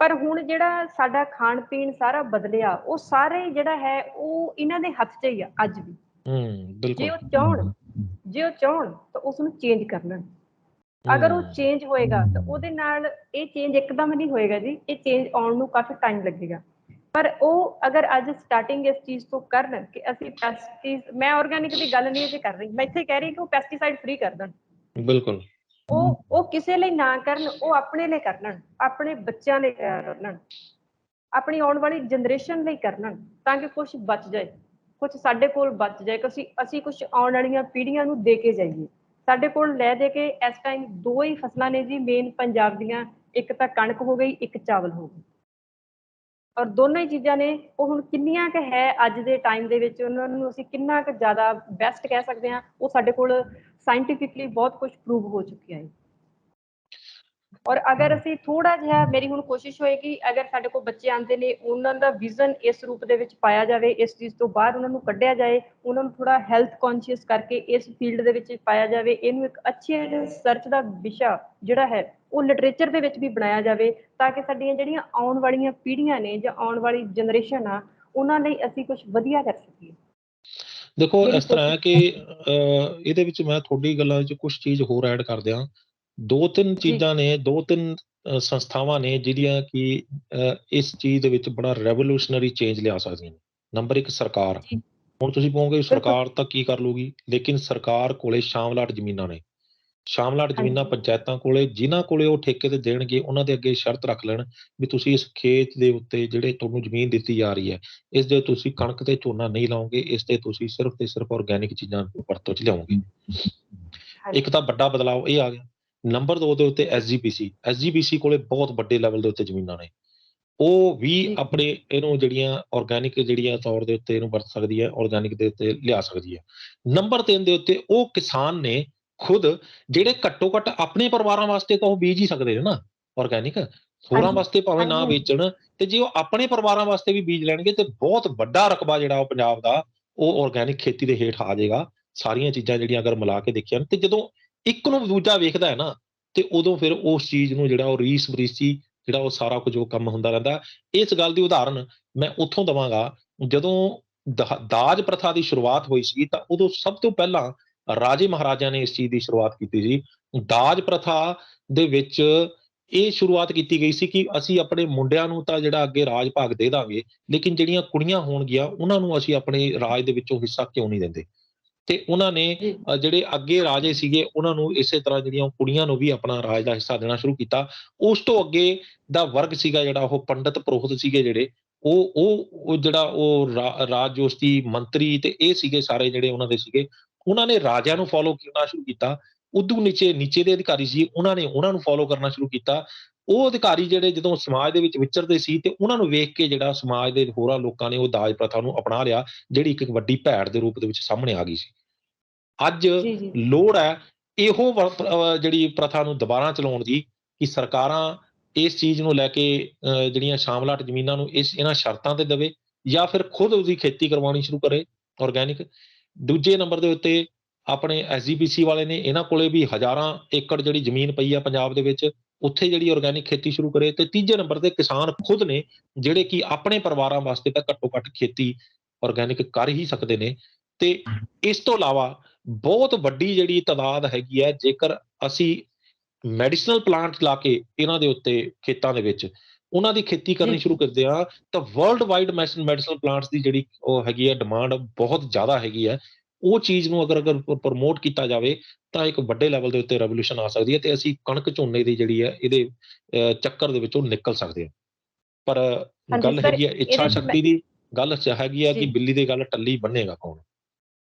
ਪਰ ਹੁਣ ਜਿਹੜਾ ਸਾਡਾ ਖਾਣ ਪੀਣ ਸਾਰਾ ਬਦਲਿਆ, ਉਹ ਸਾਰੇ ਜਿਹੜਾ ਹੈ ਉਹ ਇਹਨਾਂ ਦੇ ਹੱਥ 'ਚ ਹੀ ਆ ਅੱਜ ਵੀ। ਜੇ ਬਿਲਕੁਲ। ਉਹ ਚਾਹੁਣ, ਜੇ ਉਹ ਚਾਹੁਣ ਤਾਂ ਉਸ ਨੂੰ ਚੇਂਜ ਕਰ ਲੈਣ। ਅਗਰ ਉਹ ਚੇਂਜ ਹੋਏਗਾ ਤਾਂ ਉਹਦੇ ਨਾਲ ਇਹ ਚੇਂਜ ਇੱਕਦਮ ਨਹੀਂ ਹੋਏਗਾ ਜੀ, ਇਹ ਚੇਂਜ ਆਉਣ ਨੂੰ ਕਾਫੀ ਟਾਈਮ ਲੱਗੇਗਾ। ਪਰ ਉਹ ਅਗਰ ਅੱਜ ਸਟਾਰਟਿੰਗ ਇਸ ਚੀਜ਼ ਤੋਂ ਕਰਨ ਕਿ ਅਸੀਂ ਪੈਸਟੀਸਾਈਡ, ਮੈਂ ਆਰਗੈਨਿਕ ਦੀ ਗੱਲ ਨਹੀਂ ਅਜੇ ਕਰ ਰਹੀ, ਮੈਂ ਇੱਥੇ ਕਹਿ ਰਹੀ ਕਿ ਉਹ ਪੈਸਟੀਸਾਈਡ ਫ੍ਰੀ ਕਰ ਦੇਣ। ਬਿਲਕੁਲ। ਉਹ ਕਿਸੇ ਲਈ ਨਾ ਕਰਨ, ਉਹ ਆਪਣੇ ਲਈ ਕਰਨ, ਆਪਣੇ ਬੱਚਿਆਂ ਲਈ ਕਰਨ, ਆਪਣੀ ਆਉਣ ਵਾਲੀ ਜਨਰੇਸ਼ਨ ਲਈ ਕਰਨ, ਤਾਂ ਕਿ ਕੁਝ ਬਚ ਜਾਏ, ਕੁਝ ਸਾਡੇ ਕੋਲ ਬਚ ਜਾਏ, ਕਿ ਅਸੀਂ ਕੁਝ ਆਉਣ ਵਾਲੀਆਂ ਪੀੜ੍ਹੀਆਂ ਨੂੰ ਦੇ ਕੇ ਜਾਈਏ। ਸਾਡੇ ਕੋਲ ਲੈ ਦੇ ਕੇ ਇਸ ਟਾਈਮ ਦੋ ਹੀ ਫਸਲਾਂ ਨੇ ਜੀ ਮੇਨ ਪੰਜਾਬ ਦੀਆਂ, ਇੱਕ ਤਾਂ ਕਣਕ ਹੋ ਗਈ, ਇੱਕ ਚਾਵਲ ਹੋ ਗਈ। ਔਰ ਦੋਨੋਂ ਹੀ ਚੀਜ਼ਾਂ ਨੇ, ਉਹ ਹੁਣ ਕਿੰਨੀਆਂ ਕੁ ਹੈ ਅੱਜ ਦੇ ਟਾਈਮ ਦੇ ਵਿੱਚ, ਉਹਨਾਂ ਨੂੰ ਅਸੀਂ ਕਿੰਨਾ ਕੁ ਜ਼ਿਆਦਾ ਬੈਸਟ ਕਹਿ ਸਕਦੇ ਹਾਂ, ਉਹ ਸਾਡੇ ਕੋਲ ਸਾਇੰਟੀਫਿਕਲੀ ਬਹੁਤ ਕੁਝ ਪ੍ਰੂਵ ਹੋ ਚੁੱਕਿਆ ਹੈ। ਔਰ ਅਗਰ ਅਸੀਂ ਥੋੜਾ ਜਿਹਾ, ਮੇਰੀ ਹੁਣ ਕੋਸ਼ਿਸ਼ ਹੋਏਗੀ, ਅਗਰ ਸਾਡੇ ਕੋਲ ਬੱਚੇ ਆਉਂਦੇ ਨੇ, ਉਹਨਾਂ ਦਾ ਵਿਜ਼ਨ ਇਸ ਰੂਪ ਦੇ ਵਿੱਚ ਪਾਇਆ ਜਾਵੇ, ਇਸ ਚੀਜ਼ ਤੋਂ ਬਾਹਰ ਉਹਨਾਂ ਨੂੰ ਕੱਢਿਆ ਜਾਏ, ਉਹਨਾਂ ਨੂੰ ਥੋੜਾ ਹੈਲਥ ਕੌਨਸ਼ੀਅਸ ਕਰਕੇ ਇਸ ਫੀਲਡ ਦੇ ਵਿੱਚ ਪਾਇਆ ਜਾਵੇ, ਇਹਨੂੰ ਇੱਕ ਅੱਛੇ ਰਿਸਰਚ ਦਾ ਵਿਸ਼ਾ ਜਿਹੜਾ ਹੈ ਉਹ ਲਿਟਰੇਚਰ ਦੇ ਵਿੱਚ ਵੀ ਬਣਾਇਆ ਜਾਵੇ, ਤਾਂ ਕਿ ਸਾਡੀਆਂ ਜਿਹੜੀਆਂ ਆਉਣ ਵਾਲੀਆਂ ਪੀੜ੍ਹੀਆਂ ਨੇ ਜਾਂ ਆਉਣ ਵਾਲੀ ਜਨਰੇਸ਼ਨ ਆ, ਉਹਨਾਂ ਲਈ ਅਸੀਂ ਕੁਝ ਵਧੀਆ ਕਰ ਸਕੀਏ। ਦੇਖੋ ਮੇਰੀ ਇਸ ਤਰ੍ਹਾਂ ਹੈ ਕੋਸ਼ਿਸ਼ ਕਿ ਇਹਦੇ ਵਿੱਚ ਮੈਂ ਤੁਹਾਡੀ ਗੱਲਾਂ 'ਚ ਕੁਛ ਚੀਜ਼ ਹੋਰ ਐਡ ਕਰ ਦਿਆਂ। 2-3 ਜੀ ਚੀਜ਼ਾਂ ਨੇ, 2-3 ਸੰਸਥਾਵਾਂ ਨੇ ਜਿਹੜੀਆਂ ਕਿ ਇਸ ਚੀਜ਼ ਦੇ ਵਿੱਚ ਬੜਾ ਰੈਵੋਲੂਸ਼ਨਰੀ ਚੇਂਜ ਲਿਆ ਸਕਦੀਆਂ ਨੇ। ਨੰਬਰ 1 ਸਰਕਾਰ। ਜੀ ਹੁਣ ਤੁਸੀਂ ਕਹੋਗੇ ਬਿਲਕੁਲ। ਸਰਕਾਰ ਤਾਂ ਕੀ ਕਰ ਲੂਗੀ? ਲੇਕਿਨ ਸਰਕਾਰ ਕੋਲੇ ਸ਼ਾਮਲਾਟ ਜ਼ਮੀਨਾਂ ਨੇ। ਸ਼ਾਮਲਾਟ ਜ਼ਮੀਨਾਂ ਹਾਂਜੀ ਪੰਚਾਇਤਾਂ ਕੋਲੇ, ਜਿਨ੍ਹਾਂ ਕੋਲੇ ਉਹ ਠੇਕੇ ਤੇ ਦੇਣਗੇ, ਉਹਨਾਂ ਦੇ ਅੱਗੇ ਸ਼ਰਤ ਰੱਖ ਲੈਣ ਵੀ ਤੁਸੀਂ ਇਸ ਖੇਤ ਦੇ ਉੱਤੇ ਜਿਹੜੇ ਤੁਹਾਨੂੰ ਜ਼ਮੀਨ ਦਿੱਤੀ ਜਾ ਰਹੀ ਹੈ, ਇਸ ਦੇ ਤੁਸੀਂ ਕਣਕ ਤੇ ਝੋਨਾ ਨਹੀਂ ਲਾਓਗੇ, ਇਸ ਤੇ ਤੁਸੀਂ ਸਿਰਫ ਤੇ ਸਿਰਫ ਆਰਗੈਨਿਕ ਚੀਜ਼ਾਂ ਵਰਤੋਂ 'ਚ ਲਿਆਓਗੇ। ਹਾਂਜੀ ਇੱਕ ਤਾਂ ਵੱਡਾ ਬਦਲਾਵ ਇਹ ਆ ਗਿਆ। ਨੰਬਰ 2 ਦੇ ਉੱਤੇ ਐਸਜੀਪੀਸੀ। ਐਸਜੀਪੀਸੀ ਕੋਲੇ ਬਹੁਤ ਵੱਡੇ ਲੈਵਲ ਦੇ ਉੱਤੇ ਜ਼ਮੀਨਾਂ ਨੇ। ਉਹ ਵੀ ਜੀ ਆਪਣੇ ਇਹਨੂੰ ਜਿਹੜੀਆਂ ਆਰਗੈਨਿਕ ਜਿਹੜੀਆਂ ਤੌਰ ਦੇ ਉੱਤੇ ਇਹਨੂੰ ਵਰਤ ਸਕਦੀ ਹੈ, ਆਰਗੈਨਿਕ ਦੇ ਉੱਤੇ ਲਿਆ ਸਕਦੀ ਹੈ। ਨੰਬਰ 3 ਦੇ ਉੱਤੇ ਉਹ ਕਿਸਾਨ ਨੇ ਖੁਦ, ਜਿਹੜੇ ਘੱਟੋ ਘੱਟ ਆਪਣੇ ਪਰਿਵਾਰਾਂ ਵਾਸਤੇ ਤਾਂ ਉਹ ਬੀਜ ਹੀ ਸਕਦੇ ਨੇ ਨਾ ਆਰਗੈਨਿਕ, ਹੋਰਾਂ ਹਾਂਜੀ ਵਾਸਤੇ ਭਾਵੇਂ ਹਾਂਜੀ ਨਾ ਹਾਂਜੀ ਵੇਚਣ, ਤੇ ਜੇ ਉਹ ਆਪਣੇ ਪਰਿਵਾਰਾਂ ਵਾਸਤੇ ਵੀ ਬੀਜ ਲੈਣਗੇ ਤੇ ਬਹੁਤ ਵੱਡਾ ਰਕਬਾ ਜਿਹੜਾ ਉਹ ਪੰਜਾਬ ਦਾ ਉਹ ਆਰਗੈਨਿਕ ਖੇਤੀ ਦੇ ਹੇਠ ਆ ਜਾਏਗਾ। ਸਾਰੀਆਂ ਚੀਜ਼ਾਂ ਜਿਹੜੀਆਂ ਅਗਰ ਮਿਲਾ ਕੇ ਦੇਖੀਆਂ, ਤੇ ਜਦੋਂ ਇੱਕ ਨੂੰ ਦੂਜਾ ਵੇਖਦਾ ਹੈ ਨਾ, ਤੇ ਉਦੋਂ ਫਿਰ ਉਸ ਚੀਜ਼ ਨੂੰ ਜਿਹੜਾ ਉਹ ਰੀਸ ਬਰੀਸੀ ਜਿਹੜਾ ਉਹ ਸਾਰਾ ਕੁਝ ਉਹ ਕੰਮ ਹੁੰਦਾ ਰਹਿੰਦਾ। ਇਸ ਗੱਲ ਦੀ ਉਦਾਹਰਨ ਮੈਂ ਉੱਥੋਂ ਦੇਵਾਂਗਾ, ਜਦੋਂ ਦਾਜ ਪ੍ਰਥਾ ਦੀ ਸ਼ੁਰੂਆਤ ਹੋਈ ਸੀ, ਤਾਂ ਉਦੋਂ ਸਭ ਤੋਂ ਪਹਿਲਾਂ ਰਾਜੇ ਮਹਾਰਾਜਿਆਂ ਨੇ ਇਸ ਚੀਜ਼ ਦੀ ਸ਼ੁਰੂਆਤ ਕੀਤੀ ਸੀ। ਦਾਜ ਪ੍ਰਥਾ ਦੇ ਵਿੱਚ ਇਹ ਸ਼ੁਰੂਆਤ ਕੀਤੀ ਗਈ ਸੀ ਕਿ ਅਸੀਂ ਆਪਣੇ ਮੁੰਡਿਆਂ ਨੂੰ ਤਾਂ ਜਿਹੜਾ ਅੱਗੇ ਰਾਜ ਭਾਗ ਦੇ ਦਾਂਗੇ, ਲੇਕਿਨ ਜਿਹੜੀਆਂ ਕੁੜੀਆਂ ਹੋਣਗੀਆਂ ਉਹਨਾਂ ਨੂੰ ਅਸੀਂ ਆਪਣੇ ਰਾਜ ਦੇ ਵਿੱਚੋਂ ਹਿੱਸਾ ਕਿਉਂ ਨਹੀਂ ਦਿੰਦੇ। ਤੇ ਉਹਨਾਂ ਨੇ ਜੀ ਜਿਹੜੇ ਅੱਗੇ ਰਾਜੇ ਸੀਗੇ ਉਹਨਾਂ ਨੂੰ ਇਸੇ ਤਰ੍ਹਾਂ ਜਿਹੜੀਆਂ ਕੁੜੀਆਂ ਨੂੰ ਵੀ ਆਪਣਾ ਰਾਜ ਦਾ ਹਿੱਸਾ ਦੇਣਾ ਸ਼ੁਰੂ ਕੀਤਾ। ਉਸ ਤੋਂ ਅੱਗੇ ਦਾ ਵਰਗ ਸੀਗਾ ਜਿਹੜਾ ਉਹ ਪੰਡਿਤ ਪੁਰੋਹਿਤ ਸੀਗੇ, ਜਿਹੜੇ ਉਹ ਜਿਹੜਾ ਉਹ ਰਾਜ ਜੋਸ਼ੀ ਮੰਤਰੀ ਤੇ ਇਹ ਸੀਗੇ ਸਾਰੇ ਜਿਹੜੇ ਉਹਨਾਂ ਦੇ ਸੀਗੇ, ਉਹਨਾਂ ਨੇ ਰਾਜਿਆਂ ਨੂੰ ਫੋਲੋ ਕਰਨਾ ਸ਼ੁਰੂ ਕੀਤਾ। ਉਦੋਂ ਨੀਚੇ ਦੇ ਅਧਿਕਾਰੀ ਸੀ, ਉਹਨਾਂ ਨੇ ਉਹਨਾਂ ਨੂੰ ਫੋਲੋ ਕਰਨਾ ਸ਼ੁਰੂ ਕੀਤਾ। ਉਹ ਅਧਿਕਾਰੀ ਜਿਹੜੇ ਜਦੋਂ ਸਮਾਜ ਦੇ ਵਿੱਚ ਵਿਚਰਦੇ ਸੀ, ਤੇ ਉਹਨਾਂ ਨੂੰ ਵੇਖ ਕੇ ਜਿਹੜਾ ਸਮਾਜ ਦੇ ਹੋਰਾਂ ਲੋਕਾਂ ਨੇ ਉਹ ਦਾਜ ਪ੍ਰਥਾ ਨੂੰ ਅਪਣਾ ਲਿਆ, ਜਿਹੜੀ ਇੱਕ ਵੱਡੀ ਭੈੜ ਦੇ ਰੂਪ ਦੇ ਵਿੱਚ ਸਾਹਮਣੇ ਆ ਗਈ ਸੀ। ਅੱਜ ਜੀ ਜੀ ਲੋੜ ਹੈ ਇਹੋ ਜਿਹੜੀ ਪ੍ਰਥਾ ਨੂੰ ਦੁਬਾਰਾ ਚਲਾਉਣ ਦੀ, ਕਿ ਸਰਕਾਰਾਂ ਇਸ ਚੀਜ਼ ਨੂੰ ਲੈ ਕੇ ਜਿਹੜੀਆਂ ਸ਼ਾਮਲਾਟ ਜ਼ਮੀਨਾਂ ਨੂੰ ਇਹਨਾਂ ਸ਼ਰਤਾਂ ਤੇ ਦੇਵੇ, ਜਾਂ ਫਿਰ ਖੁਦ ਉਹਦੀ ਖੇਤੀ ਕਰਵਾਉਣੀ ਸ਼ੁਰੂ ਕਰੇ ਆਰਗੈਨਿਕ। ਦੂਜੇ ਨੰਬਰ ਦੇ ਉੱਤੇ ਆਪਣੇ ਐਸਜੀਪੀਸੀ ਵਾਲੇ ਨੇ, ਇਹਨਾਂ ਕੋਲੇ ਵੀ ਹਜ਼ਾਰਾਂ ਏਕੜ ਜਿਹੜੀ ਜ਼ਮੀਨ ਪਈ ਆ ਪੰਜਾਬ ਦੇ ਵਿੱਚ, ਉੱਥੇ ਜਿਹੜੀ ਆਰਗੈਨਿਕ ਖੇਤੀ ਸ਼ੁਰੂ ਕਰੇ। ਤੇ ਤੀਜੇ ਨੰਬਰ ਤੇ ਕਿਸਾਨ ਖੁਦ ਨੇ, ਜਿਹੜੇ ਕਿ ਆਪਣੇ ਪਰਿਵਾਰਾਂ ਵਾਸਤੇ ਤਾਂ ਘੱਟੋ ਘੱਟ ਖੇਤੀ ਆਰਗੈਨਿਕ ਕਰ ਹੀ ਸਕਦੇ ਨੇ। ਤੇ ਇਸ ਤੋਂ ਇਲਾਵਾ ਬਹੁਤ ਵੱਡੀ ਜਿਹੜੀ ਤਾਦਾਦ ਹੈਗੀ ਹੈ, ਜੇਕਰ ਅਸੀਂ ਮੈਡੀਸਨਲ ਪਲਾਂਟ ਲਾ ਕੇ ਇਹਨਾਂ ਦੇ ਉੱਤੇ ਖੇਤਾਂ ਦੇ ਵਿੱਚ, ਉਹਨਾਂ ਦੀ ਖੇਤੀ ਕਰਨੀ ਜੀ ਸ਼ੁਰੂ ਕਰਦੇ ਆ, ਤਾਂ ਵਰਲਡ ਵਾਈਡ ਮੈਡੀਸਨਲ ਪਲਾਂਟਸ ਦੀ ਜਿਹੜੀ ਉਹ ਹੈਗੀ ਆ ਡਿਮਾਂਡ ਬਹੁਤ ਜ਼ਿਆਦਾ ਹੈਗੀ ਹੈ। ਉਹ ਚੀਜ਼ ਨੂੰ ਅਗਰ ਪ੍ਰਮੋਟ ਕੀਤਾ ਜਾਵੇ ਤਾਂ ਇੱਕ ਵੱਡੇ ਲੈਵਲ ਦੇ ਉੱਤੇ ਰੈਵੋਲੂਸ਼ਨ ਆ ਸਕਦੀ ਹੈ ਤੇ ਅਸੀਂ ਕਣਕ ਝੋਨੇ ਦੀ ਜਿਹੜੀ ਹੈ ਇਹਦੇ ਚੱਕਰ ਦੇ ਵਿੱਚੋਂ ਨਿਕਲ ਸਕਦੇ ਹਾਂ। ਪਰ ਹਾਂਜੀ ਗੱਲ ਸਰ, ਹੈਗੀ ਆ ਇੱਛਾ ਇਹਦੇ 'ਚ ਮੈਂ ਸ਼ਕਤੀ ਦੀ, ਗੱਲ ਹੈਗੀ ਆ ਕਿ ਜੀ ਬਿੱਲੀ ਦੀ ਗੱਲ ਟੱਲੀ ਬੰਨੇਗਾ ਕੌਣ।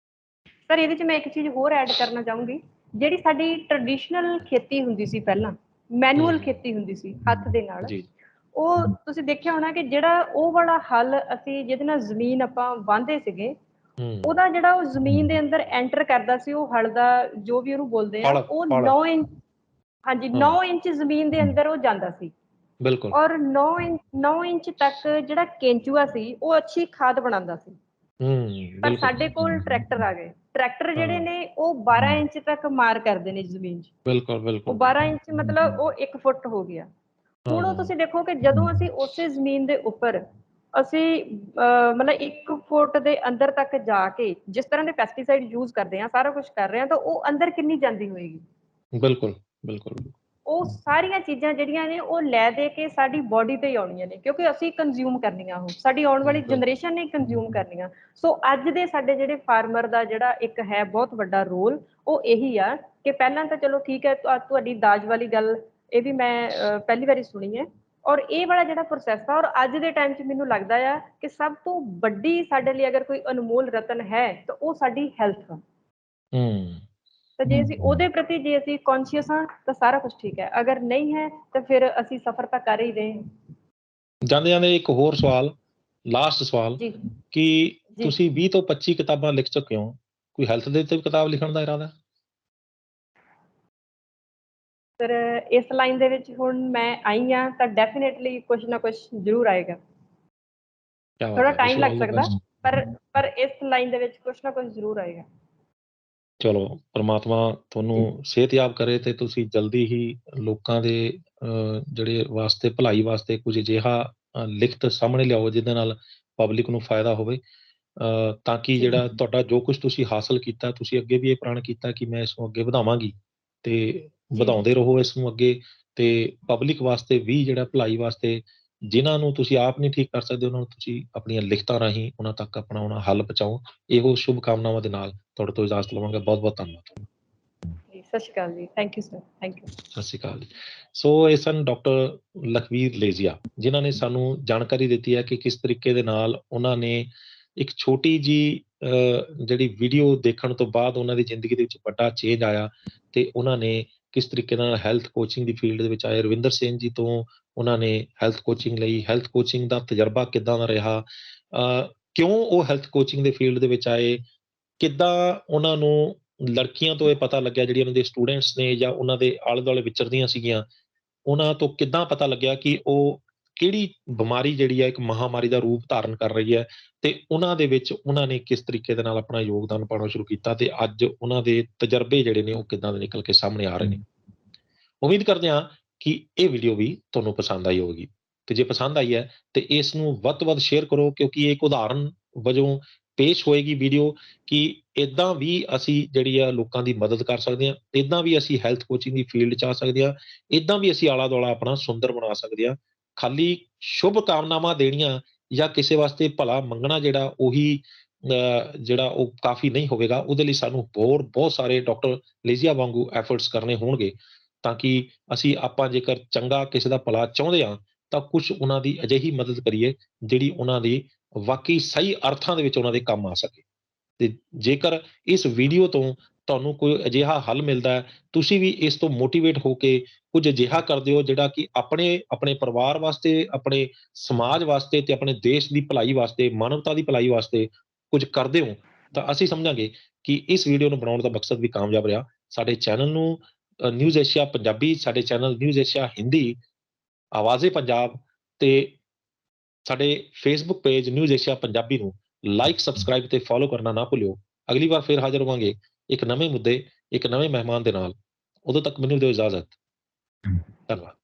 ਸਰ, ਇਹਦੇ 'ਚ ਮੈਂ ਇੱਕ ਚੀਜ਼ ਹੋਰ ਐਡ ਕਰਨਾ ਚਾਹੂੰਗੀ। ਜਿਹੜੀ ਸਾਡੀ ਟ੍ਰੈਡੀਸ਼ਨਲ ਖੇਤੀ ਹੁੰਦੀ ਸੀ ਪਹਿਲਾਂ, ਮੈਨੂਅਲ ਹੂੰ ਖੇਤੀ ਹੁੰਦੀ ਸੀ ਹੱਥ ਦੇ ਨਾਲ, ਜੀ ਉਹ ਤੁਸੀਂ ਦੇਖਿਆ ਹੋਣਾ ਕਿ ਜਿਹੜਾ ਉਹ ਵਾਲਾ ਹੱਲ ਅਸੀਂ ਜਿਹਦੇ ਨਾਲ ਜ਼ਮੀਨ ਆਪਾਂ ਵਾਹੁੰਦੇ ਸੀਗੇ, ਹੂੰ ਉਹਦਾ ਜਿਹੜਾ ਉਹ ਜ਼ਮੀਨ ਦੇ ਅੰਦਰ ਐਂਟਰ ਕਰਦਾ ਸੀ, ਉਹ ਹਲ ਦਾ ਜੋ ਵੀ ਉਹਨੂੰ ਬੋਲਦੇ ਆ, ਫਲ ਉਹ ਫਲ 9 ਇੰਚ, ਹਾਂਜੀ ਹਾਂ 9 ਇੰਚ ਜ਼ਮੀਨ ਦੇ ਅੰਦਰ ਉਹ ਜਾਂਦਾ ਸੀ। ਬਿਲਕੁਲ ਔਰ 9 ਇੰਚ ਤੱਕ ਜਿਹੜਾ ਕੇਂਚੂਆ ਸੀ, ਉਹ ਅੱਛੀ ਖਾਦ ਬਣਾਉਂਦਾ ਸੀ। ਪਰ ਬਿਲਕੁਲ ਸਾਡੇ ਕੋਲ ਟਰੈਕਟਰ ਆ ਗਏ। ਟਰੈਕਟਰ ਜਿਹੜੇ ਹਾਂ ਨੇ ਉਹ 12 ਇੰਚ ਤੱਕ ਮਾਰ ਕਰਦੇ ਨੇ ਜ਼ਮੀਨ 'ਚ। ਬਿਲਕੁਲ ਉਹ ਬਿਲਕੁਲ 12 ਇੰਚ ਮਤਲਬ ਉਹ 1 ਫੁੱਟ ਹੋ ਗਿਆ। ਹੁਣ ਉਹ ਹਾਂ ਤੁਸੀਂ ਦੇਖੋ ਕਿ ਜਦੋਂ ਅਸੀਂ ਉਸੇ ਜ਼ਮੀਨ ਦੇ ਉੱਪਰ ਅਸੀਂ ਮਤਲਬ 1 ਫੁੱਟ ਦੇ ਅੰਦਰ ਤੱਕ ਜਾ ਕੇ ਜਿਸ ਤਰ੍ਹਾਂ ਦੇ ਪੈਸਟੀਸਾਈਡ ਯੂਜ਼ ਕਰਦੇ ਹਾਂ, ਸਾਰਾ ਕੁਝ ਕਰ ਰਹੇ ਹਾਂ, ਤਾਂ ਉਹ ਅੰਦਰ ਕਿੰਨੀ ਜਾਂਦੀ ਹੋਏਗੀ। ਬਿਲਕੁਲ ਬਿਲਕੁਲ ਉਹ ਸਾਰੀਆਂ ਚੀਜ਼ਾਂ ਜਿਹੜੀਆਂ ਨੇ ਉਹ ਲੈ ਦੇ ਕੇ ਸਾਡੀ ਬੋਡੀ ਤੇ ਹੀ ਆਉਣੀਆਂ ਨੇ, ਕਿਉਂਕਿ ਅਸੀਂ ਕੰਜ਼ਿਊਮ ਕਰਨੀਆਂ, ਉਹ ਸਾਡੀ ਆਉਣ ਵਾਲੀ ਬਿਲਕੁਲ ਜਨਰੇਸ਼ਨ ਨੇ ਕੰਜ਼ਿਊਮ ਕਰਨੀਆਂ। ਸੋ ਅੱਜ ਦੇ ਸਾਡੇ ਜਿਹੜੇ ਫਾਰਮਰ ਦਾ ਜਿਹੜਾ ਇੱਕ ਹੈ ਬਹੁਤ ਵੱਡਾ ਰੋਲ, ਉਹ ਇਹੀ ਆ ਕਿ ਪਹਿਲਾਂ ਤਾਂ ਚਲੋ ਠੀਕ ਹੈ, ਤੁਹਾਡੀ ਦਾਜ ਵਾਲੀ ਗੱਲ ਇਹ ਵੀ ਮੈਂ ਪਹਿਲੀ ਵਾਰੀ ਸੁਣੀ ਹੈ। ਔਰ ਇਹ ਵਾਲਾ ਜਿਹੜਾ ਪ੍ਰੋਸੈਸ ਆ, ਔਰ ਅੱਜ ਦੇ ਟਾਈਮ 'ਚ ਮੈਨੂੰ ਲੱਗਦਾ ਆ ਕਿ ਸਭ ਤੋਂ ਵੱਡੀ ਸਾਡੇ ਲਈ ਅਗਰ ਕੋਈ ਅਨਮੋਲ ਰਤਨ ਹੈ ਤਾਂ ਉਹ ਸਾਡੀ ਹੈਲਥ ਆ। ਹੂੰ ਤਾਂ ਜੇ ਅਸੀਂ ਉਹਦੇ ਪ੍ਰਤੀ ਜੇ ਅਸੀਂ ਕੌਨਸ਼ੀਅਸ ਹਾਂ ਤਾਂ ਸਾਰਾ ਕੁਝ ਠੀਕ ਹੈ, ਅਗਰ ਨਹੀਂ ਹੈ ਤਾਂ ਫਿਰ ਅਸੀਂ ਸਫਰ ਤਾਂ ਕਰ ਹੀ ਰਹੇ ਹਾਂ। ਜਾਂਦੇ ਜਾਂਦੇ ਇੱਕ ਹੋਰ ਸਵਾਲ, ਲਾਸਟ ਸਵਾਲ, ਜੀ ਕਿ ਜੀ ਤੁਸੀਂ 20 ਤੋਂ 25 ਕਿਤਾਬਾਂ ਲਿਖ ਚੁੱਕੇ ਹੋ, ਕੋਈ ਹੈਲਥ ਦੇ ਉੱਤੇ ਵੀ ਕਿਤਾਬ ਲਿਖਣ ਦਾ ਇਰਾਦਾ? ਫਿਰ ਇਸ ਲਾਈਨ ਦੇ ਵਿੱਚ ਹੁਣ ਮੈਂ ਆਈ ਹਾਂ ਤਾਂ ਡੈਫੀਨੇਟਲੀ ਕੁਝ ਨਾ ਕੁਝ ਜ਼ਰੂਰ ਆਏਗਾ। ਕਿਆ ਬਾਤ ਥੋੜਾ ਹੈ, ਟਾਈਮ ਵਿਸ਼ ਯੂ ਲੱਗ ਆਲ ਦ ਸਕਦਾ, ਬੈਸਟ। ਪਰ ਇਸ ਲਾਈਨ ਦੇ ਵਿੱਚ ਕੁਝ ਨਾ ਕੁਝ ਜ਼ਰੂਰ ਆਏਗਾ। ਚਲੋ ਪ੍ਰਮਾਤਮਾ ਜੀ ਤੁਹਾਨੂੰ ਸਿਹਤਯਾਬ ਕਰੇ ਤੇ ਤੁਸੀਂ ਜਲਦੀ ਹੀ ਲੋਕਾਂ ਦੇ ਜਿਹੜੇ ਵਾਸਤੇ ਭਲਾਈ ਵਾਸਤੇ ਕੁਝ ਅਜਿਹਾ ਲਿਖਤ ਸਾਹਮਣੇ ਲਿਆਓ ਜਿਹਦੇ ਨਾਲ ਪਬਲਿਕ ਨੂੰ ਫਾਇਦਾ ਹੋਵੇ, ਤਾਂ ਕਿ ਜੀ ਜਿਹੜਾ ਤੁਹਾਡਾ ਜੋ ਕੁਝ ਤੁਸੀਂ ਹਾਸਲ ਕੀਤਾ, ਤੁਸੀਂ ਅੱਗੇ ਵੀ ਇਹ ਪ੍ਰਣ ਕੀਤਾ ਕਿ ਮੈਂ ਇਸ ਨੂੰ ਅੱਗੇ ਵਧਾਵਾਂਗੀ ਤੇ ਜੀ ਵਧਾਉਂਦੇ ਰਹੋ ਇਸ ਨੂੰ ਅੱਗੇ, ਤੇ ਪਬਲਿਕ ਵਾਸਤੇ ਵੀ ਜਿਹੜਾ ਭਲਾਈ ਵਾਸਤੇ ਜਿਨ੍ਹਾਂ ਨੂੰ ਤੁਸੀਂ ਆਪ ਨਹੀਂ ਠੀਕ ਕਰ ਸਕਦੇ ਉਹਨਾਂ ਨੂੰ ਤੁਸੀਂ ਆਪਣੀਆਂ ਲਿਖਤਾਂ ਰਾਹੀਂ ਉਹਨਾਂ ਤੱਕ ਆਪਣਾ ਹੱਲ ਪਹੁੰਚਾਓ। ਇਹੋ ਸ਼ੁਭ ਕਾਮਨਾਵਾਂ ਦੇ ਨਾਲ ਤੁਹਾਡੇ ਤੋਂ ਇਜਾਜ਼ਤ ਲਵਾਂਗਾ। ਬਹੁਤ ਬਹੁਤ ਧੰਨਵਾਦ। ਜੀ, ਸਤਿ ਸ਼੍ਰੀ ਅਕਾਲ ਜੀ, thank you sir, thank you. ਸਤਿ ਸ਼੍ਰੀ ਅਕਾਲ ਜੀ। ਸੋ ਇਹ ਸਨ ਡਾਕਟਰ ਲਖਵੀਰ ਲੇਜੀਆ, ਜਿਨ੍ਹਾਂ ਨੇ ਸਾਨੂੰ ਜਾਣਕਾਰੀ ਦਿੱਤੀ ਹੈ ਕਿ ਕਿਸ ਤਰੀਕੇ ਦੇ ਨਾਲ ਉਹਨਾਂ ਨੇ ਇੱਕ ਛੋਟੀ ਜੀ ਜਿਹੜੀ ਵੀਡੀਓ ਦੇਖਣ ਤੋਂ ਬਾਅਦ ਉਹਨਾਂ ਦੀ ਜ਼ਿੰਦਗੀ ਦੇ ਵਿੱਚ ਵੱਡਾ ਚੇਂਜ ਆਇਆ ਤੇ ਉਹਨਾਂ ਨੇ ਕਿਸ ਤਰੀਕੇ ਨਾਲ ਹੈਲਥ ਕੋਚਿੰਗ ਦੀ ਫੀਲਡ ਦੇ ਵਿੱਚ ਆਏ। ਰਵਿੰਦਰ ਸਿੰਘ ਜੀ ਤੋਂ ਉਹਨਾਂ ਨੇ ਹੈਲਥ ਕੋਚਿੰਗ ਲਈ, ਹੈਲਥ ਕੋਚਿੰਗ ਦਾ ਤਜਰਬਾ ਕਿੱਦਾਂ ਦਾ ਰਿਹਾ, ਕਿਉਂ ਉਹ ਹੈਲਥ ਕੋਚਿੰਗ ਦੇ ਫੀਲਡ ਦੇ ਵਿੱਚ ਆਏ, ਕਿੱਦਾਂ ਉਹਨਾਂ ਨੂੰ ਲੜਕੀਆਂ ਤੋਂ ਇਹ ਪਤਾ ਲੱਗਿਆ ਜਿਹੜੀਆਂ ਉਹਨਾਂ ਦੇ ਸਟੂਡੈਂਟਸ ਨੇ ਜਾਂ ਉਹਨਾਂ ਦੇ ਆਲੇ ਦੁਆਲੇ ਵਿਚਰਦੀਆਂ ਸੀਗੀਆਂ, ਉਹਨਾਂ ਤੋਂ ਕਿੱਦਾਂ ਪਤਾ ਲੱਗਿਆ ਕਿ ਉਹ ਕਿਹੜੀ ਬਿਮਾਰੀ ਜਿਹੜੀ ਹੈ ਇੱਕ ਮਹਾਮਾਰੀ ਦਾ ਰੂਪ ਧਾਰਨ ਕਰ ਰਹੀ ਹੈ, ਤੇ ਉਹਨਾਂ ਦੇ ਵਿੱਚ ਉਹਨਾਂ ਨੇ ਕਿਸ ਤਰੀਕੇ ਦੇ ਨਾਲ ਆਪਣਾ ਯੋਗਦਾਨ ਪਾਉਣਾ ਸ਼ੁਰੂ ਕੀਤਾ ਤੇ ਅੱਜ ਉਹਨਾਂ ਦੇ ਤਜਰਬੇ ਜਿਹੜੇ ਨੇ ਉਹ ਕਿੱਦਾਂ ਦੇ ਨਿਕਲ ਕੇ ਸਾਹਮਣੇ ਆ ਰਹੇ ਨੇ। ਉਮੀਦ ਕਰਦੇ ਹਾਂ ਕਿ ਇਹ ਵੀਡੀਓ ਵੀ ਤੁਹਾਨੂੰ ਪਸੰਦ ਆਈ ਹੋਵੇਗੀ, ਤੇ ਜੇ ਪਸੰਦ ਆਈ ਹੈ ਤੇ ਇਸ ਨੂੰ ਵੱਧ ਤੋਂ ਵੱਧ ਸ਼ੇਅਰ ਕਰੋ, ਕਿਉਂਕਿ ਇਹ ਇੱਕ ਉਦਾਹਰਨ ਵਜੋਂ ਪੇਸ਼ ਹੋਏਗੀ ਵੀਡੀਓ ਕਿ ਇਦਾਂ ਵੀ ਅਸੀਂ ਜਿਹੜੀ ਆ ਲੋਕਾਂ ਦੀ ਮਦਦ ਕਰ ਸਕਦੇ ਹਾਂ, ਇਦਾਂ ਵੀ ਅਸੀਂ ਹੈਲਥ ਕੋਚਿੰਗ ਦੀ ਫੀਲਡ 'ਚ ਆ ਸਕਦੇ ਹਾਂ, ਇਦਾਂ ਵੀ ਅਸੀਂ ਆਲਾ ਦੁਆਲਾ ਆਪਣਾ ਸੁੰਦਰ ਬਣਾ ਸਕਦੇ ਹਾਂ। ਖਾਲੀ ਸ਼ੁਭ ਕਾਮਨਾਵਾਂ ਦੇਣੀਆਂ ਜਾਂ ਕਿਸੇ ਵਾਸਤੇ ਭਲਾ ਮੰਗਣਾ ਜਿਹੜਾ ਉਹੀ ਜਿਹੜਾ ਉਹ ਕਾਫੀ ਨਹੀਂ ਹੋਵੇਗਾ। ਉਹਦੇ ਲਈ ਸਾਨੂੰ ਹੋਰ ਬਹੁਤ ਸਾਰੇ ਡਾਕਟਰ ਲੇਜੀਆ ਵਾਂਗੂ ਐਫਰਟਸ ਕਰਨੇ ਹੋਣਗੇ, ਤਾਂ ਕਿ ਅਸੀਂ ਆਪਾਂ ਜੇਕਰ ਚੰਗਾ ਕਿਸੇ ਦਾ ਭਲਾ ਚਾਹੁੰਦੇ ਹਾਂ ਤਾਂ ਕੁਝ ਉਹਨਾਂ ਦੀ ਅਜਿਹੀ ਮਦਦ ਕਰੀਏ ਜਿਹੜੀ ਉਹਨਾਂ ਦੀ ਵਾਕਈ ਸਹੀ ਅਰਥਾਂ ਦੇ ਵਿੱਚ ਉਹਨਾਂ ਦੇ ਕੰਮ ਆ ਸਕੇ। ਤੇ ਜੇਕਰ ਇਸ ਵੀਡੀਓ ਤੋਂ ਤੁਹਾਨੂੰ ਕੋਈ ਅਜਿਹਾ ਹੱਲ ਮਿਲਦਾ ਹੈ, ਤੁਸੀਂ ਵੀ ਇਸ ਤੋਂ ਮੋਟੀਵੇਟ ਹੋ ਕੇ ਕੁਝ ਅਜਿਹਾ ਕਰਦੇ ਹੋ ਜਿਹੜਾ ਕਿ ਆਪਣੇ ਪਰਿਵਾਰ ਵਾਸਤੇ, ਆਪਣੇ ਸਮਾਜ ਵਾਸਤੇ ਤੇ ਆਪਣੇ ਦੇਸ਼ ਦੀ ਭਲਾਈ ਵਾਸਤੇ, ਮਾਨਵਤਾ ਦੀ ਭਲਾਈ ਵਾਸਤੇ ਕੁਝ ਕਰਦੇ ਹੋ, ਤਾਂ ਅਸੀਂ ਸਮਝਾਂਗੇ ਕਿ ਇਸ ਵੀਡੀਓ ਨੂੰ ਬਣਾਉਣ ਦਾ ਮਕਸਦ ਵੀ ਕਾਮਯਾਬ ਰਿਹਾ। ਸਾਡੇ ਚੈਨਲ ਨੂੰ ਨਿਊਜ਼ ਏਸ਼ੀਆ ਪੰਜਾਬੀ, ਸਾਡੇ channel news Asia Hindi, ਆਵਾਜ਼ੇ Punjab ਤੇ ਸਾਡੇ Facebook page news Asia Punjabi ਨੂੰ ਲਾਈਕ, ਸਬਸਕ੍ਰਾਈਬ ਤੇ ਫੋਲੋ ਕਰਨਾ ਨਾ ਭੁੱਲਿਓ। ਅਗਲੀ ਵਾਰ ਫਿਰ ਹਾਜ਼ਰ ਹੋਵਾਂਗੇ ਇੱਕ ਨਵੇਂ ਮੁੱਦੇ, ਇੱਕ ਨਵੇਂ ਮਹਿਮਾਨ ਦੇ ਨਾਲ। ਉਦੋਂ ਤੱਕ ਮੈਨੂੰ ਦਿਓ ਇਜਾਜ਼ਤ। ਧੰਨਵਾਦ।